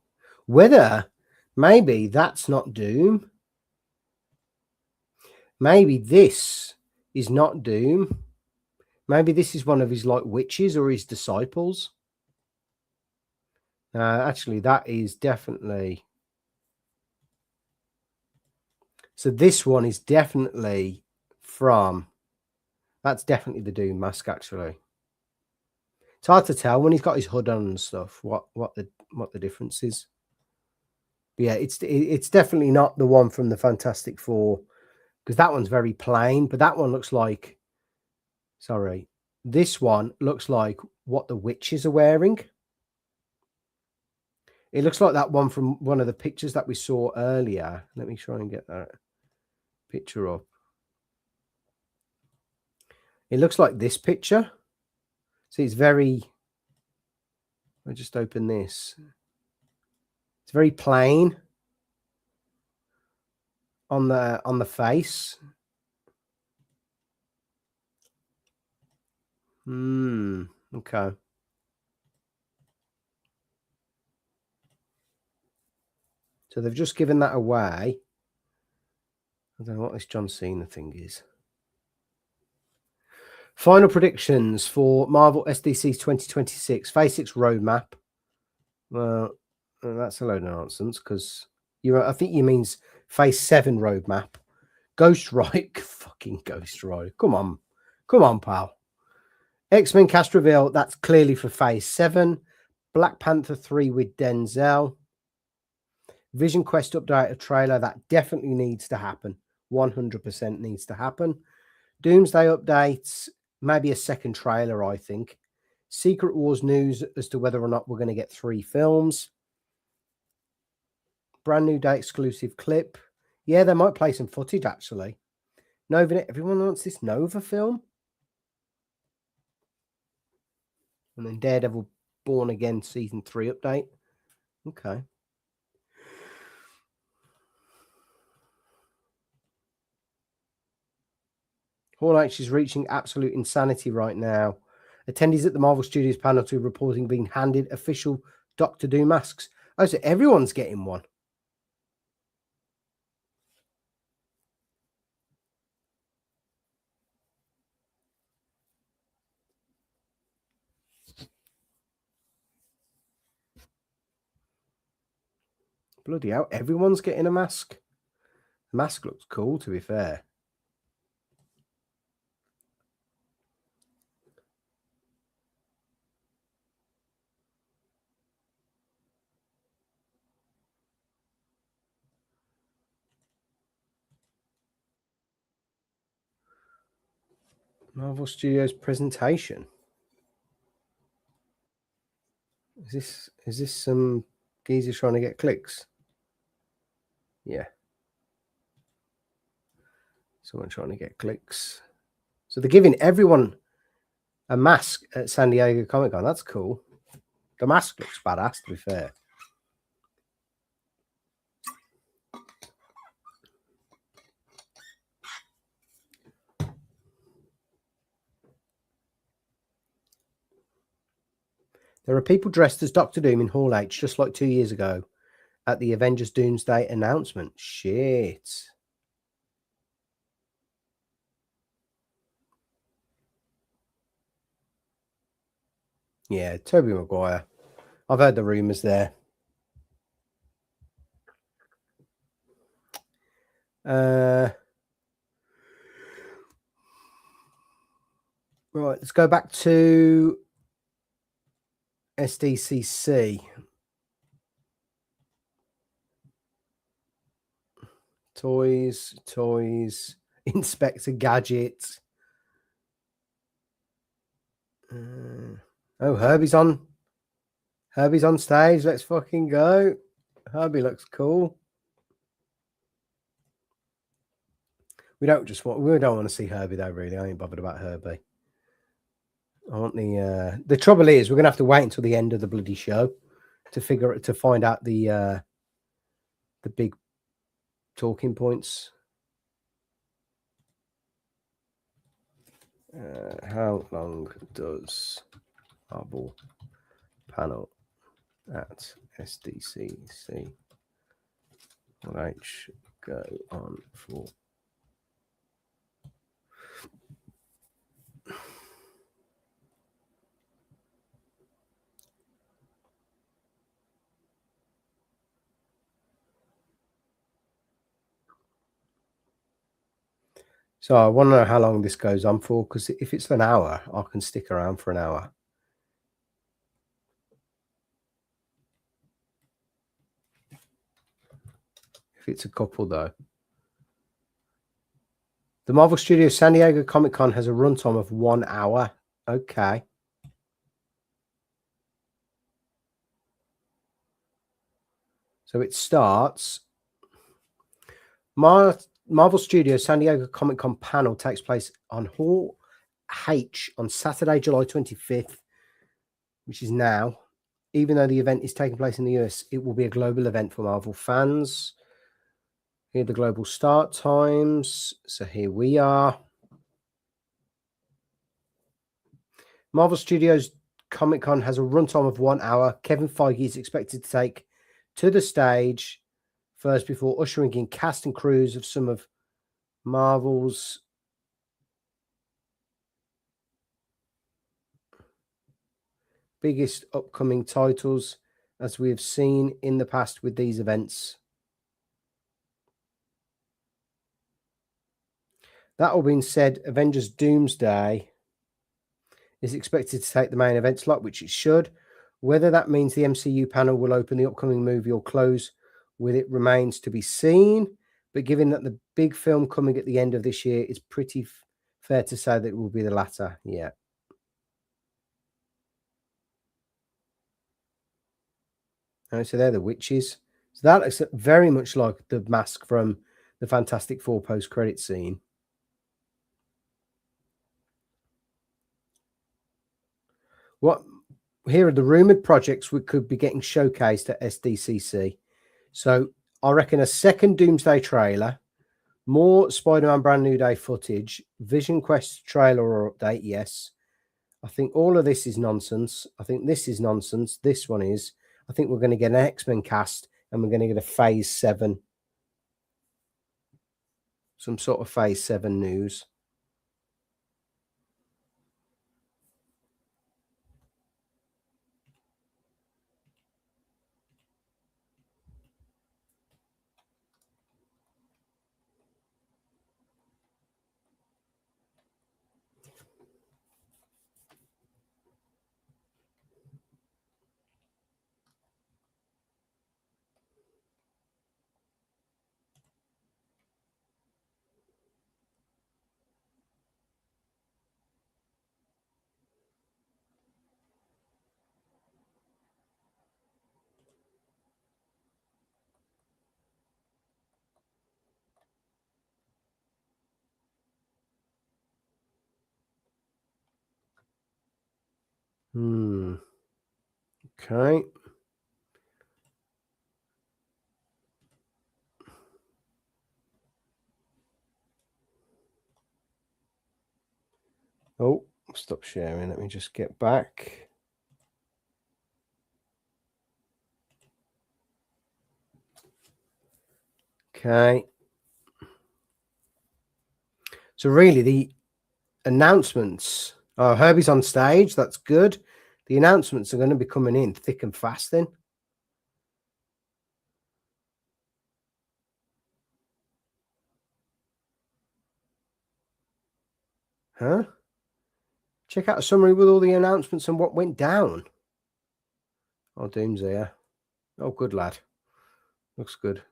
Whether maybe that's not Doom. Maybe this is not Doom. Maybe this is one of his like witches or his disciples. Actually, that is definitely. So this one is definitely from. That's definitely the Doom mask. Actually, it's hard to tell when he's got his hood on and stuff. What the difference is. But yeah, it's definitely not the one from the Fantastic Four, because that one's very plain. But that one looks like. Sorry, this one looks like what the witches are wearing. It looks like that one from one of the pictures that we saw earlier. Let me try and get that picture up. It looks like this picture. See, it's very. I'll just open this. It's very plain on the face. Okay. So they've just given that away. I don't know what this John Cena thing is. Final predictions for Marvel SDCC 2026 Phase 6 roadmap. Well, that's a load of nonsense, because I think you means Phase 7 roadmap. Ghost Rider, fucking Ghost Rider. Come on, pal. X-Men cast reveal, that's clearly for Phase 7. Black Panther 3 with Denzel. Vision Quest update, a trailer, that definitely needs to happen. 100% needs to happen. Doomsday updates, maybe a second trailer, I think. Secret Wars news as to whether or not we're going to get 3 films. Brand new day exclusive clip. Yeah, they might play some footage, actually. Nova, everyone wants this Nova film. And then Daredevil Born Again Season 3 update. Okay. Hall H is reaching absolute insanity right now. Attendees at the Marvel Studios panel 2 reporting being handed official Doctor Doom masks. Oh, so everyone's getting one. Bloody hell, everyone's getting a mask. The mask looks cool, to be fair. Marvel Studios presentation. Is this some geezer trying to get clicks? Yeah. Someone trying to get clicks. So they're giving everyone a mask at San Diego Comic-Con. That's cool. The mask looks badass, to be fair. There are people dressed as Doctor Doom in Hall H, just like 2 years ago at the Avengers Doomsday announcement. Shit. Yeah, Tobey Maguire. I've heard the rumours there. Right, let's go back to SDCC. Toys, Inspector Gadget. Oh, Herbie's on stage. Let's fucking go. Herbie looks cool. We don't want to see Herbie though, really. I ain't bothered about Herbie. I want the trouble is we're gonna have to wait until the end of the bloody show to find out the big talking points. How long does Marvel panel at SDCC go on for? So I want to know how long this goes on for, because if it's an hour, I can stick around for an hour. If it's a couple, though. The Marvel Studios San Diego Comic-Con has a runtime of 1 hour. Okay. So it starts. Marvel Studios San Diego Comic-Con panel takes place on Hall H on Saturday, July 25th, which is now. Even though the event is taking place in the US, it will be a global event for Marvel fans. Here are the global start times. So here we are. Marvel Studios Comic-Con has a runtime of 1 hour. Kevin Feige is expected to take to the stage first before ushering in cast and crews of some of Marvel's biggest upcoming titles, as we have seen in the past with these events. That all being said, Avengers Doomsday is expected to take the main event slot, which it should. Whether that means the MCU panel will open the upcoming movie or close with it remains to be seen. But given that the big film coming at the end of this year, it's pretty fair to say that it will be the latter. Yeah. Oh, so they're the witches. So that looks very much like the mask from the Fantastic Four post-credit scene. What here are the rumored projects we could be getting showcased at SDCC. So I reckon a second Doomsday trailer, more Spider-Man Brand New Day footage, Vision Quest trailer or update. Yes, I think all of this is nonsense. I think this is nonsense. This one is. I think we're going to get an X-Men cast and we're going to get a Phase 7. Some sort of Phase 7 news. Okay. Oh, stop sharing. Let me just get back. Okay. So really the announcements. Oh, Herbie's on stage. That's good. The announcements are going to be coming in thick and fast then. Huh? Check out a summary with all the announcements and what went down. Oh, Doomsday, yeah. Oh, good lad. Looks good.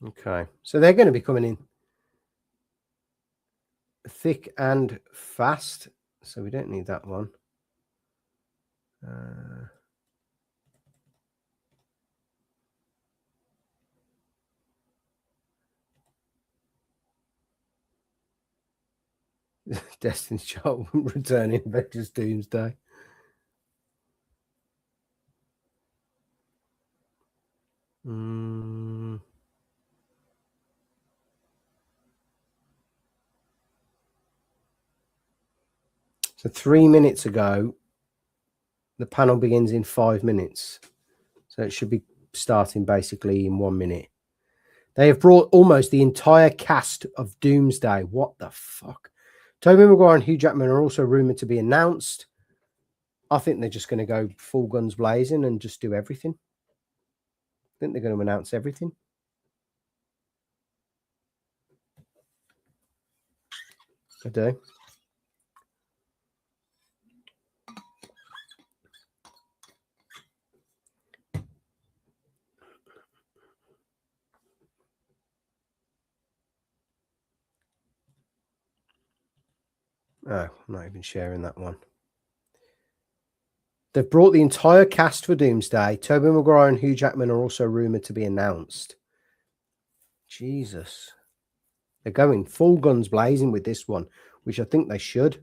Okay, so they're going to be coming in thick and fast, so we don't need that one. Destiny's Child returning Avengers Doomsday. So 3 minutes ago, the panel begins in 5 minutes. So it should be starting basically in 1 minute. They have brought almost the entire cast of Doomsday. What the fuck? Tobey Maguire and Hugh Jackman are also rumored to be announced. I think they're just going to go full guns blazing and just do everything. I think they're going to announce everything. I do. Oh, I'm not even sharing that one. They've brought the entire cast for Doomsday. Tobey Maguire and Hugh Jackman are also rumored to be announced. Jesus. They're going full guns blazing with this one, which I think they should.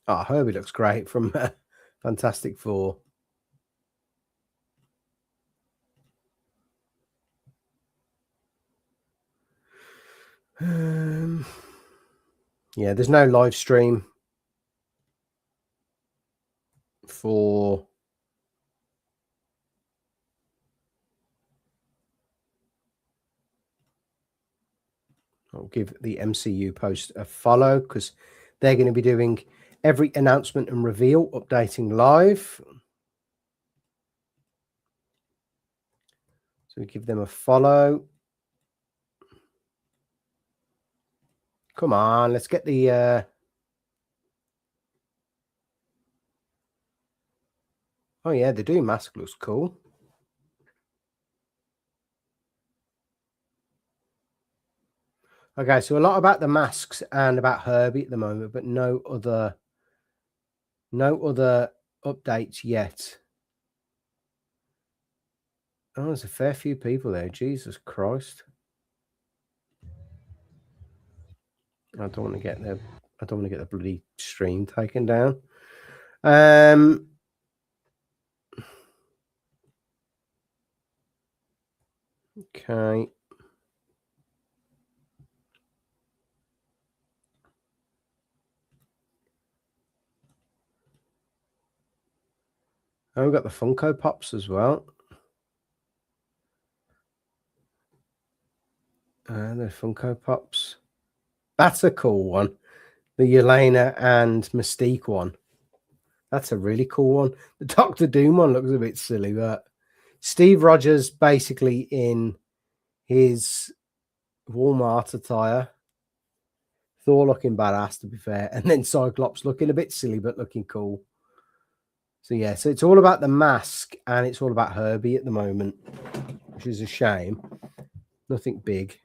Oh, Herbie looks great from Fantastic Four. Yeah, there's no live stream for I'll give the MCU post a follow because they're going to be doing every announcement and reveal, updating live. So we give them a follow. Come on, let's get the... Oh, yeah, the Doom mask looks cool. Okay, so a lot about the masks and about Herbie at the moment, but no other updates yet. Oh, there's a fair few people there. Jesus Christ. I don't want to get the bloody stream taken down. Okay. Oh, we've got the Funko Pops as well. The Funko Pops. That's a cool one. The Yelena and Mystique one. That's a really cool one. The Doctor Doom one looks a bit silly, but Steve Rogers basically in his Walmart attire. Thor looking badass, to be fair. And then Cyclops looking a bit silly, but looking cool. So, yeah, so it's all about the mask and it's all about Herbie at the moment, which is a shame. Nothing big.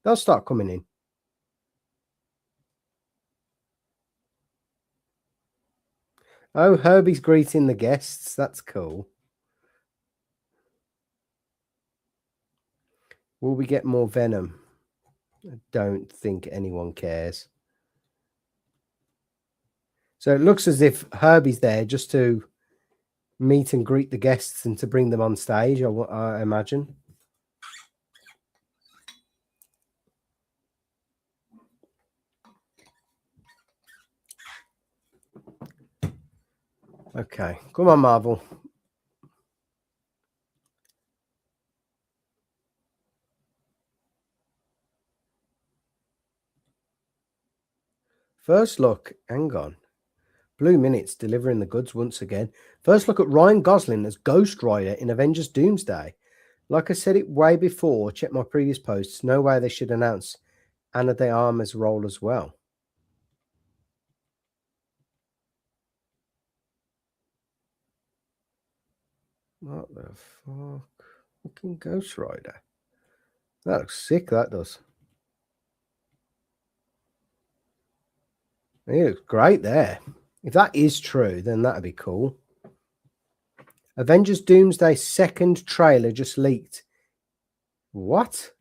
They'll start coming in. Oh, Herbie's greeting the guests. That's cool. Will we get more Venom? I don't think anyone cares. So it looks as if Herbie's there just to meet and greet the guests and to bring them on stage, I imagine. Okay, come on, Marvel. First look, hang on. Blue Minutes delivering the goods once again. First look at Ryan Gosling as Ghost Rider in Avengers Doomsday. Like I said it way before, check my previous posts. No way they should announce Ana de Armas' role as well. What the fuck? Fucking Ghost Rider. That looks sick, that does. He looks great there. If that is true, then that'd be cool. Avengers Doomsday second trailer just leaked. What?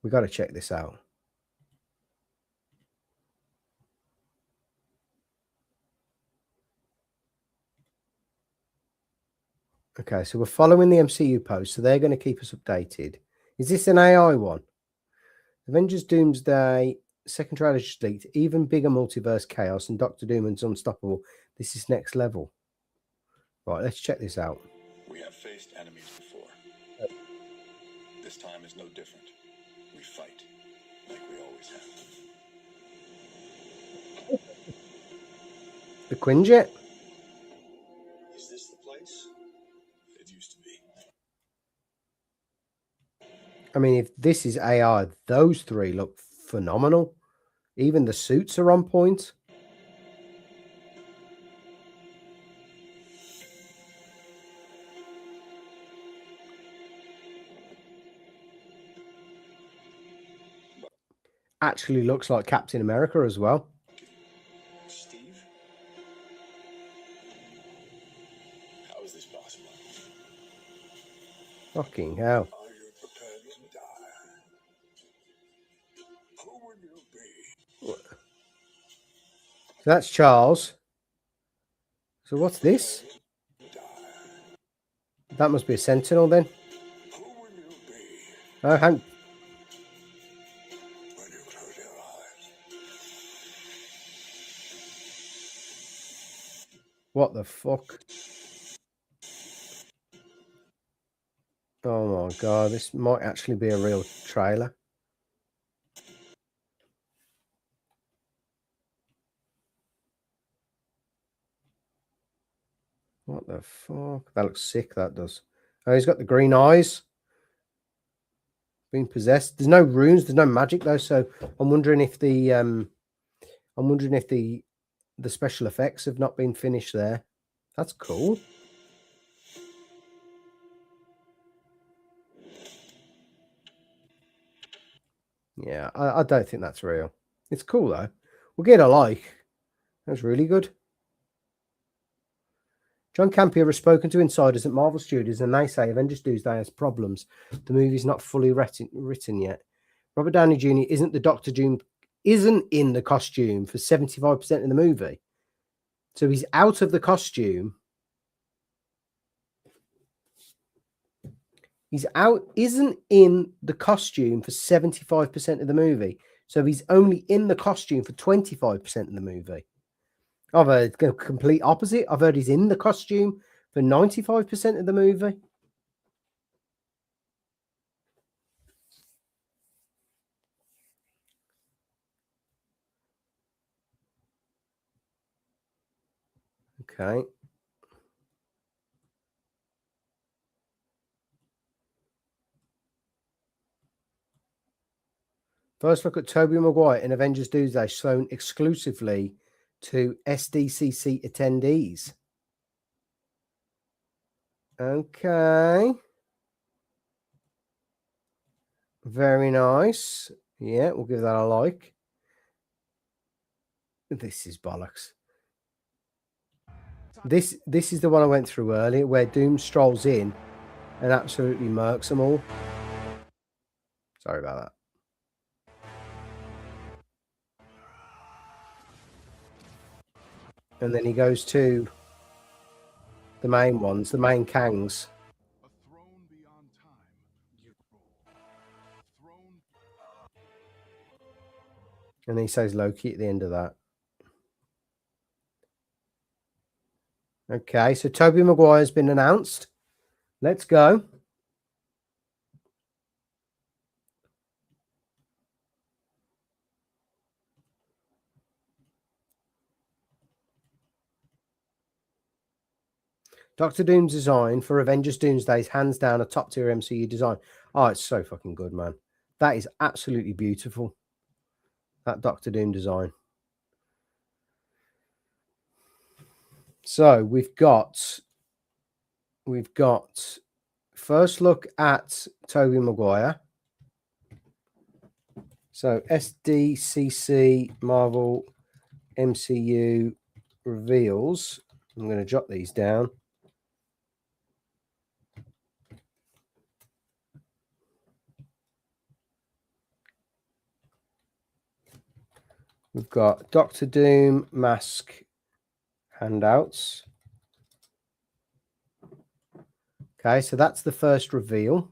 We got to check this out. Okay, so we're following the MCU post, so they're going to keep us updated. Is this an AI one? Avengers Doomsday second trailer just leaked. Even bigger multiverse chaos and Doctor Doom is unstoppable. This is next level. Right, let's check this out. We have faced enemies before. This time is no different. We fight like we always have. The Quinjet? Is this the place? It used to be. I mean, if this is AI, those three look phenomenal. Even the suits are on point. Actually looks like Captain America as well. Steve? How is this possible? Fucking hell. Are you prepared to die? Who will you be? So that's Charles. So what's this? That must be a Sentinel then. Who will you be? Oh, hang. When you close your eyes. What the fuck? Oh my god, this might actually be a real trailer. What the fuck? That looks sick, that does. Oh, he's got the green eyes. Being possessed. There's no runes, there's no magic though, so I'm wondering if the the special effects have not been finished there. That's cool. Yeah, I don't think that's real. It's cool though. We'll get a like. That's really good. John Campea has spoken to insiders at Marvel Studios and they say Avengers Doomsday has problems. The movie's not fully written yet. Robert Downey Jr. isn't in the costume for 75% of the movie. So he's out of the costume. Isn't in the costume for 75% of the movie. So he's only in the costume for 25% of the movie. I've heard the complete opposite. I've heard he's in the costume for 95% of the movie. Okay. First look at Tobey Maguire in Avengers Doomsday, shown exclusively to SDCC attendees. Okay. Very nice. Yeah, we'll give that a like. This is bollocks. This is the one I went through earlier, where Doom strolls in and absolutely murks them all. Sorry about that. And then he goes to the main ones, the main Kangs. A throne beyond time. Throne. And he says Loki at the end of that. Okay, so Tobey Maguire's been announced. Let's go. Doctor Doom's design for Avengers Doomsday is hands down a top tier MCU design. Oh, it's so fucking good, man. That is absolutely beautiful. That Doctor Doom design. So we've got first look at Tobey Maguire. So SDCC Marvel MCU reveals. I'm going to jot these down. We've got Doctor Doom mask handouts. Okay, so that's the first reveal.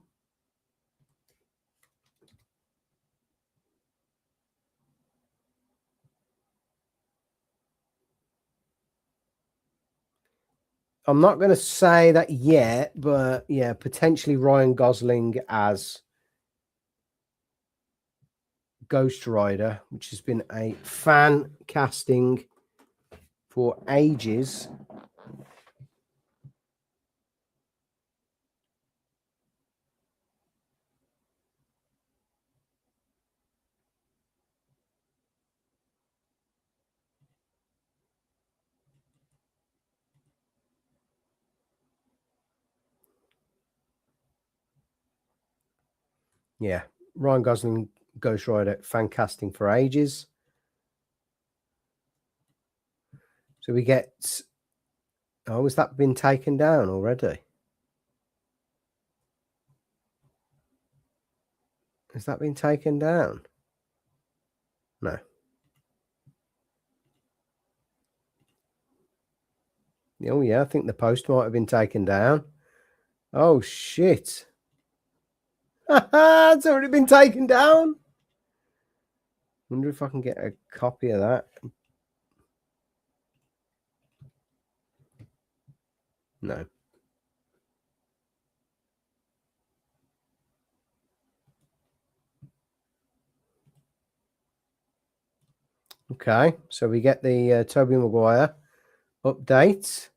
I'm not going to say that yet, but yeah, potentially Ryan Gosling as Ghost Rider, which has been a fan casting for ages. Yeah, Ryan Gosling, Ghost Rider, fan casting for ages. So we get... Oh, has that been taken down already? Has that been taken down? No. Oh, yeah, I think the post might have been taken down. Oh, shit. It's already been taken down. Wonder if I can get a copy of that. No. Okay, so we get the Tobey Maguire update.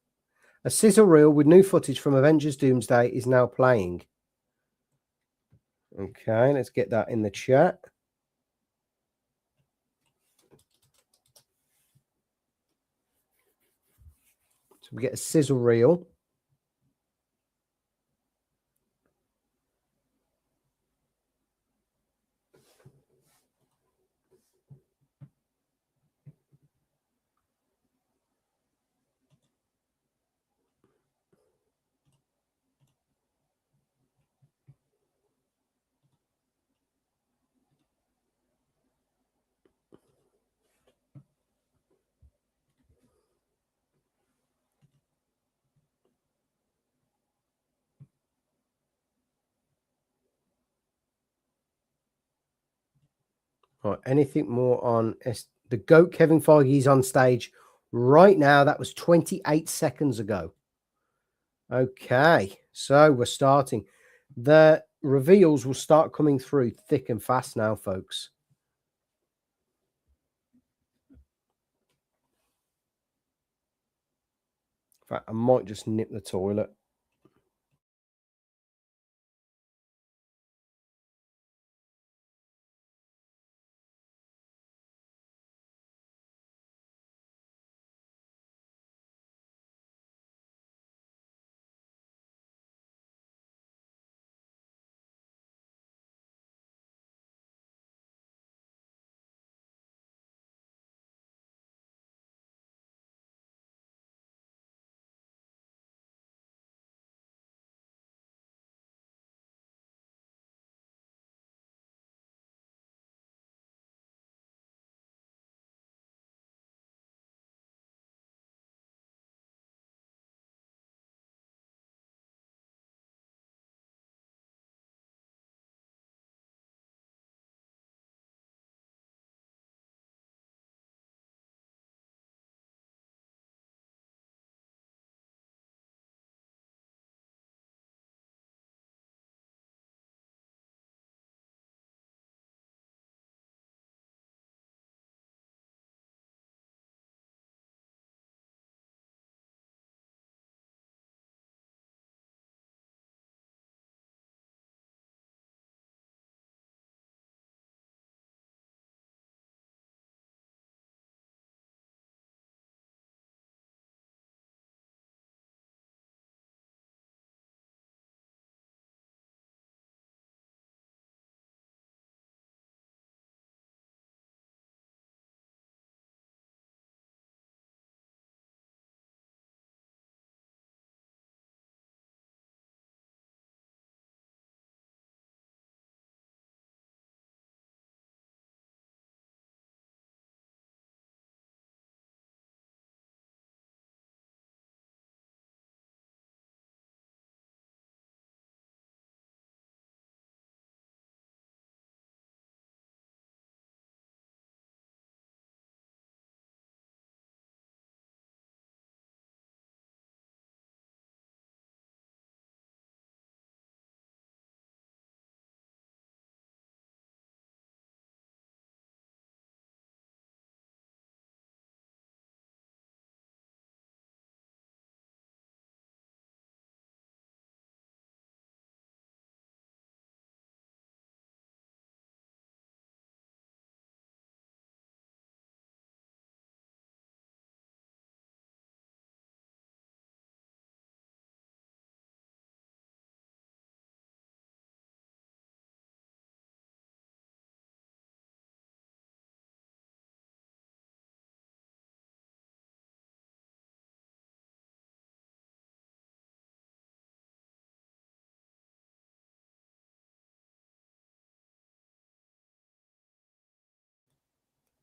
A sizzle reel with new footage from Avengers Doomsday is now playing. Okay, let's get that in the chat. So we get a sizzle reel. Right, anything more on the GOAT Kevin Feige is on stage right now? That was 28 seconds ago. Okay, so we're starting. The reveals will start coming through thick and fast now, folks. In fact, I might just nip the toilet.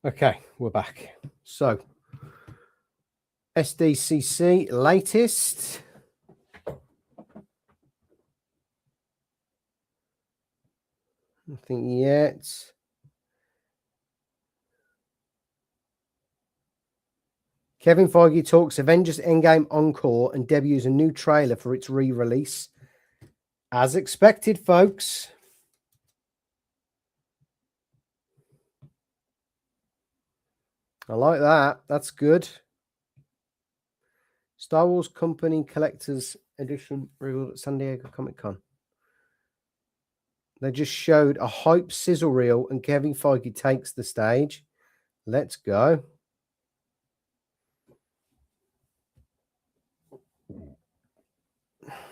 Okay, we're back. So, SDCC latest. Nothing yet. Kevin Feige talks Avengers Endgame Encore and debuts a new trailer for its re-release. As expected, folks. I like that. That's good. Star Wars Company Collector's Edition revealed at San Diego Comic-Con. They just showed a hype sizzle reel and Kevin Feige takes the stage. Let's go.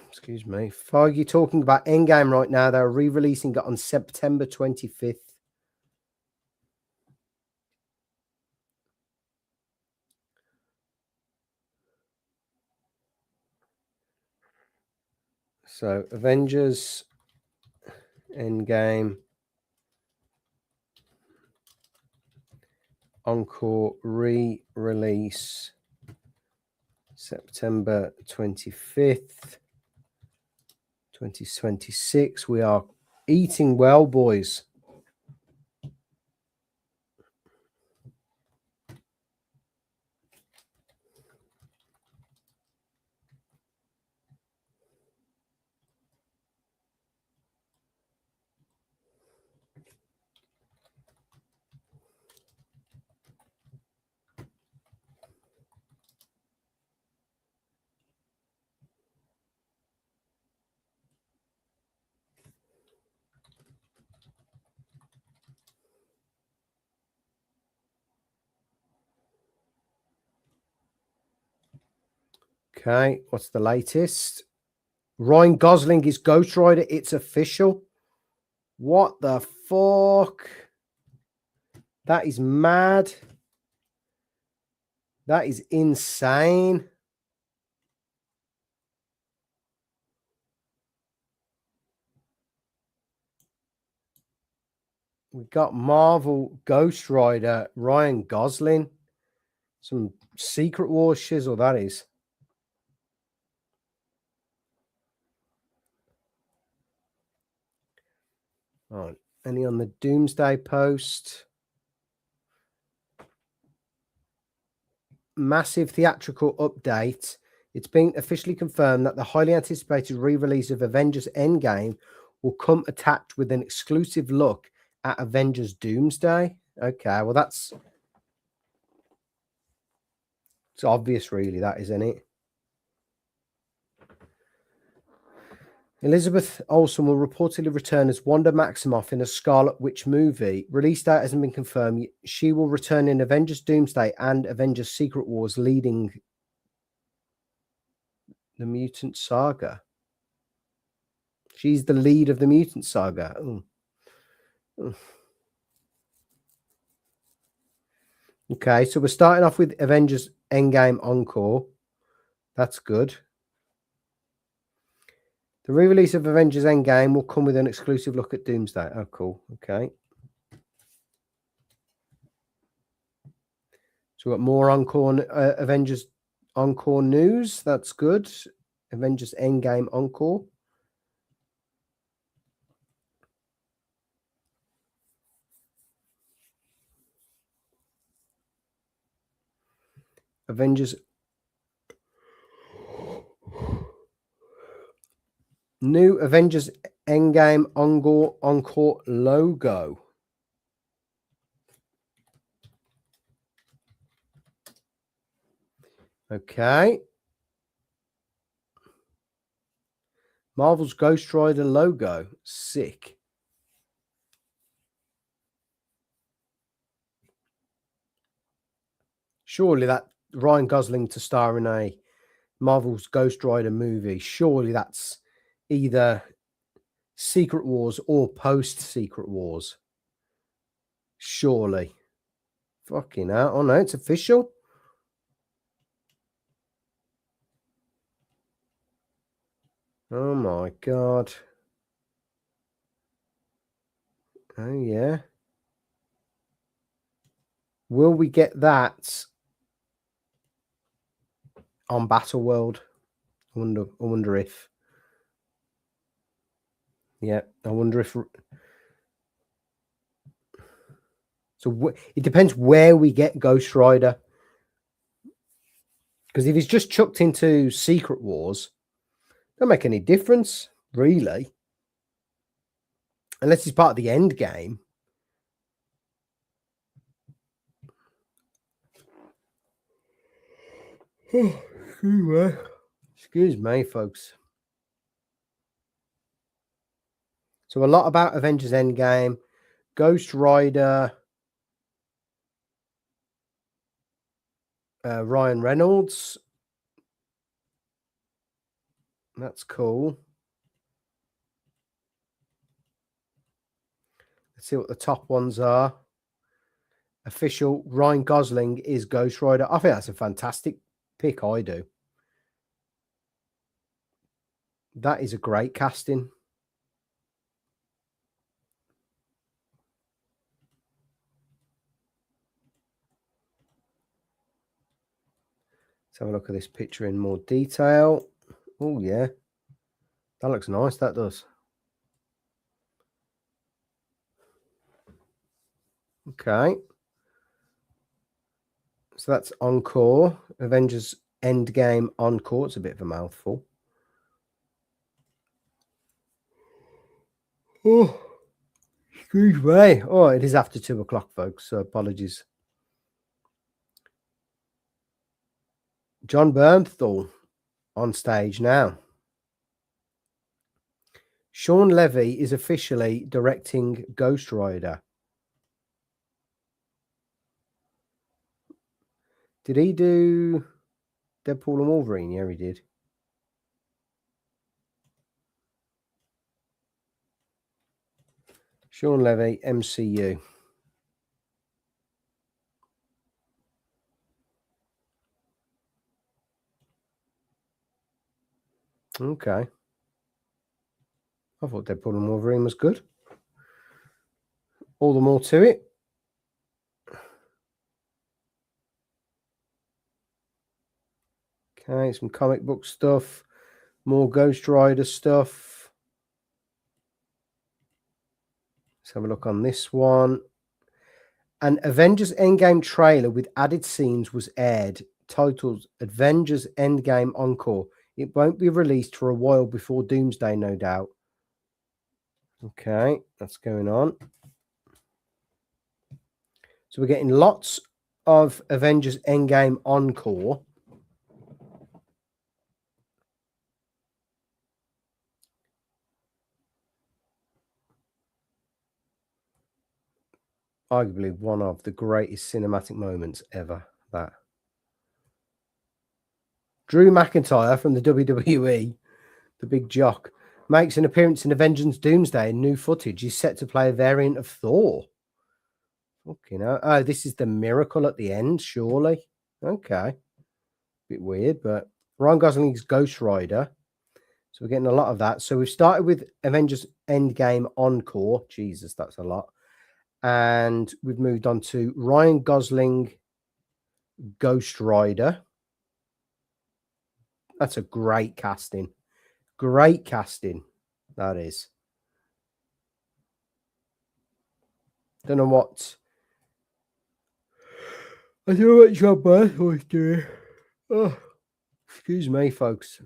Excuse me. Feige talking about Endgame right now. They're re-releasing it on September 25th. So, Avengers Endgame Encore re-release September 25th, 2026. We are eating well, boys. Okay, what's the latest? Ryan Gosling is Ghost Rider. It's official. What the fuck? That is mad. That is insane. We got Marvel Ghost Rider, Ryan Gosling. Some Secret Wars shizzle, that is. All right. Any on the Doomsday post? Massive theatrical update. It's been officially confirmed that the highly anticipated re-release of Avengers Endgame will come attached with an exclusive look at Avengers Doomsday. Okay, well it's obvious, really, that isn't it? Elizabeth Olsen will reportedly return as Wanda Maximoff in a Scarlet Witch movie. Release date hasn't been confirmed. She will return in Avengers Doomsday and Avengers Secret Wars, leading the Mutant Saga. She's the lead of the Mutant Saga. Ooh. Ooh. Okay, so we're starting off with Avengers Endgame Encore. That's good. The re-release of Avengers Endgame will come with an exclusive look at Doomsday. Oh, cool. Okay. So we've got more Encore, Avengers Encore news. That's good. Avengers Endgame Encore. Avengers. New Avengers Endgame Encore logo. Okay. Marvel's Ghost Rider logo. Sick. Surely that Ryan Gosling to star in a Marvel's Ghost Rider movie. Surely that's either Secret Wars or post-Secret Wars. Surely. Fucking hell. Oh, no, it's official. Oh, my God. Oh, yeah. Will we get that on Battle World? I wonder if. Yeah, I wonder if. So it depends where we get Ghost Rider. Because if he's just chucked into Secret Wars, don't make any difference, really. Unless he's part of the end game. Excuse me, folks. So a lot about Avengers Endgame, Ghost Rider, Ryan Reynolds. That's cool. Let's see what the top ones are. Official Ryan Gosling is Ghost Rider. I think that's a fantastic pick. I do. That is a great casting. Let's have a look at this picture in more detail. Oh, yeah. That looks nice. That does. Okay. So that's Encore. Avengers Endgame Encore. It's a bit of a mouthful. Oh, excuse me. Oh, it is after 2 o'clock, folks. So apologies. John Bernthal on stage now. Sean Levy is officially directing Ghost Rider. Did he do Deadpool and Wolverine? Yeah, he did. Sean Levy, MCU. Okay. I thought Deadpool and Wolverine was good. All the more to it. Okay, some comic book stuff. More Ghost Rider stuff. Let's have a look on this one. An Avengers Endgame trailer with added scenes was aired, titled Avengers Endgame Encore. It won't be released for a while before Doomsday, no doubt. Okay, that's going on. So we're getting lots of Avengers Endgame Encore. Arguably one of the greatest cinematic moments ever. That Drew McIntyre from the WWE, the big jock, makes an appearance in Avengers Doomsday in new footage. He's set to play a variant of Thor. Okay, now, oh, this is the miracle at the end, surely. Okay, bit weird, but Ryan Gosling's Ghost Rider. So we're getting a lot of that. So we've started with Avengers Endgame Encore. Jesus, that's a lot. And we've moved on to Ryan Gosling Ghost Rider. That's a great casting. Great casting. That is. Don't know what. I don't know what John Bernthal was doing. Oh, excuse me, folks.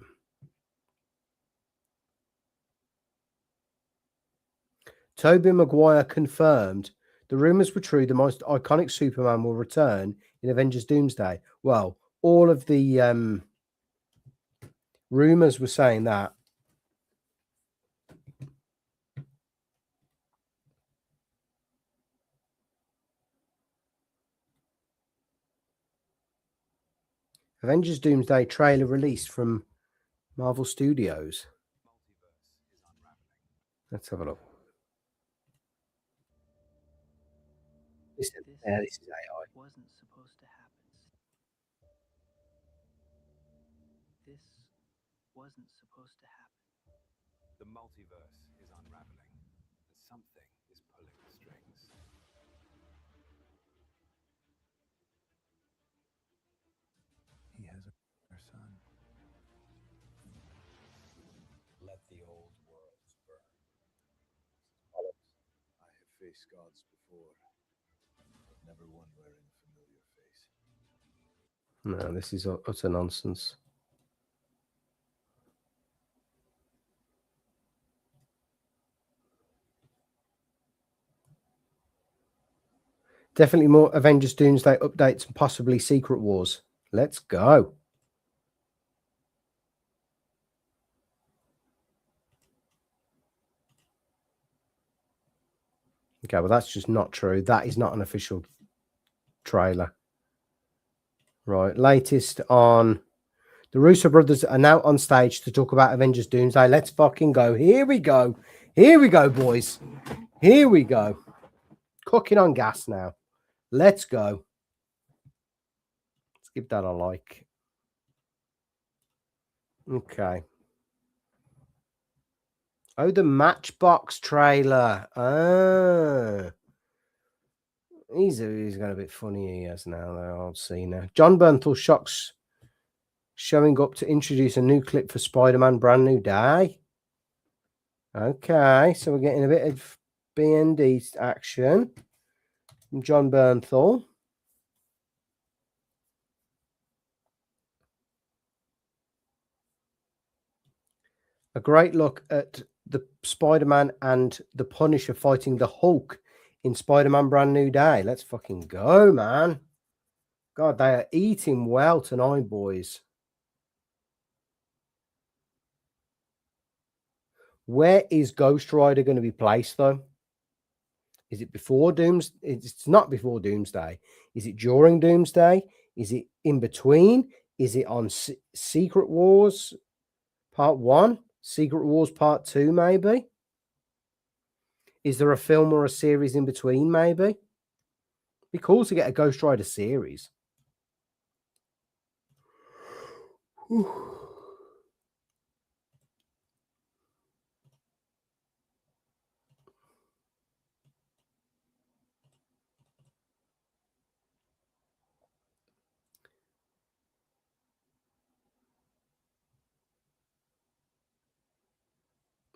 Tobey Maguire confirmed the rumors were true. The most iconic Superman will return in Avengers Doomsday. Well, all of the rumors were saying that. Avengers Doomsday trailer released from Marvel Studios. Let's have a look. This is AI. Wasn't supposed to happen. This wasn't supposed to happen. The multiverse is unraveling, and something is pulling the strings. face gods before, but never one wearing a familiar face. No, this is utter nonsense. Definitely more Avengers Doomsday updates and possibly Secret Wars. Let's go. Okay, well, that's just not true. That is not an official trailer. Right, latest on the Russo brothers are now on stage to talk about Avengers Doomsday. Let's fucking go. Here we go. Here we go, boys. Here we go. Cooking on gas now. Let's go. Let's give that a like. Okay. Oh, the Matchbox trailer. Ah. He's got a bit funny he has now, though. I'll see now. John Bernthal shocks showing up to introduce a new clip for Spider-Man Brand New Day. Okay, so we're getting a bit of BND action from John Bernthal. A great look at the Spider-Man and the Punisher fighting the Hulk in Spider-Man Brand New Day. Let's fucking go, man. God, they are eating well tonight, boys. Where is Ghost Rider going to be placed, though? Is it before Doomsday? It's not before Doomsday. Is it during Doomsday? Is it in between? Is it on Secret Wars Part 1? Secret Wars Part 2, maybe? Is there a film or a series in between, maybe? Be cool to get a Ghost Rider series.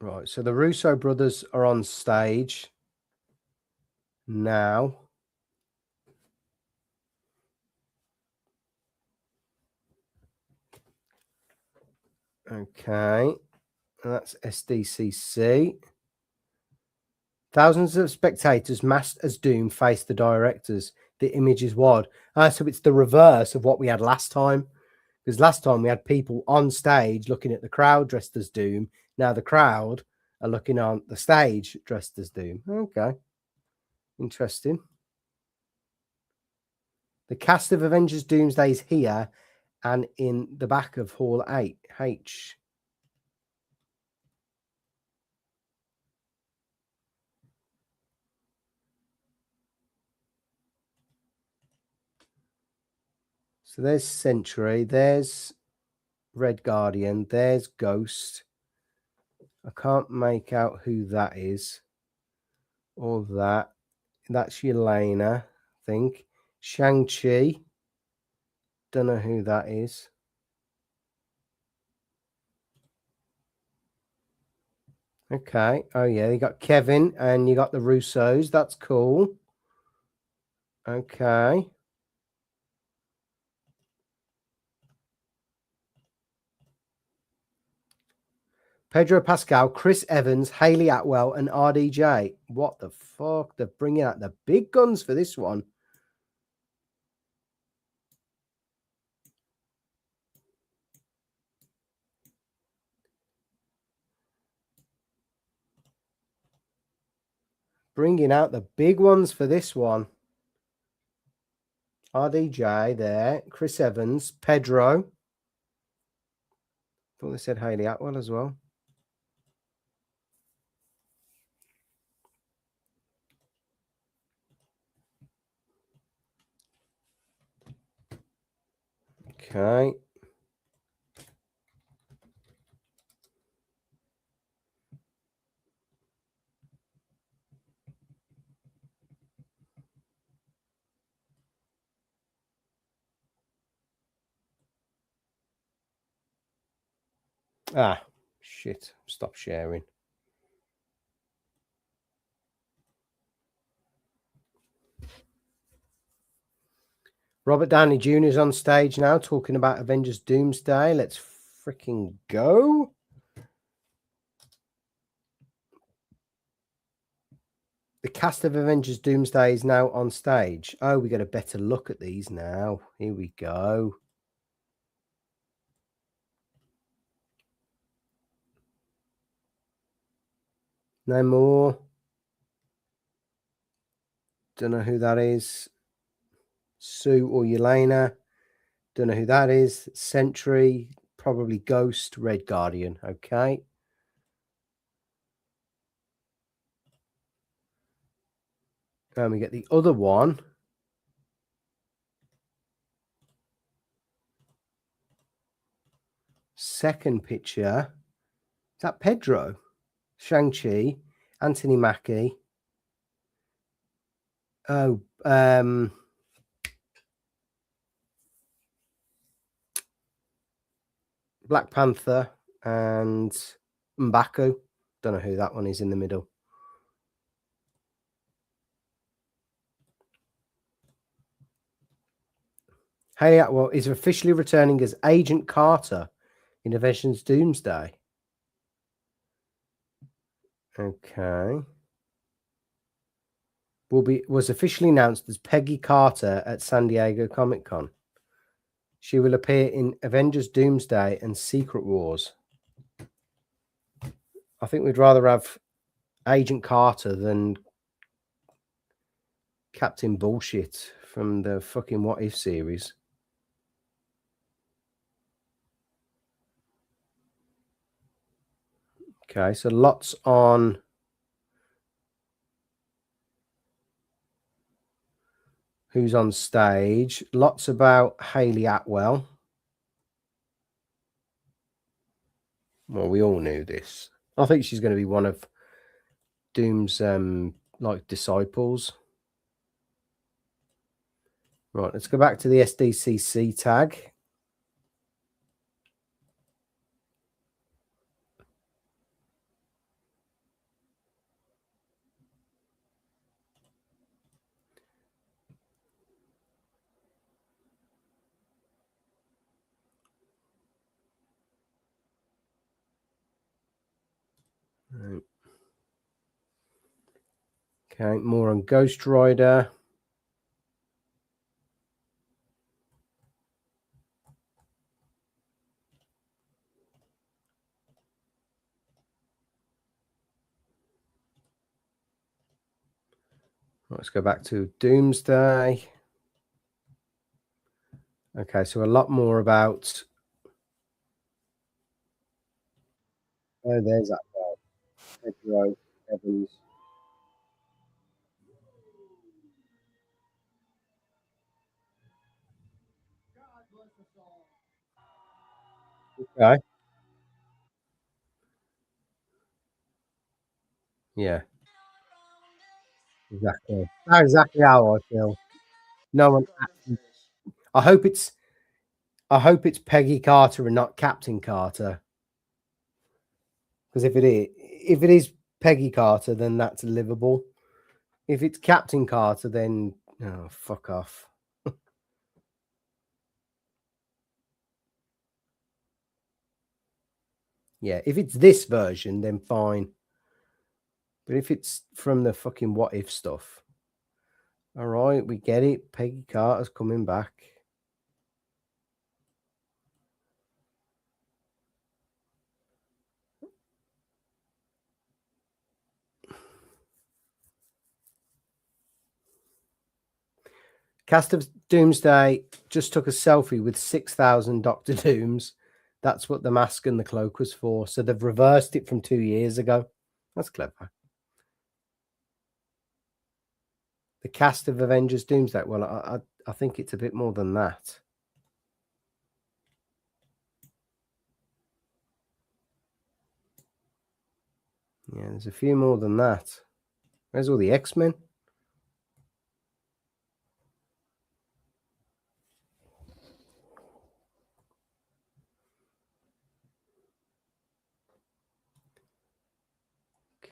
Right, so the Russo brothers are on stage now. Okay, that's SDCC. Thousands of spectators masked as Doom face the directors. The image is wide. So it's the reverse of what we had last time. Because last time we had people on stage looking at the crowd dressed as Doom. Now the crowd are looking on the stage dressed as Doom. Okay. Interesting. The cast of Avengers Doomsday is here and in the back of Hall 8H. So there's Sentry, there's Red Guardian, there's Ghost. I can't make out who that is. Or that. That's Yelena, I think. Shang-Chi. Don't know who that is. Okay. Oh, yeah. You got Kevin and you got the Russos. That's cool. Okay. Pedro Pascal, Chris Evans, Haley Atwell, and RDJ. What the fuck? They're bringing out the big guns for this one. Bringing out the big ones for this one. RDJ there. Chris Evans. Pedro. I thought they said Haley Atwell as well. Okay. Ah, shit. Stop sharing. Robert Downey Jr. is on stage now talking about Avengers Doomsday. Let's freaking go. The cast of Avengers Doomsday is now on stage. Oh, we get a better look at these now. Here we go. No more. Don't know who that is. Sue or Yelena. Don't know who that is. Sentry. Probably Ghost. Red Guardian. Okay. And we get the other one. Second picture. Is that Pedro? Shang-Chi. Anthony Mackie. Oh, Black Panther and M'Baku. Don't know who that one is in the middle. Haley Atwell is officially returning as Agent Carter in Avengers Doomsday. Okay. Was officially announced as Peggy Carter at San Diego Comic-Con. She will appear in Avengers Doomsday and Secret Wars. I think we'd rather have Agent Carter than Captain Bullshit from the fucking What If series. Okay, so lots on who's on stage. Lots about Haley Atwell. Well, we all knew this. I think she's going to be one of Doom's like disciples. Right, let's go back to the SDCC tag. Right. Okay, more on Ghost Rider. Let's go back to Doomsday. Okay, so a lot more about... Oh, there's that guy. Pedro Evans. Okay. Yeah. Exactly. That's exactly how I feel. No one... I hope it's Peggy Carter and not Captain Carter. Because if it is Peggy Carter, then that's livable. If it's Captain Carter, then oh, fuck off. Yeah, if it's this version, then fine. But if it's from the fucking What If stuff, all right, we get it. Peggy Carter's coming back. Cast of Doomsday just took a selfie with 6,000 Doctor Dooms. That's what the mask and the cloak was for. So they've reversed it from 2 years ago. That's clever. The cast of Avengers Doomsday. Well, I think it's a bit more than that. Yeah, there's a few more than that. Where's all the X-Men?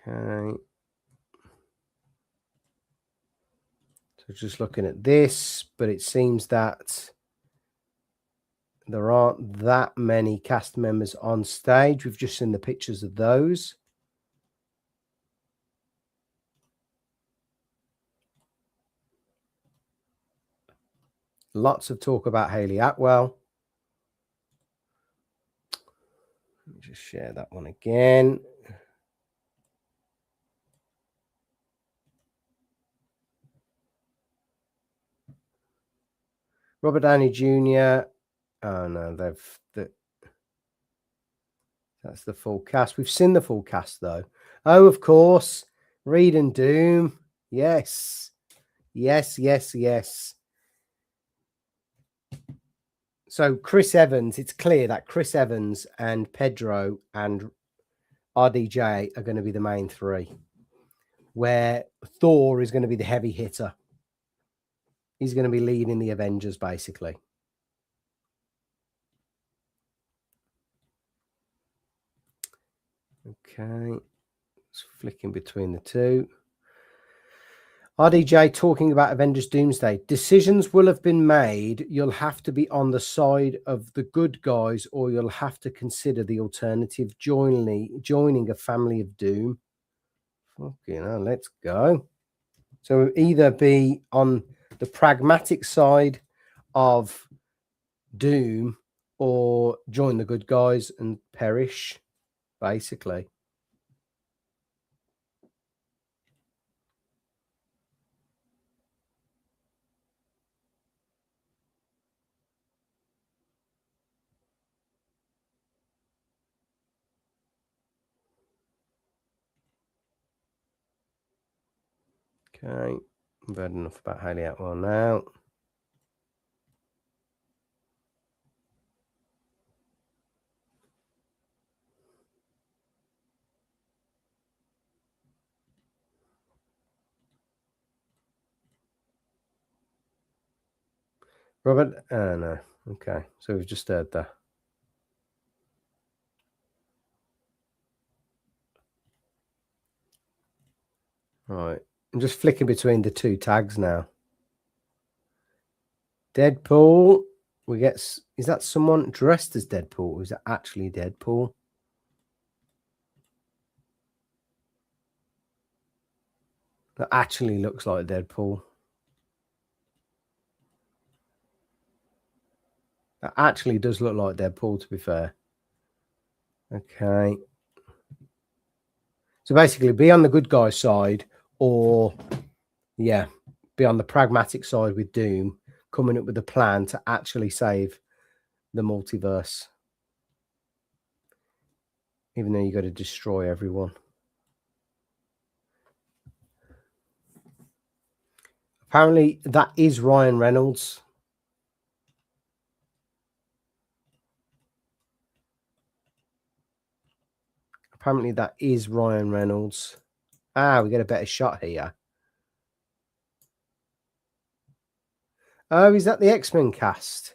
Okay. So just looking at this, but it seems that there aren't that many cast members on stage. We've just seen the pictures of those. Lots of talk about Hayley Atwell. Let me just share that one again. Robert Downey Jr. Oh no, that's the full cast. We've seen the full cast though. Oh, of course, Reed and Doom. Yes, yes, yes, yes. So Chris Evans, it's clear that Chris Evans and Pedro and RDJ are going to be the main three, where Thor is going to be the heavy hitter. He's going to be leading the Avengers, basically. Okay. It's flicking between the two. RDJ talking about Avengers Doomsday. Decisions will have been made. You'll have to be on the side of the good guys, or you'll have to consider the alternative, joining a family of doom. Okay, now let's go. So either be on the pragmatic side of doom or join the good guys and perish, basically. Okay, I've heard enough about Hayley Atwell now. Robert, no. Okay, so we've just heard that. Right, I'm just flicking between the two tags now. Deadpool, we get, is that someone dressed as Deadpool, or is it actually Deadpool? That actually looks like Deadpool. That actually does look like Deadpool, to be fair. Okay. So basically, be on the good guy side, or, yeah, be on the pragmatic side with Doom, coming up with a plan to actually save the multiverse. Even though you got to destroy everyone. Apparently, that is Ryan Reynolds. Apparently, that is Ryan Reynolds. Ah, we get a better shot here. Oh, is that the X-Men cast?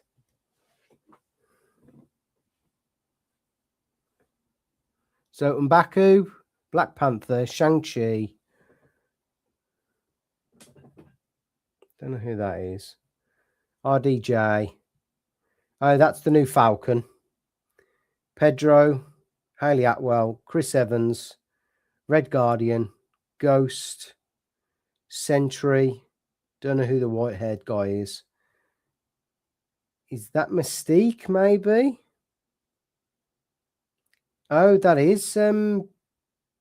So, M'Baku, Black Panther, Shang-Chi. Don't know who that is. RDJ. Oh, that's the new Falcon. Pedro, Hayley Atwell, Chris Evans, Red Guardian, Ghost, Sentry. Don't know who the white-haired guy is. Is that Mystique, maybe? Oh, that is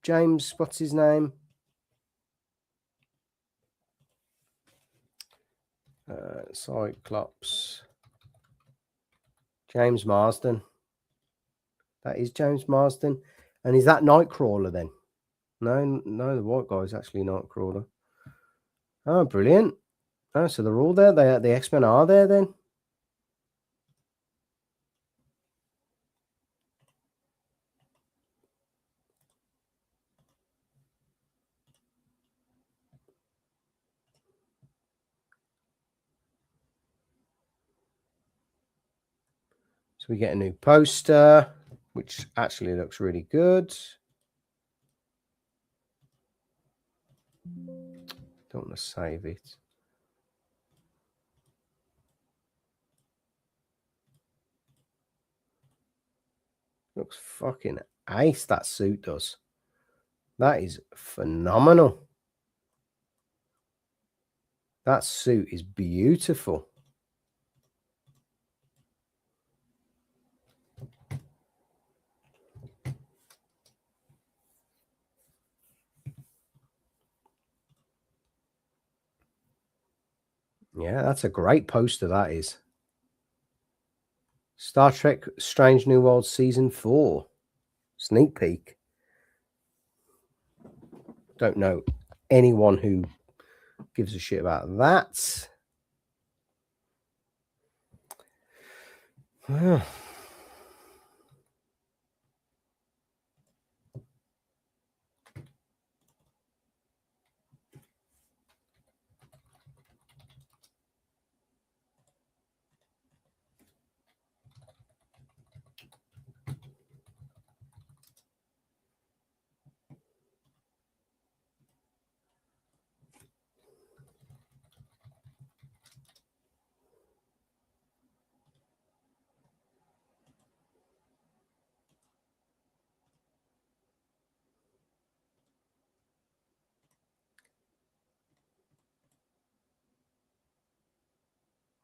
James, what's his name? Cyclops. James Marsden. That is James Marsden. And is that Nightcrawler then? No, the white guy is actually Nightcrawler. Oh, brilliant. Oh, so they're all there. The X-Men are there then. So we get a new poster, which actually looks really good. Don't want to save it. Looks fucking ace, that suit does. That is phenomenal. That suit is beautiful. Yeah, that's a great poster, that is. Star Trek Strange New Worlds Season 4. Sneak peek. Don't know anyone who gives a shit about that.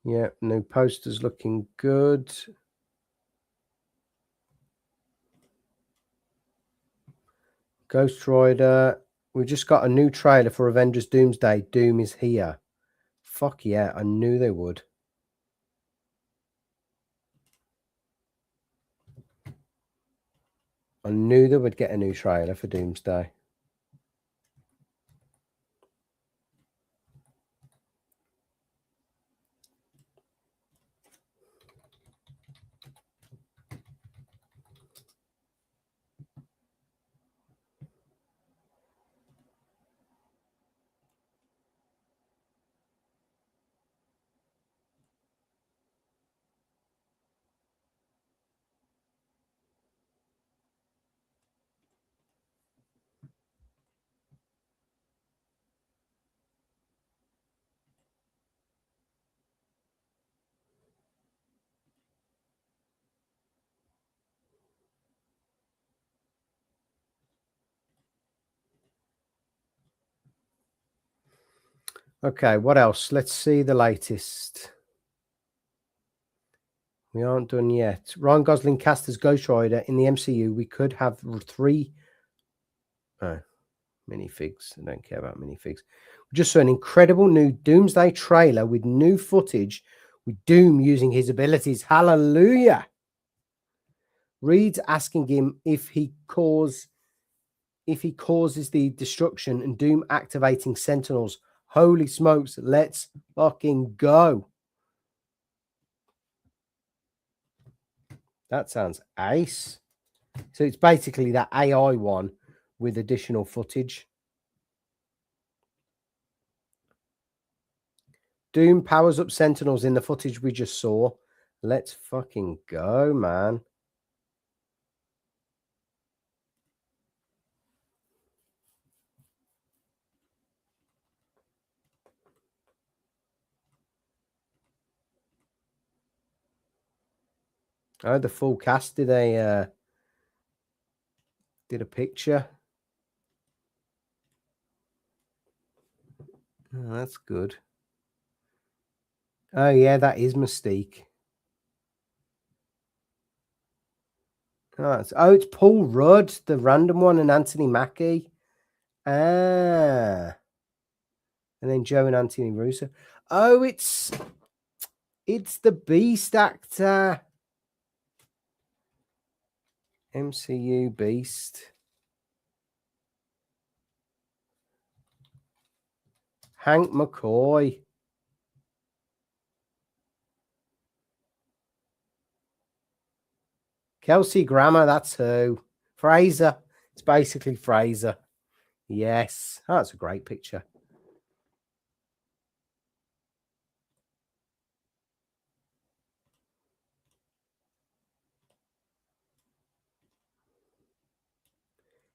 Yeah, new posters looking good. Ghost Rider. We just got a new trailer for Avengers Doomsday. Doom is here. Fuck yeah, I knew they would. I knew they would get a new trailer for Doomsday. Okay, what else? Let's see the latest. We aren't done yet. Ryan Gosling cast as Ghost Rider in the MCU. We could have 3 minifigs. I don't care about minifigs. We just saw an incredible new Doomsday trailer with new footage with Doom using his abilities. Hallelujah. Reed's asking him if he causes the destruction and Doom activating Sentinels. Holy smokes, let's fucking go. That sounds ace. So it's basically that AI one with additional footage. Doom powers up Sentinels in the footage we just saw. Let's fucking go, man. Oh, the full cast did a picture. Oh, that's good. Oh yeah, that is Mystique. Oh, it's Paul Rudd, the random one, and Anthony Mackie. Ah. And then Joe and Anthony Russo. Oh, it's the Beast actor. MCU Beast. Hank McCoy. Kelsey Grammer, that's who. Fraser. It's basically Fraser. Yes. Oh, that's a great picture.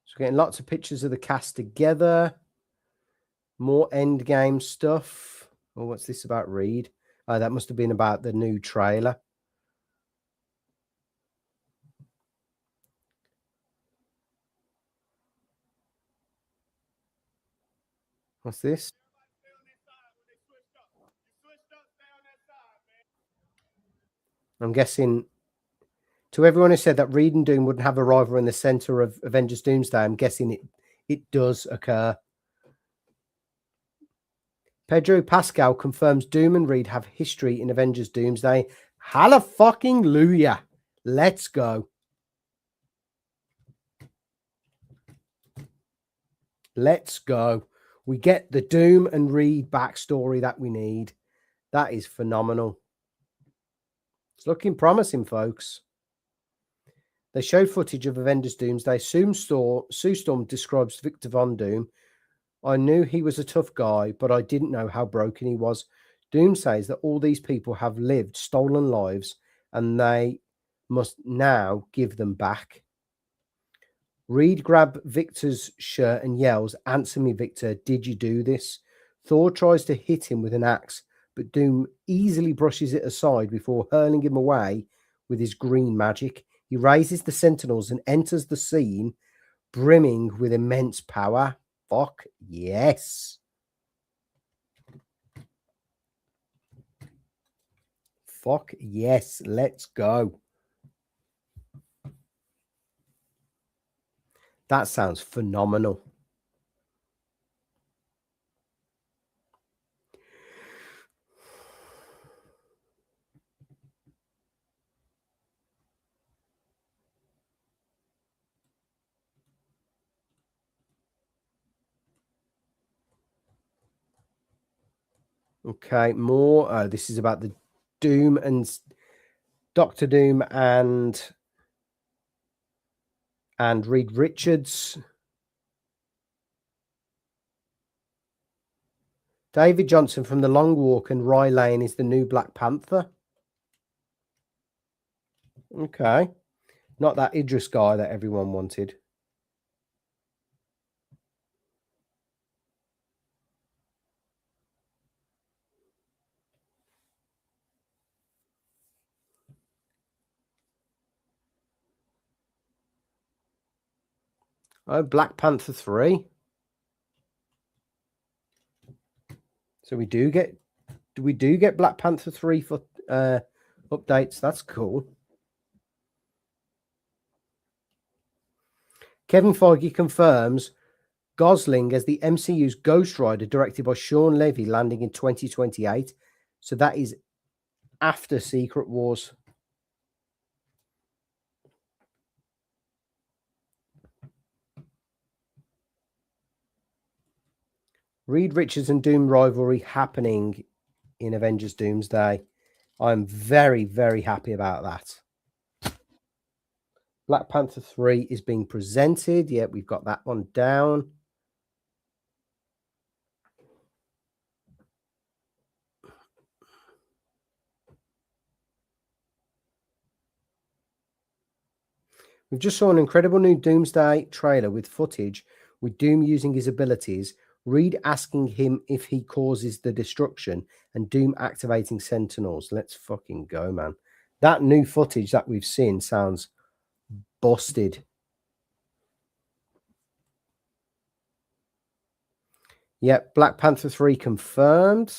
So we're getting lots of pictures of the cast together. More Endgame stuff. Oh, what's this about Reed? Oh, that must have been about the new trailer. What's this? I'm guessing to everyone who said that Reed and Doom wouldn't have a rival in the center of Avengers Doomsday, I'm guessing it does occur. Pedro Pascal confirms Doom and Reed have history in Avengers Doomsday. Hallelujah. Let's go. Let's go. We get the Doom and Reed backstory that we need. That is phenomenal. It's looking promising, folks. They showed footage of Avengers Doomsday. Sue Storm describes Victor Von Doom. I knew he was a tough guy, but I didn't know how broken he was. Doom says that all these people have lived stolen lives and they must now give them back. Reed grabs Victor's shirt and yells, "Answer me, Victor, did you do this?" Thor tries to hit him with an axe, but Doom easily brushes it aside before hurling him away with his green magic. He raises the Sentinels and enters the scene, brimming with immense power. Fuck yes. Fuck yes. Let's go. That sounds phenomenal. Okay, more. This is about the Doom and Dr. Doom and Reed Richards. David Johnson from The Long Walk and Rye Lane is the new Black Panther. Okay. Not that Idris guy that everyone wanted. Oh, Black Panther 3. So we do get Black Panther 3 for updates. That's cool. Kevin Feige confirms Gosling as the MCU's Ghost Rider, directed by Sean Levy, landing in 2028. So that is after Secret Wars. Reed Richards and Doom rivalry happening in Avengers Doomsday. I'm very, very happy about that. Black Panther 3 is being presented. Yeah, we've got that one down. We've just saw an incredible new Doomsday trailer with footage with Doom using his abilities, Reed asking him if he causes the destruction, and Doom activating Sentinels. Let's fucking go, man. That new footage that we've seen sounds busted. Yep, Black Panther 3 confirmed.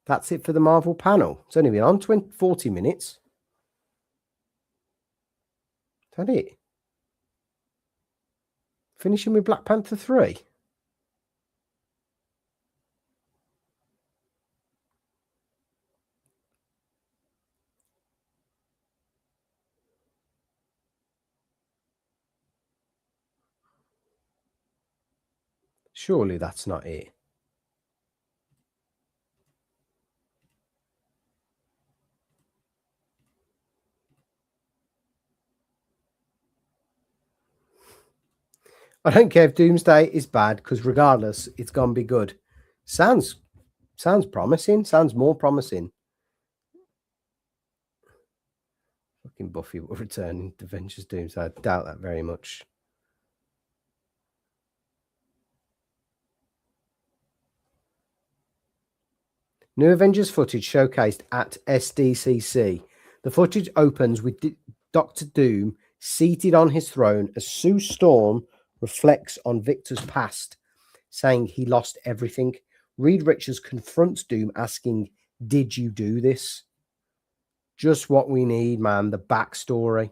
That's it for the Marvel panel. It's only been on 40 minutes. Is that it? Finishing with Black Panther 3. Surely that's not it. I don't care if Doomsday is bad, because regardless, it's going to be good. Sounds promising. Sounds more promising. Fucking Buffy will return to Avengers Doomsday. I doubt that very much. New Avengers footage showcased at SDCC. The footage opens with Doctor Doom seated on his throne as Sue Storm reflects on Victor's past, saying he lost everything. Reed Richards confronts Doom, asking, "Did you do this?" Just what we need, man. The backstory.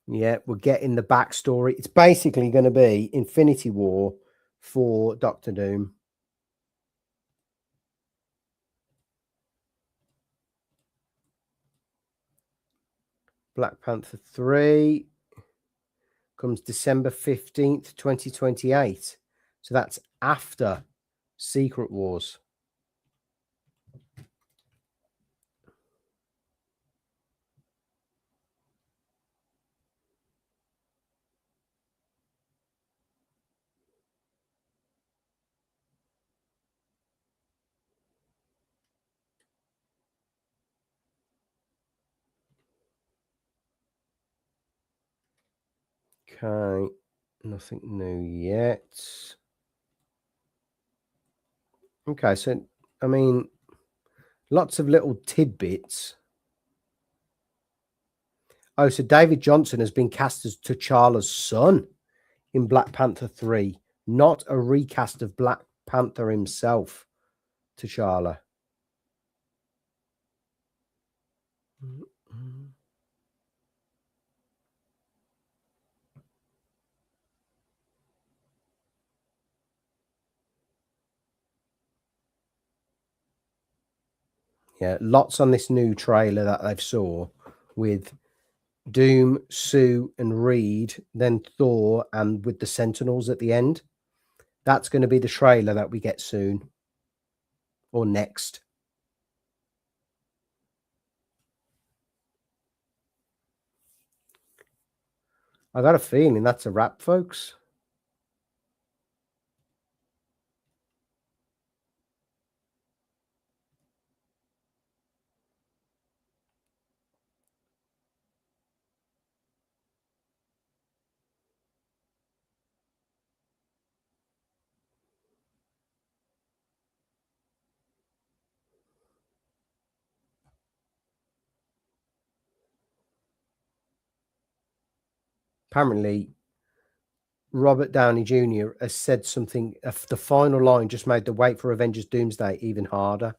Yeah, we're getting the backstory. It's basically going to be Infinity War for Doctor Doom. Black Panther 3 comes December 15th, 2028. So that's after Secret Wars. Okay, nothing new yet. Okay, so, I mean, lots of little tidbits. Oh, so David Johnson has been cast as T'Challa's son in Black Panther 3, not a recast of Black Panther himself, T'Challa. Yeah, lots on this new trailer that they've saw with Doom, Sue, and Reed, then Thor, and with the Sentinels at the end. That's going to be the trailer that we get soon or next. I got a feeling that's a wrap, folks. Apparently, Robert Downey Jr. has said something. The final line just made the wait for Avengers Doomsday even harder.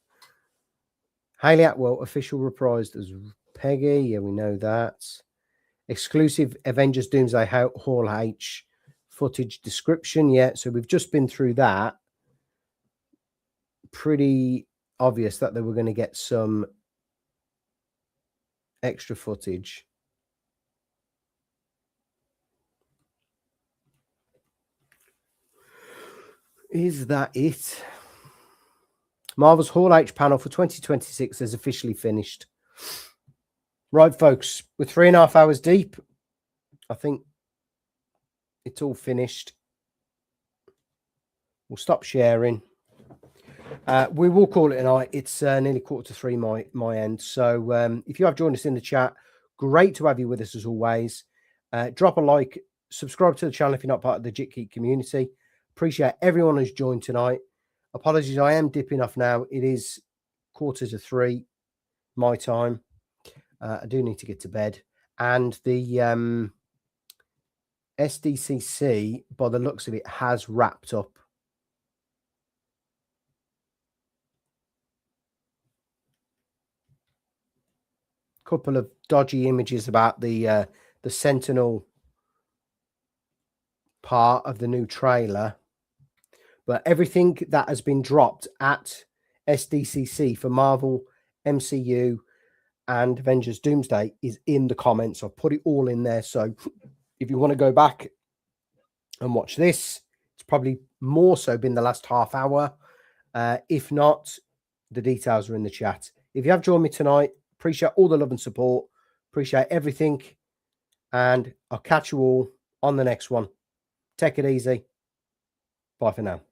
Hayley Atwell, official reprised as Peggy. Yeah, we know that. Exclusive Avengers Doomsday Hall H footage description. Yeah, so we've just been through that. Pretty obvious that they were going to get some extra footage. Is that it? Marvel's Hall H panel for 2026 is officially finished. Right, folks, we're 3.5 hours deep. I think it's all finished. We'll stop sharing. We will call it a night. It's nearly 2:45 my end. So if you have joined us in the chat, great to have you with us as always. Drop a like, subscribe to the channel if you're not part of the jikGeek community. Appreciate everyone who's joined tonight. Apologies, I am dipping off now. It is 2:45 my time. I do need to get to bed. And the SDCC, by the looks of it, has wrapped up. Couple of dodgy images about the Sentinel part of the new trailer. But everything that has been dropped at SDCC for Marvel, MCU, and Avengers Doomsday is in the comments. I've put it all in there. So if you want to go back and watch this, it's probably more so been the last half hour. If not, the details are in the chat. If you have joined me tonight, appreciate all the love and support. Appreciate everything. And I'll catch you all on the next one. Take it easy. Bye for now.